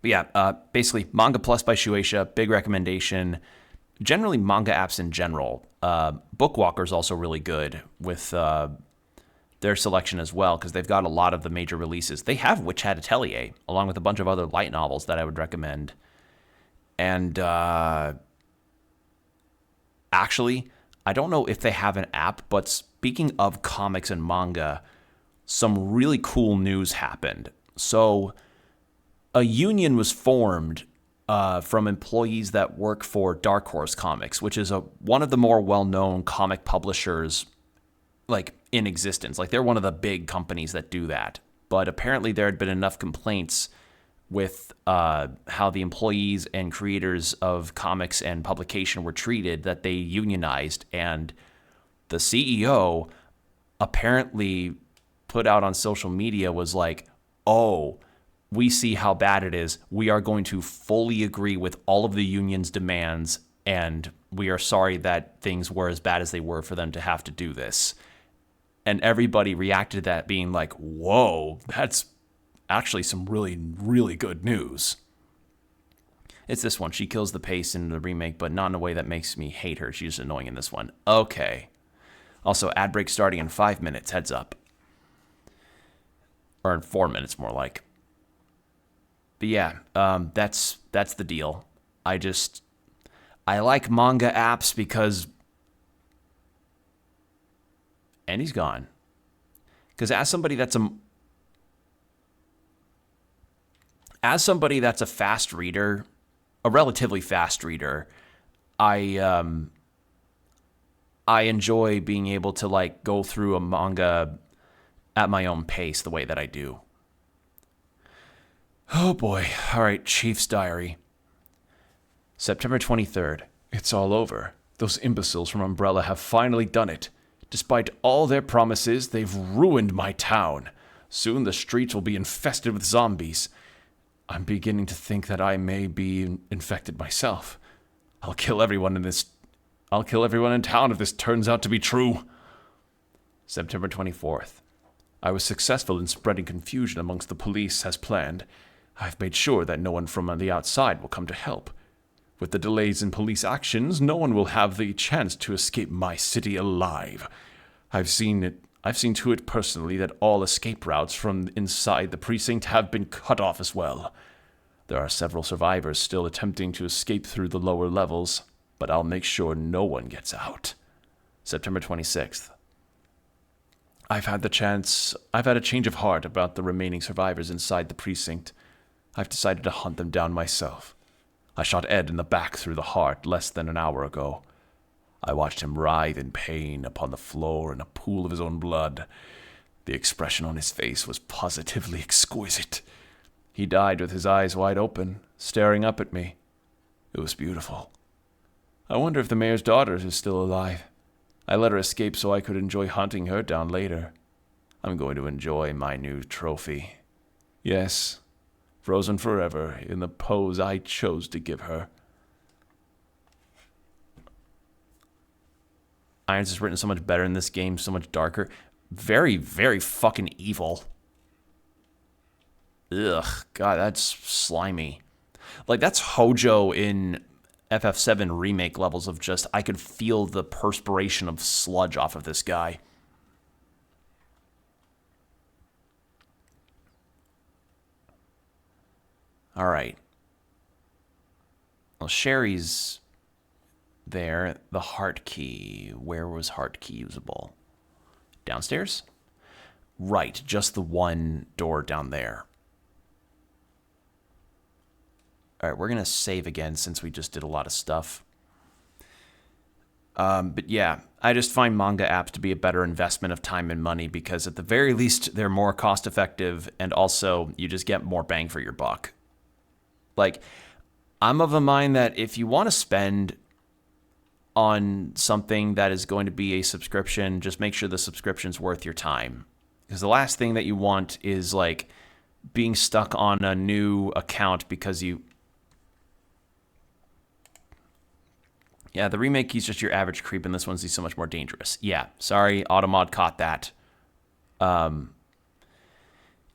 But yeah, basically, Manga Plus by Shueisha, big recommendation. Generally, manga apps in general. Bookwalker's also really good with their selection as well, because they've got a lot of the major releases. They have Witch Hat Atelier, along with a bunch of other light novels that I would recommend. And actually, I don't know if they have an app, but speaking of comics and manga, some really cool news happened. So a union was formed from employees that work for Dark Horse Comics, which is one of the more well-known comic publishers, like, in existence. Like, they're one of the big companies that do that. But apparently there had been enough complaints with how the employees and creators of comics and publication were treated that they unionized, and the CEO apparently put out on social media was like, oh, we see how bad it is. We are going to fully agree with all of the union's demands, and we are sorry that things were as bad as they were for them to have to do this. And everybody reacted to that being like, whoa, that's actually some really, really good news. It's this one. She kills the pace in the remake, but not in a way that makes me hate her. She's annoying in this one. Okay. Also, ad break starting in 5 minutes. Heads up. Or in 4 minutes, more like. But yeah, that's the deal. I like manga apps because... And he's gone. Because as somebody that's a fast reader, a relatively fast reader, I enjoy being able to, like, go through a manga at my own pace the way that I do. Oh boy. All right, Chief's Diary. September 23rd. It's all over. Those imbeciles from Umbrella have finally done it. Despite all their promises, they've ruined my town. Soon the streets will be infested with zombies. I'm beginning to think that I may be infected myself. I'll kill everyone in town if this turns out to be true. September 24th. I was successful in spreading confusion amongst the police as planned. I've made sure that no one from the outside will come to help. With the delays in police actions, no one will have the chance to escape my city alive. I've seen to it personally that all escape routes from inside the precinct have been cut off as well. There are several survivors still attempting to escape through the lower levels, but I'll make sure no one gets out. September 26th. I've had a change of heart about the remaining survivors inside the precinct. I've decided to hunt them down myself. I shot Ed in the back through the heart less than an hour ago. I watched him writhe in pain upon the floor in a pool of his own blood. The expression on his face was positively exquisite. He died with his eyes wide open, staring up at me. It was beautiful. I wonder if the mayor's daughter is still alive. I let her escape so I could enjoy hunting her down later. I'm going to enjoy my new trophy. Yes, frozen forever in the pose I chose to give her. Irons is written so much better in this game, so much darker. Very, very fucking evil. Ugh, God, that's slimy. Like, that's Hojo in FF7 remake levels of just, I could feel the perspiration of sludge off of this guy. All right. Well, Sherry's there. The heart key. Where was heart key usable? Downstairs? Right, just the one door down there. All right, we're going to save again since we just did a lot of stuff. But yeah, I just find manga apps to be a better investment of time and money because at the very least, they're more cost effective and also you just get more bang for your buck. Like, I'm of a mind that if you want to spend on something that is going to be a subscription, just make sure the subscription's worth your time. Because the last thing that you want is like being stuck on a new account because you... Yeah, the remake, he's just your average creep, and this one's he's so much more dangerous. Yeah, sorry, Automod caught that.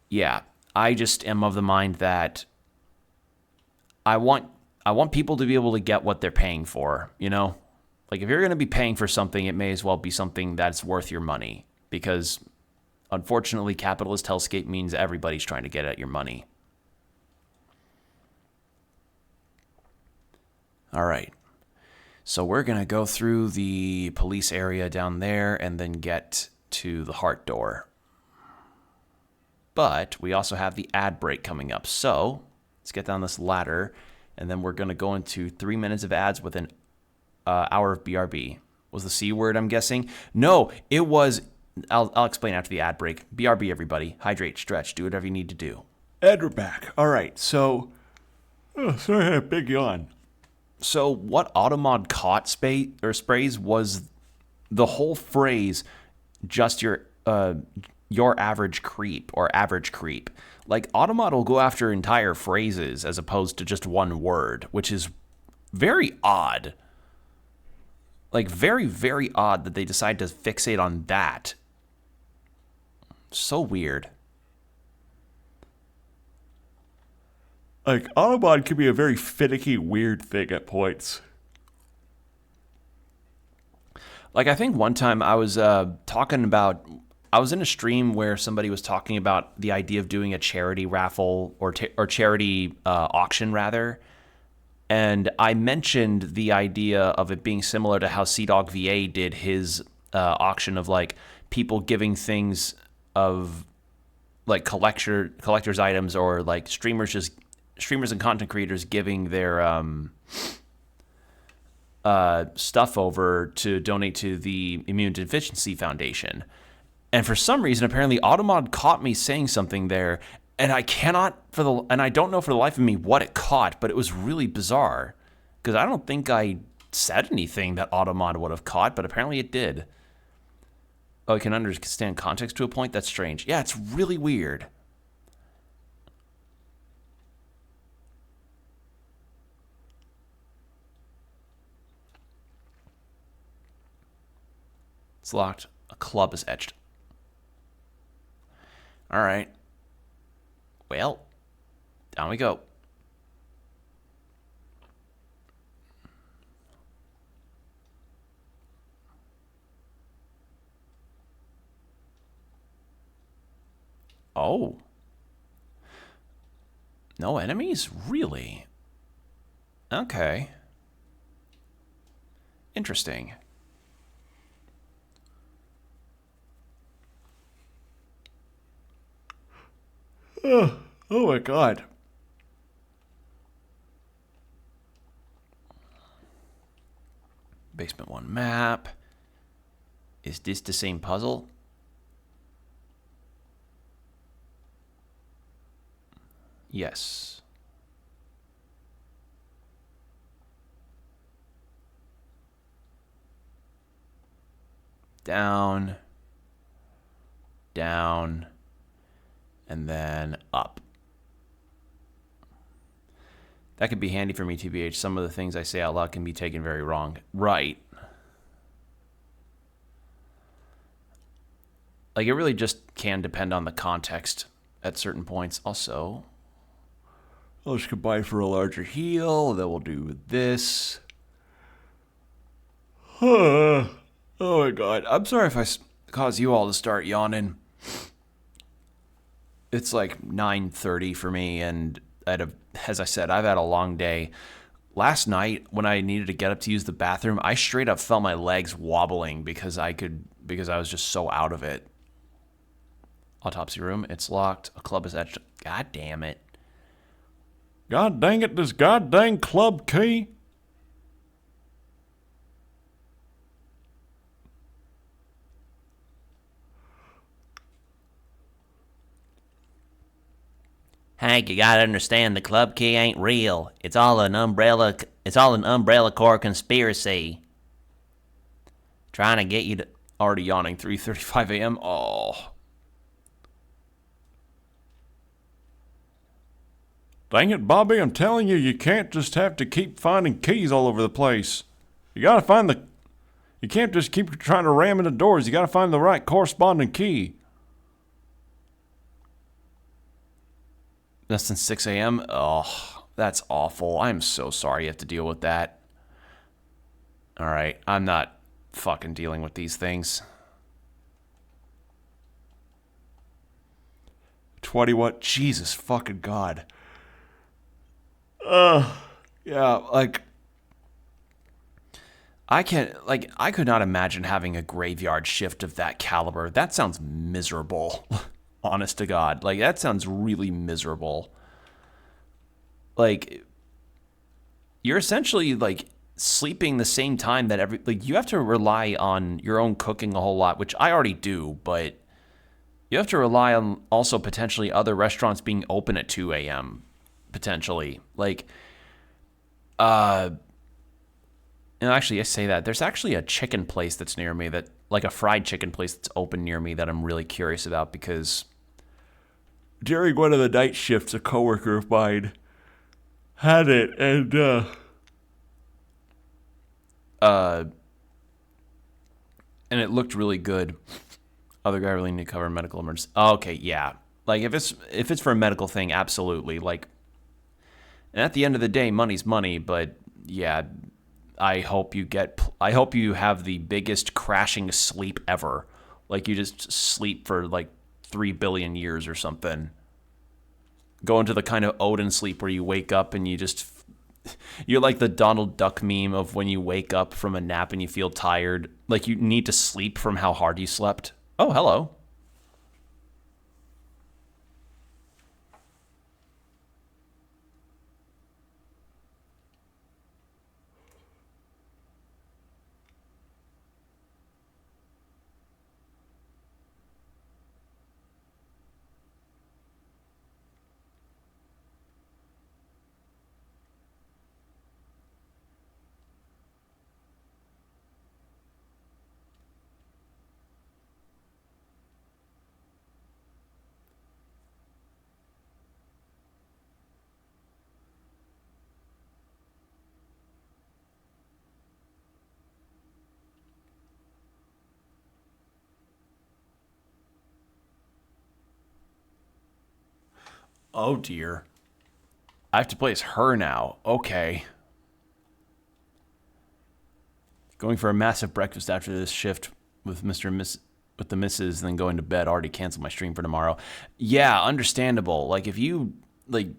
Yeah, I just am of the mind that I want people to be able to get what they're paying for, you know? Like, if you're going to be paying for something, it may as well be something that's worth your money. Because, unfortunately, capitalist hellscape means everybody's trying to get at your money. All right. So we're going to go through the police area down there and then get to the heart door. But we also have the ad break coming up. So let's get down this ladder, and then we're going to go into 3 minutes of ads with an hour of BRB. Was the C word, I'm guessing? No, it was... I'll explain after the ad break. BRB, everybody. Hydrate, stretch, do whatever you need to do. And we're back. All right, so... Oh, sorry, I had a big yawn. So what Automod caught sprays was the whole phrase, just your average creep or average creep. Like, Automod will go after entire phrases as opposed to just one word, which is very odd. Like, very, very odd that they decide to fixate on that. So weird. Like, Automod can be a very finicky, weird thing at points. Like, I think one time I was talking about... I was in a stream where somebody was talking about the idea of doing a charity raffle or charity auction, rather. And I mentioned the idea of it being similar to how CDawg VA did his auction of, like, people giving things of, like, collector's items, or, like, streamers and content creators giving their stuff over to donate to the Immune Deficiency Foundation. And for some reason, apparently, Automod caught me saying something there, and I don't know for the life of me what it caught, but it was really bizarre, because I don't think I said anything that Automod would have caught, but apparently it did. Oh, I can understand context to a point? That's strange. Yeah, it's really weird. It's locked. A club is etched. All right. Well, down we go. Oh. No enemies? Really? Okay. Interesting. Oh my god. Basement 1 map. Is this the same puzzle? Yes. Down. Down. And then up. That could be handy for me, TBH. Some of the things I say out loud can be taken very wrong. Right. Like, it really just can depend on the context at certain points. Also, I'll just combine for a larger heal. Then we'll do this. Oh my god. I'm sorry if I cause you all to start yawning. It's like 9:30 for me, and as I said, I've had a long day. Last night, when I needed to get up to use the bathroom, I straight up felt my legs wobbling because I was just so out of it. Autopsy room, it's locked. A club is etched. God damn it. God dang it, this goddamn club key. Hank, you gotta understand, the club key ain't real. It's all an umbrella Corps conspiracy. Trying to get you to... Already yawning, 3:35 a.m. Oh. Dang it, Bobby, I'm telling you, you can't just have to keep finding keys all over the place. You gotta find the... You can't just keep trying to ram into doors. You gotta find the right corresponding key. Less than 6 a.m.? Oh, that's awful. I'm so sorry you have to deal with that. Alright, I'm not fucking dealing with these things. 20 what? Jesus fucking God. Yeah, like... I could not imagine having a graveyard shift of that caliber. That sounds miserable. Honest to God. Like, that sounds really miserable. Like, you're essentially, like, sleeping the same time that you have to rely on your own cooking a whole lot, which I already do, but you have to rely on also potentially other restaurants being open at 2 a.m., potentially. Like, and actually, I say that. There's actually a chicken place that's near me, like a fried chicken place that's open near me that I'm really curious about because during one of the night shifts, a coworker of mine had it, and it looked really good. Other guy really need to cover medical emergency. Oh, okay, yeah. Like if it's for a medical thing, absolutely. Like, and at the end of the day, money's money, but yeah. I hope you have the biggest crashing sleep ever. Like you just sleep for like 3 billion years or something. Go into the kind of Odin sleep where you wake up and you're like the Donald Duck meme of when you wake up from a nap and you feel tired. Like you need to sleep from how hard you slept. Oh, hello. Oh dear. I have to play as her now. Okay. Going for a massive breakfast after this shift with with the missus, then going to bed. Already canceled my stream for tomorrow. Yeah, understandable. Like if you like,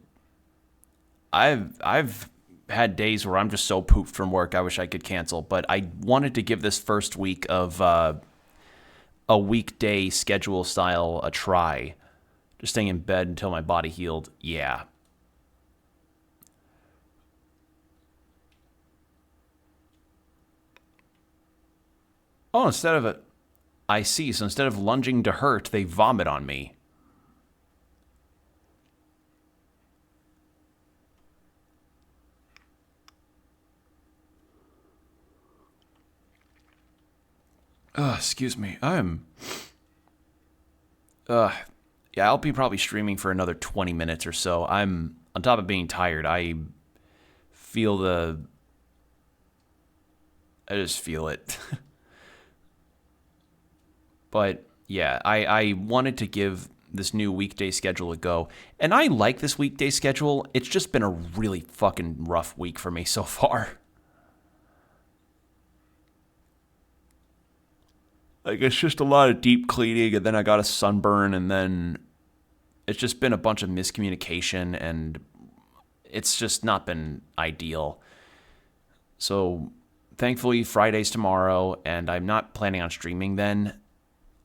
I've had days where I'm just so pooped from work. I wish I could cancel, but I wanted to give this first week of a weekday schedule style a try. Just staying in bed until my body healed. Yeah. Oh, I see. So instead of lunging to hurt, they vomit on me. Excuse me. Yeah, I'll be probably streaming for another 20 minutes or so. I'm, on top of being tired, I just feel it. But yeah, I wanted to give this new weekday schedule a go. And I like this weekday schedule. It's just been a really fucking rough week for me so far. Like, it's just a lot of deep cleaning, and then I got a sunburn, and then it's just been a bunch of miscommunication, and it's just not been ideal. So, thankfully, Friday's tomorrow, and I'm not planning on streaming then.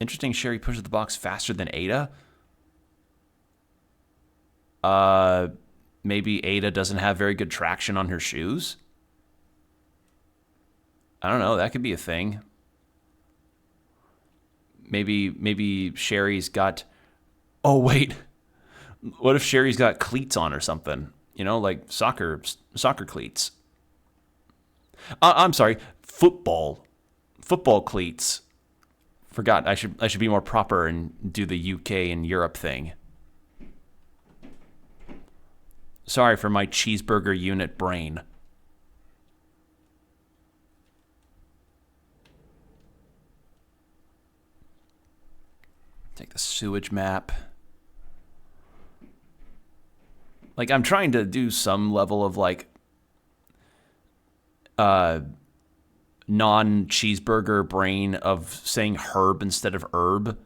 Interesting, Sherry pushes the box faster than Ada. Maybe Ada doesn't have very good traction on her shoes? I don't know, that could be a thing. Maybe Sherry's got... Oh, wait. What if Sherry's got cleats on or something? You know, like soccer cleats. I'm sorry, football football cleats. Forgot, I should be more proper and do the UK and Europe thing. Sorry for my cheeseburger unit brain. Take the sewage map. Like, I'm trying to do some level of, like, non-cheeseburger brain of saying herb instead of herb.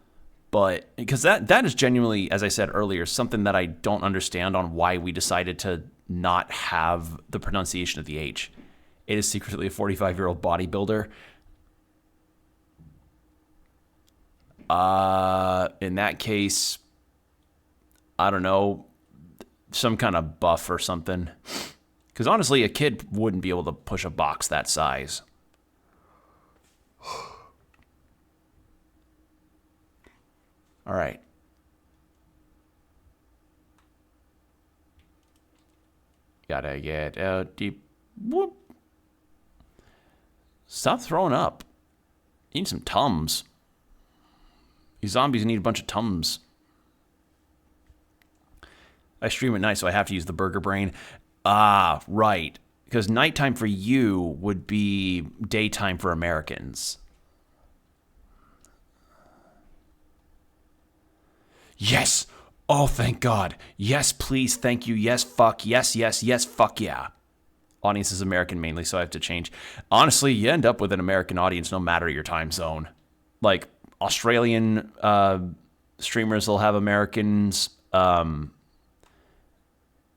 But, because that is genuinely, as I said earlier, something that I don't understand on why we decided to not have the pronunciation of the H. It is secretly a 45-year-old bodybuilder. In that case, I don't know, some kind of buff or something. Because honestly, a kid wouldn't be able to push a box that size. All right. Gotta get out deep. Whoop. Stop throwing up. You need some Tums. These zombies need a bunch of Tums. I stream at night, so I have to use the burger brain. Ah, right. Because nighttime for you would be daytime for Americans. Yes! Oh, thank God. Yes, please, thank you. Yes, fuck. Yes, yes, yes, fuck yeah. Audience is American mainly, so I have to change. Honestly, you end up with an American audience no matter your time zone. Like, Australian streamers will have Americans.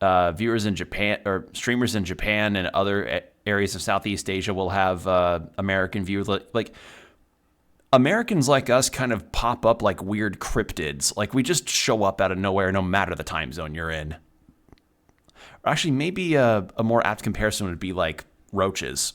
Viewers in Japan, or streamers in Japan and other areas of Southeast Asia will have American viewers. Like, Americans like us kind of pop up like weird cryptids. Like, we just show up out of nowhere no matter the time zone you're in. Or actually, maybe a more apt comparison would be like roaches.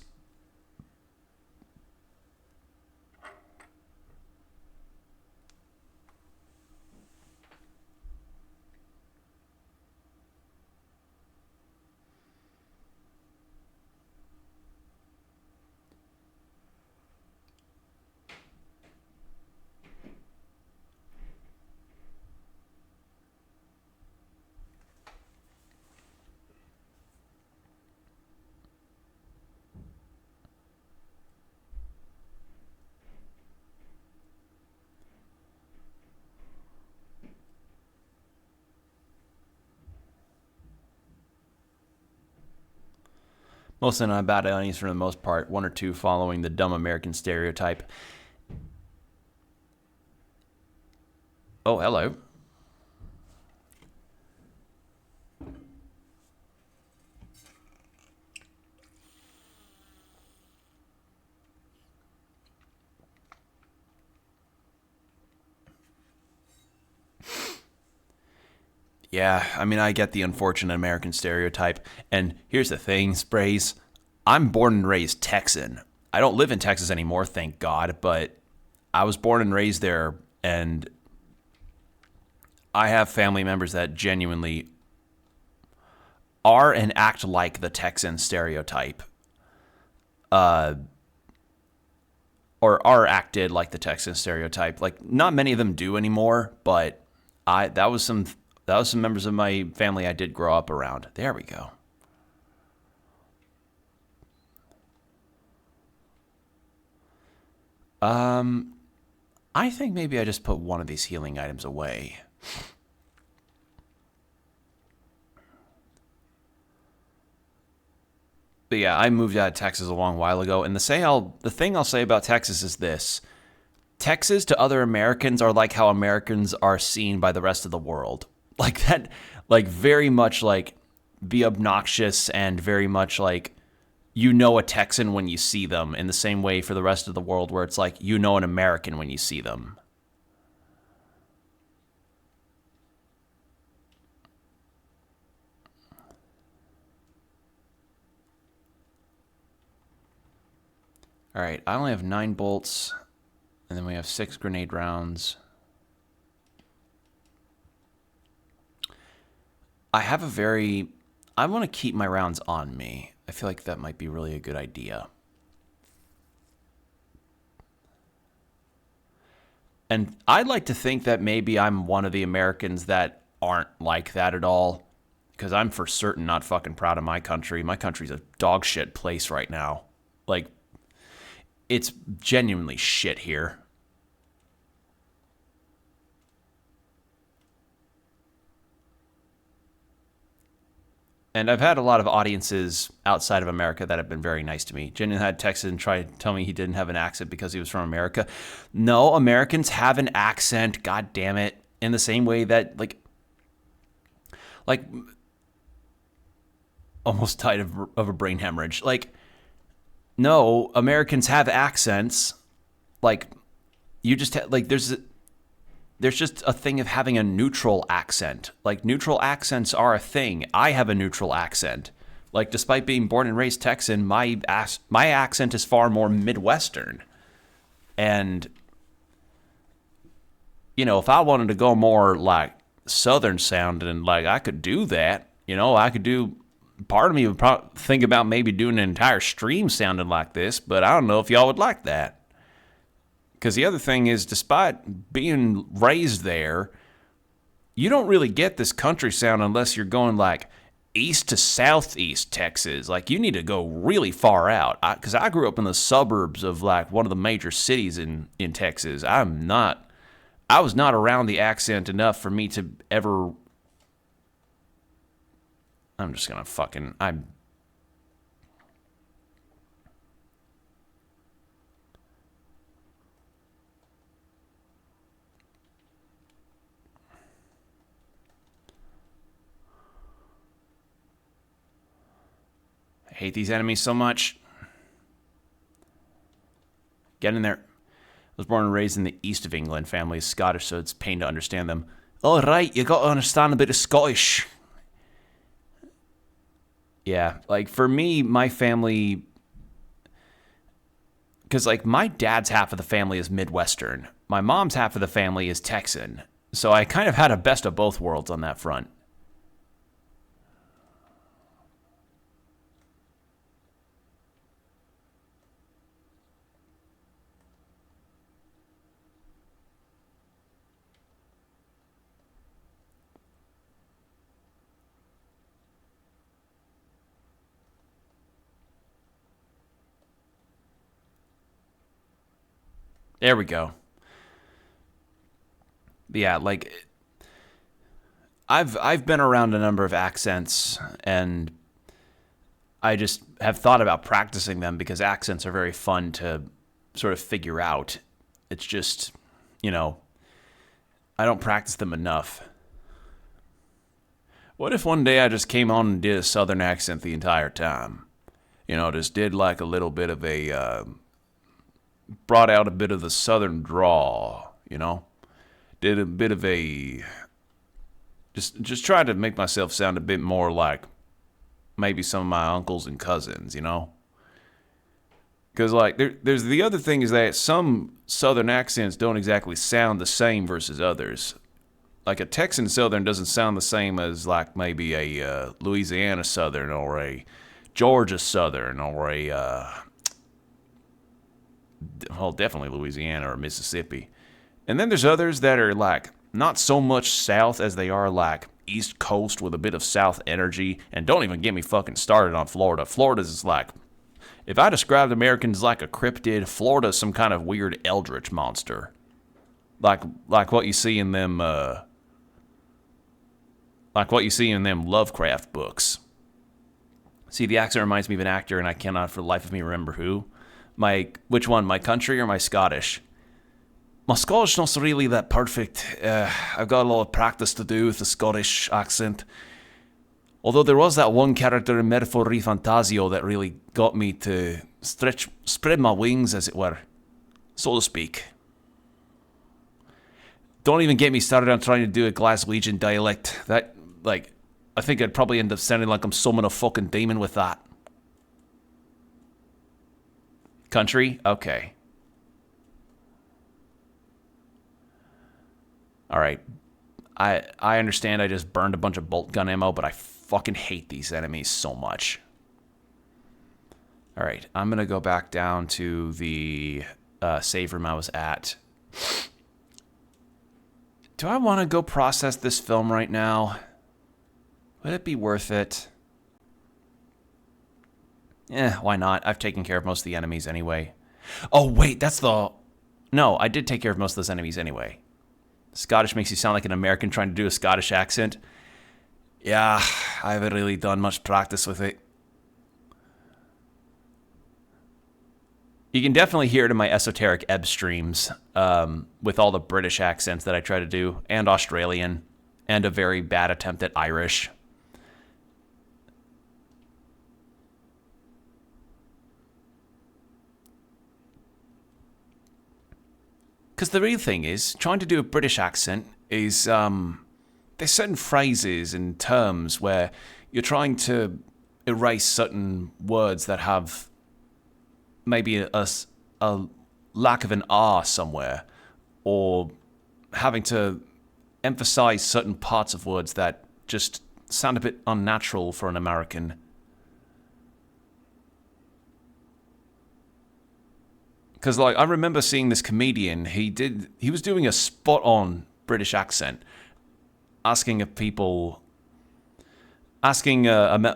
Mostly not bad audience for the most part. One or two following the dumb American stereotype. Oh, hello. Yeah, I mean, I get the unfortunate American stereotype. And here's the thing, Sprays. I'm born and raised Texan. I don't live in Texas anymore, thank God, but I was born and raised there, and I have family members that genuinely are and act like the Texan stereotype. Or are acted like the Texan stereotype. Like, not many of them do anymore, but that was some members of my family I did grow up around. There we go. I think maybe I just put one of these healing items away. But yeah, I moved out of Texas a long while ago, and the thing I'll say about Texas is this. Texas to other Americans are like how Americans are seen by the rest of the world. Like that, like very much like be obnoxious and very much like you know a Texan when you see them, in the same way for the rest of the world where it's like you know an American when you see them. All right, I only have 9 bolts, and then we have 6 grenade rounds. I want to keep my rounds on me. I feel like that might be really a good idea. And I'd like to think that maybe I'm one of the Americans that aren't like that at all. Because I'm for certain not fucking proud of my country. My country's a dog shit place right now. Like, it's genuinely shit here. And I've had a lot of audiences outside of America that have been very nice to me. Jen had texted and tried to tell me he didn't have an accent because he was from America. No, Americans have an accent, god damn it, in the same way that, like almost died of a brain hemorrhage. Like, no, Americans have accents. Like, you just like there's just a thing of having a neutral accent. Like, neutral accents are a thing. I have a neutral accent. Like, despite being born and raised Texan, my accent is far more Midwestern. And, you know, if I wanted to go more, like, Southern sounding, like, I could do that. You know, I could do... Part of me would probably think about maybe doing an entire stream sounding like this, but I don't know if y'all would like that. Because the other thing is, despite being raised there, you don't really get this country sound unless you're going like east to southeast Texas. Like, you need to go really far out. Because I grew up in the suburbs of like one of the major cities in Texas. I was not around the accent enough for me to ever... I'm just gonna fucking... I hate these enemies so much. Get in there. I was born and raised in the east of England. Family is Scottish, so it's pain to understand them. All right, you got to understand a bit of Scottish. Yeah, like, for me, my family... Because, like, my dad's half of the family is Midwestern. My mom's half of the family is Texan. So I kind of had a best of both worlds on that front. There we go. But yeah, like, I've been around a number of accents, and I just have thought about practicing them because accents are very fun to sort of figure out. It's just, you know, I don't practice them enough. What if one day I just came on and did a southern accent the entire time? You know, just did like a little bit of a... brought out a bit of the southern drawl, you know? Did a bit of a... Just tried to make myself sound a bit more like maybe some of my uncles and cousins, you know? Because, like, there's the other thing is that some southern accents don't exactly sound the same versus others. Like, a Texan southern doesn't sound the same as, like, maybe a Louisiana southern or a Georgia southern or a... well, definitely Louisiana or Mississippi. And then there's others that are, like, not so much south as they are, like, East Coast with a bit of south energy. And don't even get me fucking started on Florida. Florida's like... If I described Americans like a cryptid, Florida's some kind of weird eldritch monster. Like what you see in them... like what you see in them Lovecraft books. See, the accent reminds me of an actor, and I cannot for the life of me remember who. Which one, my country or my Scottish? My Scottish not really that perfect. I've got a lot of practice to do with the Scottish accent. Although there was that one character in Metaphor Fantasio that really got me to spread my wings, as it were, so to speak. Don't even get me started on trying to do a Glaswegian dialect. That, like, I think I'd probably end up sounding like I'm summoning a fucking demon with that. Country? Okay. Alright. I understand I just burned a bunch of bolt gun ammo, but I fucking hate these enemies so much. Alright, I'm gonna go back down to the save room I was at. Do I want to go process this film right now? Would it be worth it? Why not? I've taken care of most of the enemies anyway. Oh, wait, that's the... No, I did take care of most of those enemies anyway. Scottish makes you sound like an American trying to do a Scottish accent. Yeah, I haven't really done much practice with it. You can definitely hear it in my esoteric ebb streams with all the British accents that I try to do, and Australian, and a very bad attempt at Irish. Because the real thing is, trying to do a British accent is, there's certain phrases and terms where you're trying to erase certain words that have maybe a lack of an R somewhere, or having to emphasize certain parts of words that just sound a bit unnatural for an American. Because, like, I remember seeing this comedian, he was doing a spot-on British accent, asking a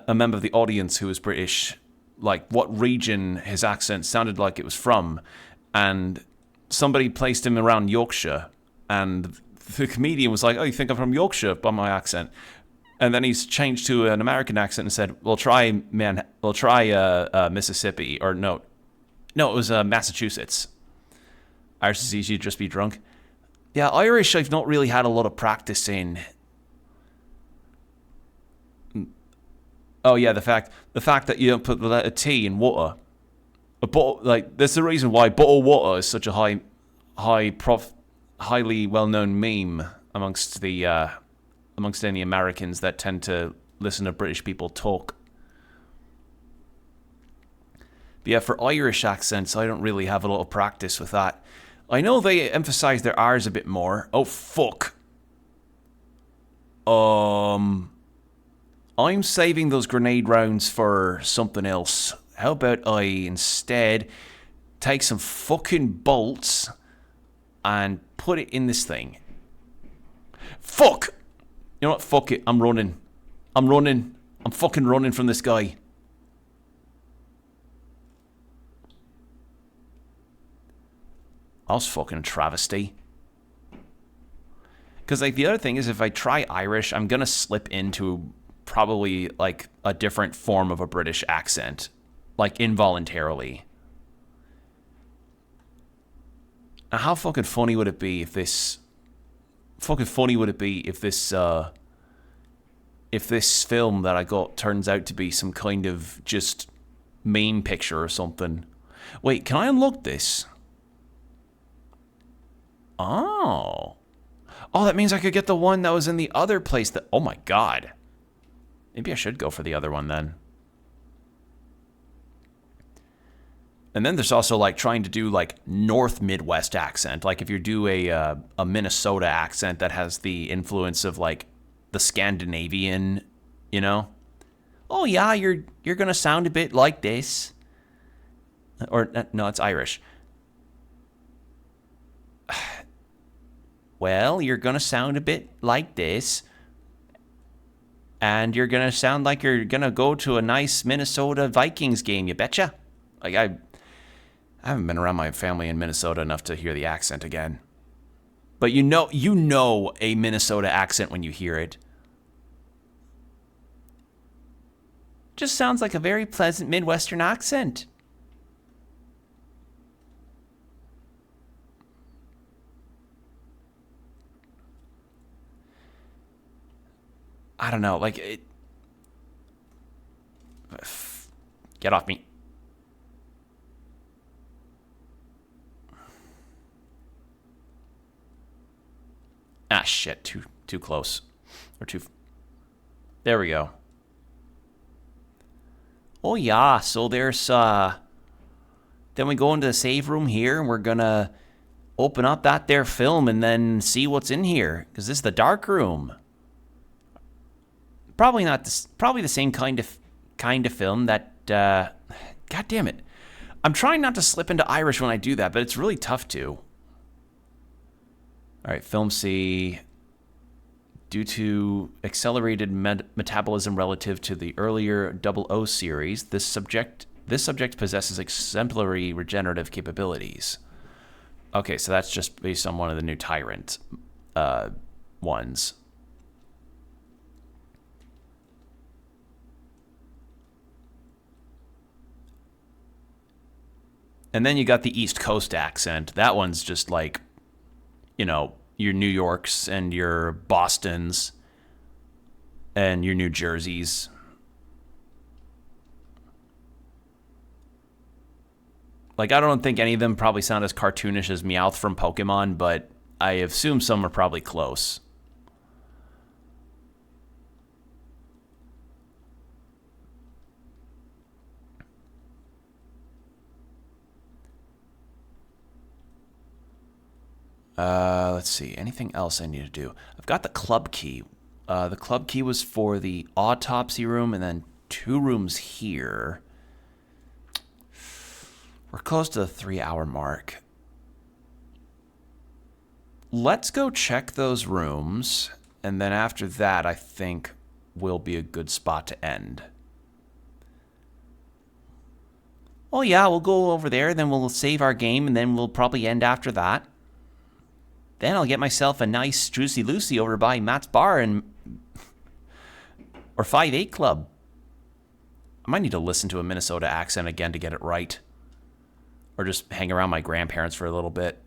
member of the audience who was British, like, what region his accent sounded like it was from, and somebody placed him around Yorkshire, and the comedian was like, oh, you think I'm from Yorkshire by my accent? And then he's changed to an American accent and said, we'll try Mississippi, or no, it was Massachusetts. Irish is easy to just be drunk. Yeah, Irish I've not really had a lot of practice in. Oh yeah, the fact that you don't put the letter T in water. There's the reason why bottled water is such a highly well-known meme amongst any Americans that tend to listen to British people talk. But yeah, for Irish accents, I don't really have a lot of practice with that. I know they emphasize their R's a bit more. Oh fuck. I'm saving those grenade rounds for something else. How about I instead take some fucking bolts and put it in this thing? Fuck! You know what? Fuck it. I'm running. I'm fucking running from this guy. That was fucking a travesty. Because, like, the other thing is, if I try Irish, I'm gonna slip into probably, like, a different form of a British accent. Like, involuntarily. Now, how fucking funny would it be if this... if this film that I got turns out to be some kind of just meme picture or something. Wait, can I unlock this? Oh. Oh, that means I could get the one that was in the other place that... Oh my god. Maybe I should go for the other one then. And then there's also, like, trying to do, like, North Midwest accent. Like, if you do a Minnesota accent that has the influence of, like, the Scandinavian, you know? Oh, yeah, you're gonna sound a bit like this. Or, no, it's Irish. Well, you're gonna sound a bit like this. And you're gonna sound like you're gonna go to a nice Minnesota Vikings game, you betcha. Like, I haven't been around my family in Minnesota enough to hear the accent again. But you know a Minnesota accent when you hear it. Just sounds like a very pleasant Midwestern accent. I don't know, like, it... Get off me. Ah, shit, too close. Or too... There we go. Oh, yeah, so there's, Then we go into the save room here, and we're gonna open up that there film and then see what's in here. Because this is the dark room. Probably not probably the same kind of film that god damn it. I'm trying not to slip into Irish when I do that, but it's really tough to. All right, film C. Due to accelerated metabolism relative to the earlier 00 series, this subject possesses exemplary regenerative capabilities. Okay, so that's just based on one of the new Tyrant ones. And then you got the East Coast accent. That one's just like, you know, your New Yorks and your Bostons and your New Jerseys. Like, I don't think any of them probably sound as cartoonish as Meowth from Pokemon, but I assume some are probably close. Let's see. Anything else I need to do? I've got the club key. The club key was for the autopsy room and then 2 rooms here. We're close to the 3-hour mark. Let's go check those rooms, and then after that, I think will be a good spot to end. Oh yeah, we'll go over there, then we'll save our game, and then we'll probably end after that. Then I'll get myself a nice Juicy Lucy over by Matt's Bar and or 5-8 Club. I might need to listen to a Minnesota accent again to get it right. Or just hang around my grandparents for a little bit.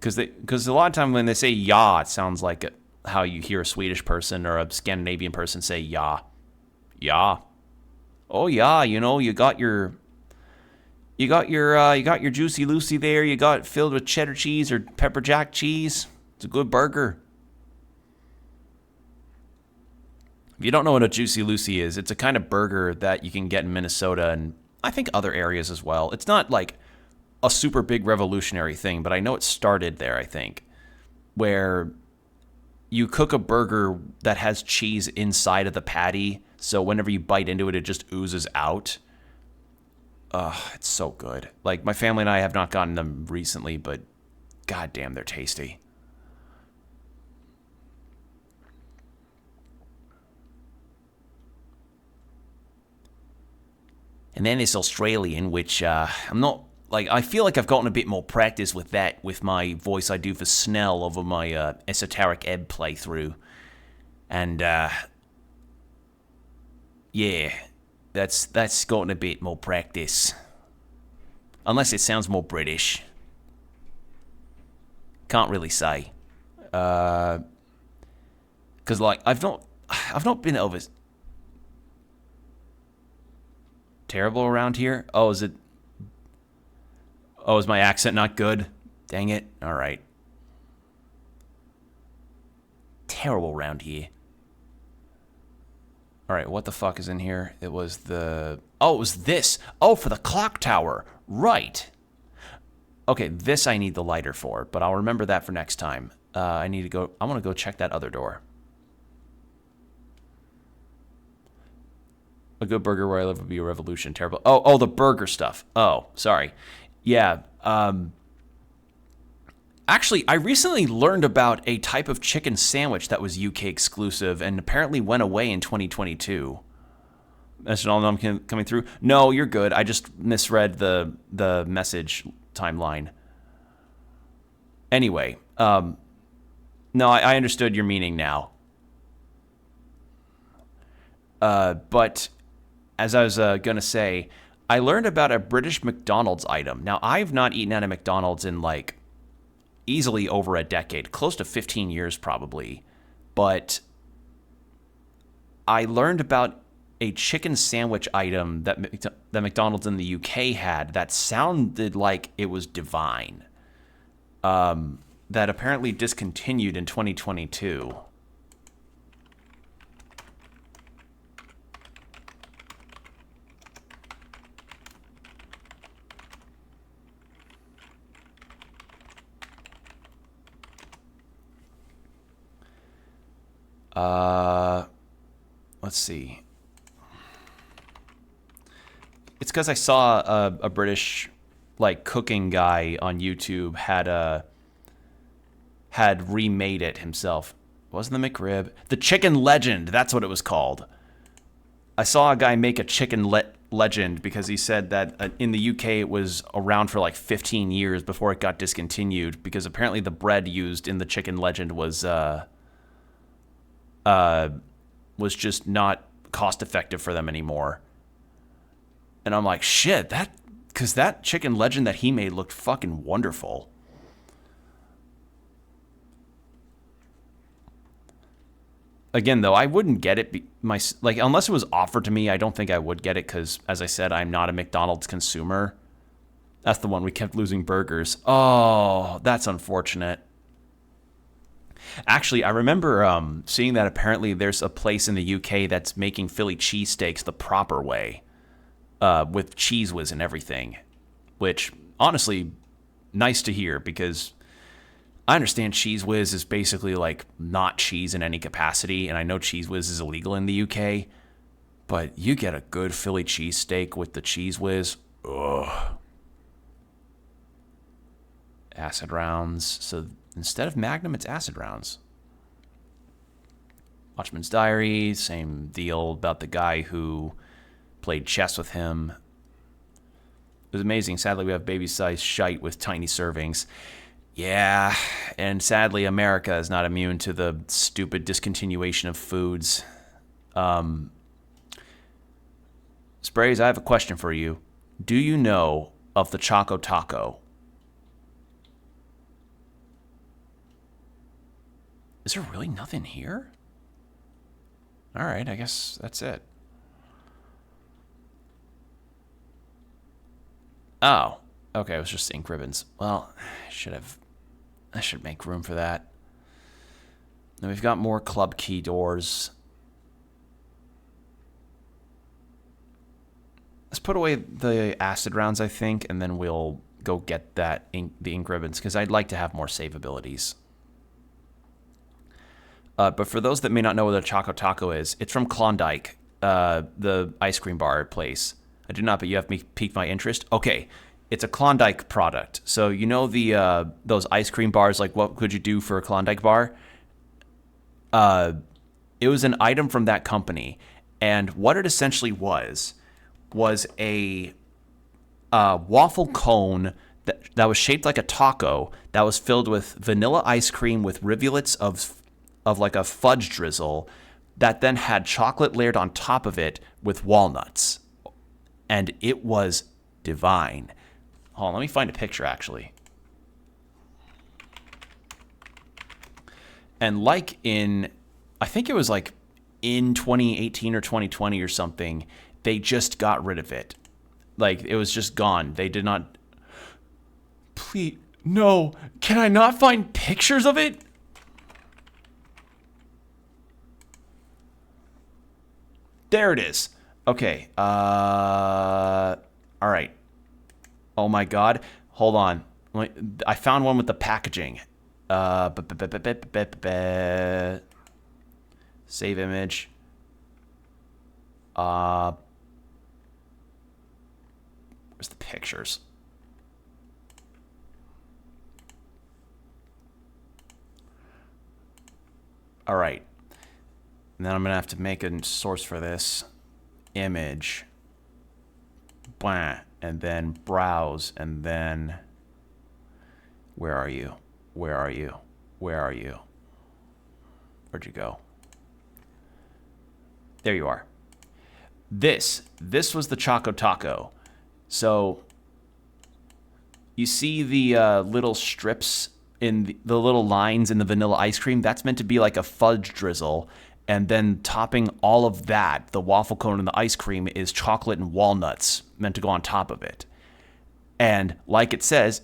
Because a lot of time when they say "ja," it sounds like how you hear a Swedish person or a Scandinavian person say "ja." Ja. Oh yeah, you know, you got your Juicy Lucy there. You got it filled with cheddar cheese or pepper jack cheese. It's a good burger. If you don't know what a Juicy Lucy is, it's a kind of burger that you can get in Minnesota and I think other areas as well. It's not like a super big revolutionary thing, but I know it started there, I think, where you cook a burger that has cheese inside of the patty, so whenever you bite into it, it just oozes out. It's so good. Like, my family and I have not gotten them recently, but goddamn, they're tasty. And then this Australian, which I'm not, like, I feel like I've gotten a bit more practice with that, with my voice I do for Snell over my Esoteric Ebb playthrough. And, yeah, that's gotten a bit more practice. Unless it sounds more British. Can't really say. Because, like, I've not been over... terrible around here? Oh, is my accent not good? Dang it. All right. Terrible around here. All right, what the fuck is in here? It was the... Oh, it was this. Oh, for the clock tower. Right. Okay, this I need the lighter for, but I'll remember that for next time. I want to go check that other door. A good burger where I live would be a revolution. Terrible. Oh, the burger stuff. Oh, sorry. Yeah. Actually, I recently learned about a type of chicken sandwich that was UK exclusive and apparently went away in 2022. That's all I'm coming through. No, you're good. I just misread the message timeline. Anyway, no, I understood your meaning now. But as I was going to say, I learned about a British McDonald's item. Now, I've not eaten at a McDonald's in, like, easily over a decade, close to 15 years probably. But I learned about a chicken sandwich item that McDonald's in the UK had that sounded like it was divine. That apparently discontinued in 2022. Let's see. It's because I saw a British, like, cooking guy on YouTube had had remade it himself. It wasn't the McRib. The Chicken Legend, that's what it was called. I saw a guy make a Chicken Legend because he said that in the UK it was around for like 15 years before it got discontinued, because apparently the bread used in the Chicken Legend was just not cost effective for them anymore. And I'm like, shit, because that Chicken Legend that he made looked fucking wonderful. Again, though, I wouldn't get it. Unless it was offered to me, I don't think I would get it because, as I said, I'm not a McDonald's consumer. That's the one we kept losing burgers. Oh, that's unfortunate. Actually, I remember seeing that apparently there's a place in the UK that's making Philly cheesesteaks the proper way, with Cheese Whiz and everything, which, honestly, nice to hear because I understand Cheese Whiz is basically like not cheese in any capacity, and I know Cheese Whiz is illegal in the UK, but you get a good Philly cheesesteak with the Cheese Whiz. Ugh. Acid rounds. So instead of Magnum, it's acid rounds. Watchman's Diary, same deal about the guy who played chess with him. It was amazing. Sadly, we have baby-sized shite with tiny servings. Yeah, and sadly, America is not immune to the stupid discontinuation of foods. Sprays, I have a question for you. Do you know of the Choco Taco? Is there really nothing here? All right, I guess that's it. Oh, okay, it was just ink ribbons. Well, I should make room for that. Now we've got more club key doors. Let's put away the acid rounds, I think, and then we'll go get the ink ribbons, because I'd like to have more save abilities. But for those that may not know what a Choco Taco is, it's from Klondike, the ice cream bar place. I do not, but you have piqued my interest. Okay, it's a Klondike product. So you know those ice cream bars, like what could you do for a Klondike bar? It was an item from that company, and what it essentially was a waffle cone that was shaped like a taco that was filled with vanilla ice cream with rivulets of like a fudge drizzle that then had chocolate layered on top of it with walnuts. And it was divine. Hold on, let me find a picture, actually. And like I think it was like in 2018 or 2020 or something, they just got rid of it. Like, it was just gone. They did not... Please, no. Can I not find pictures of it? There it is. Okay. All right. Oh my God. Hold on. I found one with the packaging. Save image. Where's the pictures? All right. And then I'm going to have to make a source for this. Image. Blah. And then browse. And then... Where are you? Where are you? Where are you? Where'd you go? There you are. This was the Choco Taco. So... You see the little strips in the little lines in the vanilla ice cream? That's meant to be like a fudge drizzle. And then topping all of that, the waffle cone and the ice cream, is chocolate and walnuts meant to go on top of it. And like it says,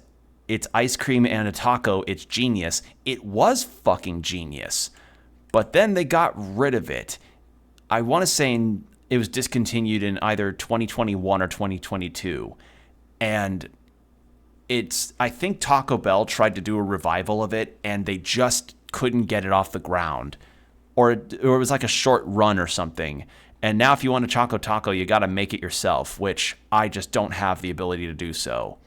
it's ice cream and a taco. It's genius. It was fucking genius. But then they got rid of it. I want to say it was discontinued in either 2021 or 2022. And I think Taco Bell tried to do a revival of it, and they just couldn't get it off the ground. Or it was like a short run or something. And now if you want a Choco Taco, you got to make it yourself, which I just don't have the ability to do so.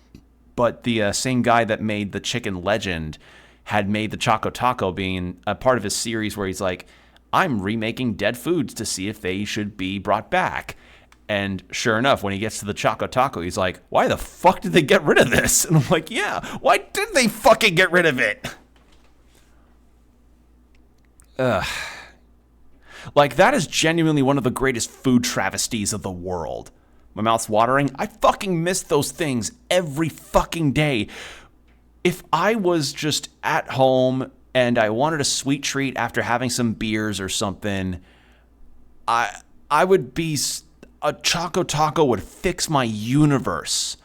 But the same guy that made the Chicken Legend, had made the Choco Taco being a part of his series where he's like, I'm remaking dead foods to see if they should be brought back. And sure enough, when he gets to the Choco Taco, he's like, why the fuck did they get rid of this? And I'm like, yeah, why did they fucking get rid of it? Ugh. Like, that is genuinely one of the greatest food travesties of the world. My mouth's watering. I fucking miss those things every fucking day. If I was just at home and I wanted a sweet treat after having some beers or something, I would be... A Choco Taco would fix my universe.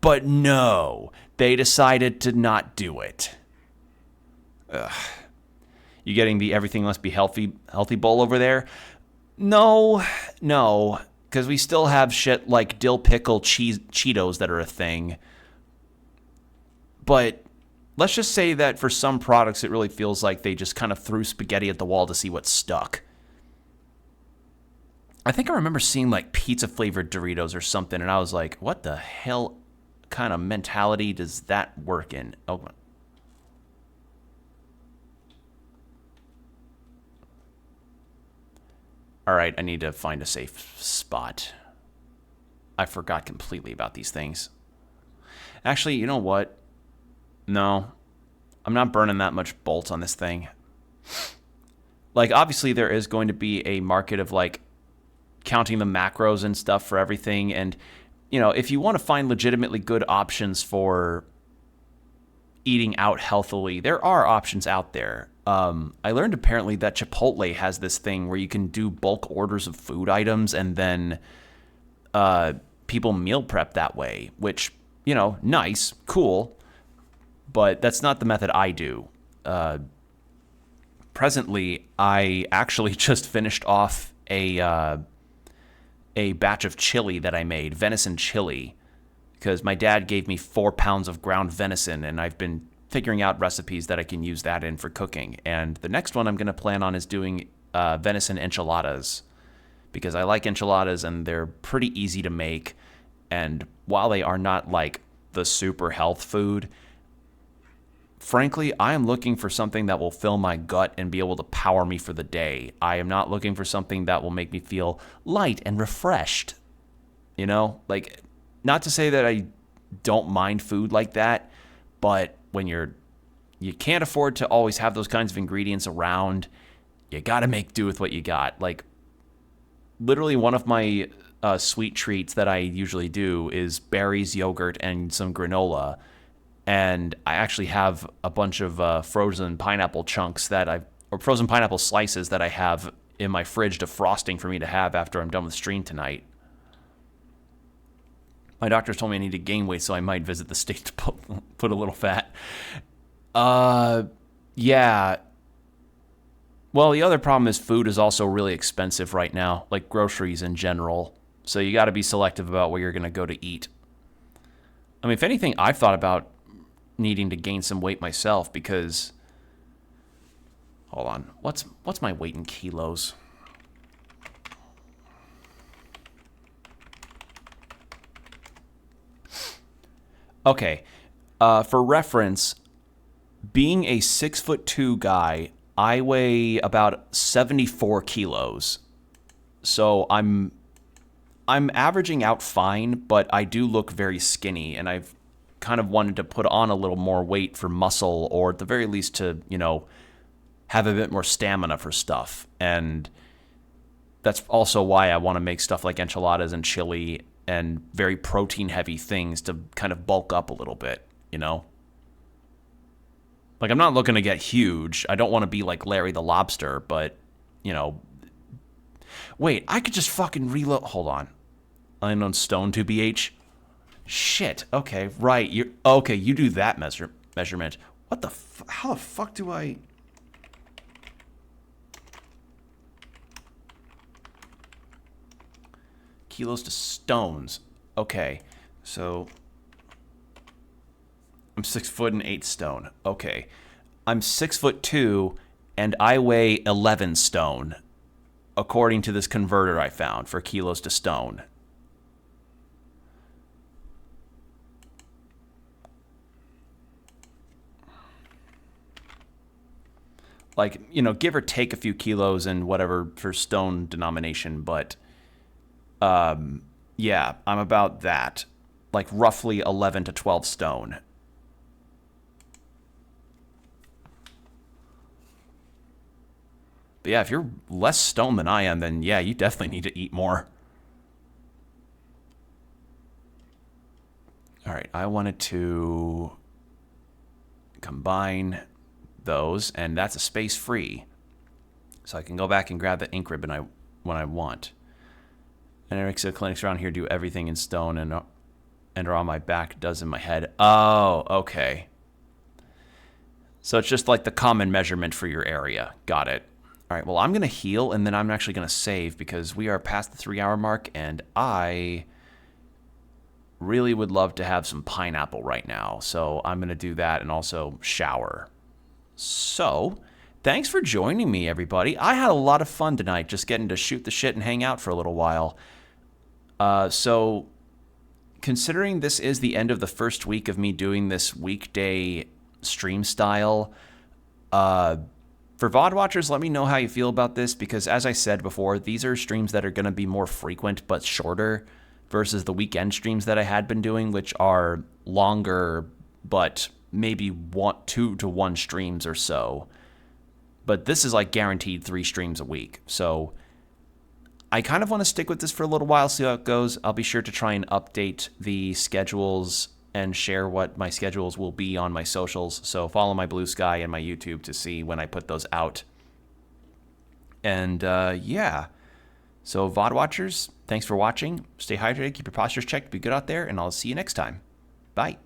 But no, they decided to not do it. Ugh. You getting the everything must be healthy bowl over there? No, because we still have shit like dill pickle Cheetos that are a thing. But let's just say that for some products, it really feels like they just kind of threw spaghetti at the wall to see what stuck. I think I remember seeing like pizza flavored Doritos or something, and I was like, what the hell kind of mentality does that work in? Oh. All right, I need to find a safe spot. I forgot completely about these things. Actually, you know what? No, I'm not burning that much bolts on this thing. Like, obviously, there is going to be a market of, like, counting the macros and stuff for everything. And, you know, if you want to find legitimately good options for eating out healthily, there are options out there. I learned apparently that Chipotle has this thing where you can do bulk orders of food items and then people meal prep that way, which, you know, nice, cool, but that's not the method I do. Presently, I actually just finished off a batch of chili that I made, venison chili, because my dad gave me 4 pounds of ground venison, and I've been figuring out recipes that I can use that in for cooking. And the next one I'm going to plan on is doing venison enchiladas, because I like enchiladas and they're pretty easy to make. And while they are not like the super health food, frankly, I am looking for something that will fill my gut and be able to power me for the day. I am not looking for something that will make me feel light and refreshed. You know, like, not to say that I don't mind food like that, but when you can't afford to always have those kinds of ingredients around, you got to make do with what you got. Like, literally one of my sweet treats that I usually do is berries, yogurt, and some granola. And I actually have a bunch of frozen pineapple chunks or frozen pineapple slices that I have in my fridge defrosting for me to have after I'm done with stream tonight. My doctors told me I need to gain weight, so I might visit the States to put a little fat. Yeah. Well, the other problem is food is also really expensive right now, like groceries in general. So you got to be selective about where you're going to go to eat. I mean, if anything, I've thought about needing to gain some weight myself because... Hold on. What's my weight in kilos? Okay, for reference, being a 6'2" guy, I weigh about 74 kilos. So I'm averaging out fine, but I do look very skinny, and I've kind of wanted to put on a little more weight for muscle, or at the very least to, you know, have a bit more stamina for stuff. And that's also why I want to make stuff like enchiladas and chili and very protein-heavy things to kind of bulk up a little bit, you know? Like, I'm not looking to get huge. I don't want to be like Larry the Lobster, but, you know... Wait, I could just fucking reload... Hold on. Unknown stone to BH? Shit, okay, right. Okay, you do that measurement. What the... How the fuck do I... Kilos to stones. Okay, so I'm 6 foot and 8 stone. Okay, I'm 6'2" and I weigh 11 stone, according to this converter I found for kilos to stone. like, you know, give or take a few kilos and whatever for stone denomination, but yeah, I'm about that, like roughly 11 to 12 stone. But yeah, if you're less stone than I am, then yeah, you definitely need to eat more. All right, I wanted to combine those, and that's a space free. So I can go back and grab the ink ribbon when I want. And Eric said clinics around here do everything in stone and are on my back, does in my head. Oh, okay. So it's just like the common measurement for your area. Got it. All right, well, I'm going to heal, and then I'm actually going to save because we are past the 3-hour mark, and I really would love to have some pineapple right now. So I'm going to do that and also shower. So thanks for joining me, everybody. I had a lot of fun tonight just getting to shoot the shit and hang out for a little while. So considering this is the end of the first week of me doing this weekday stream style, for VOD watchers, let me know how you feel about this, because as I said before, these are streams that are going to be more frequent but shorter versus the weekend streams that I had been doing, which are longer but maybe 2 to 1 streams or so. But this is like guaranteed 3 streams a week. So I kind of want to stick with this for a little while, see how it goes. I'll be sure to try and update the schedules and share what my schedules will be on my socials. So follow my Blue Sky and my YouTube to see when I put those out. And yeah. So VOD watchers, thanks for watching. Stay hydrated, keep your postures checked, be good out there, and I'll see you next time. Bye.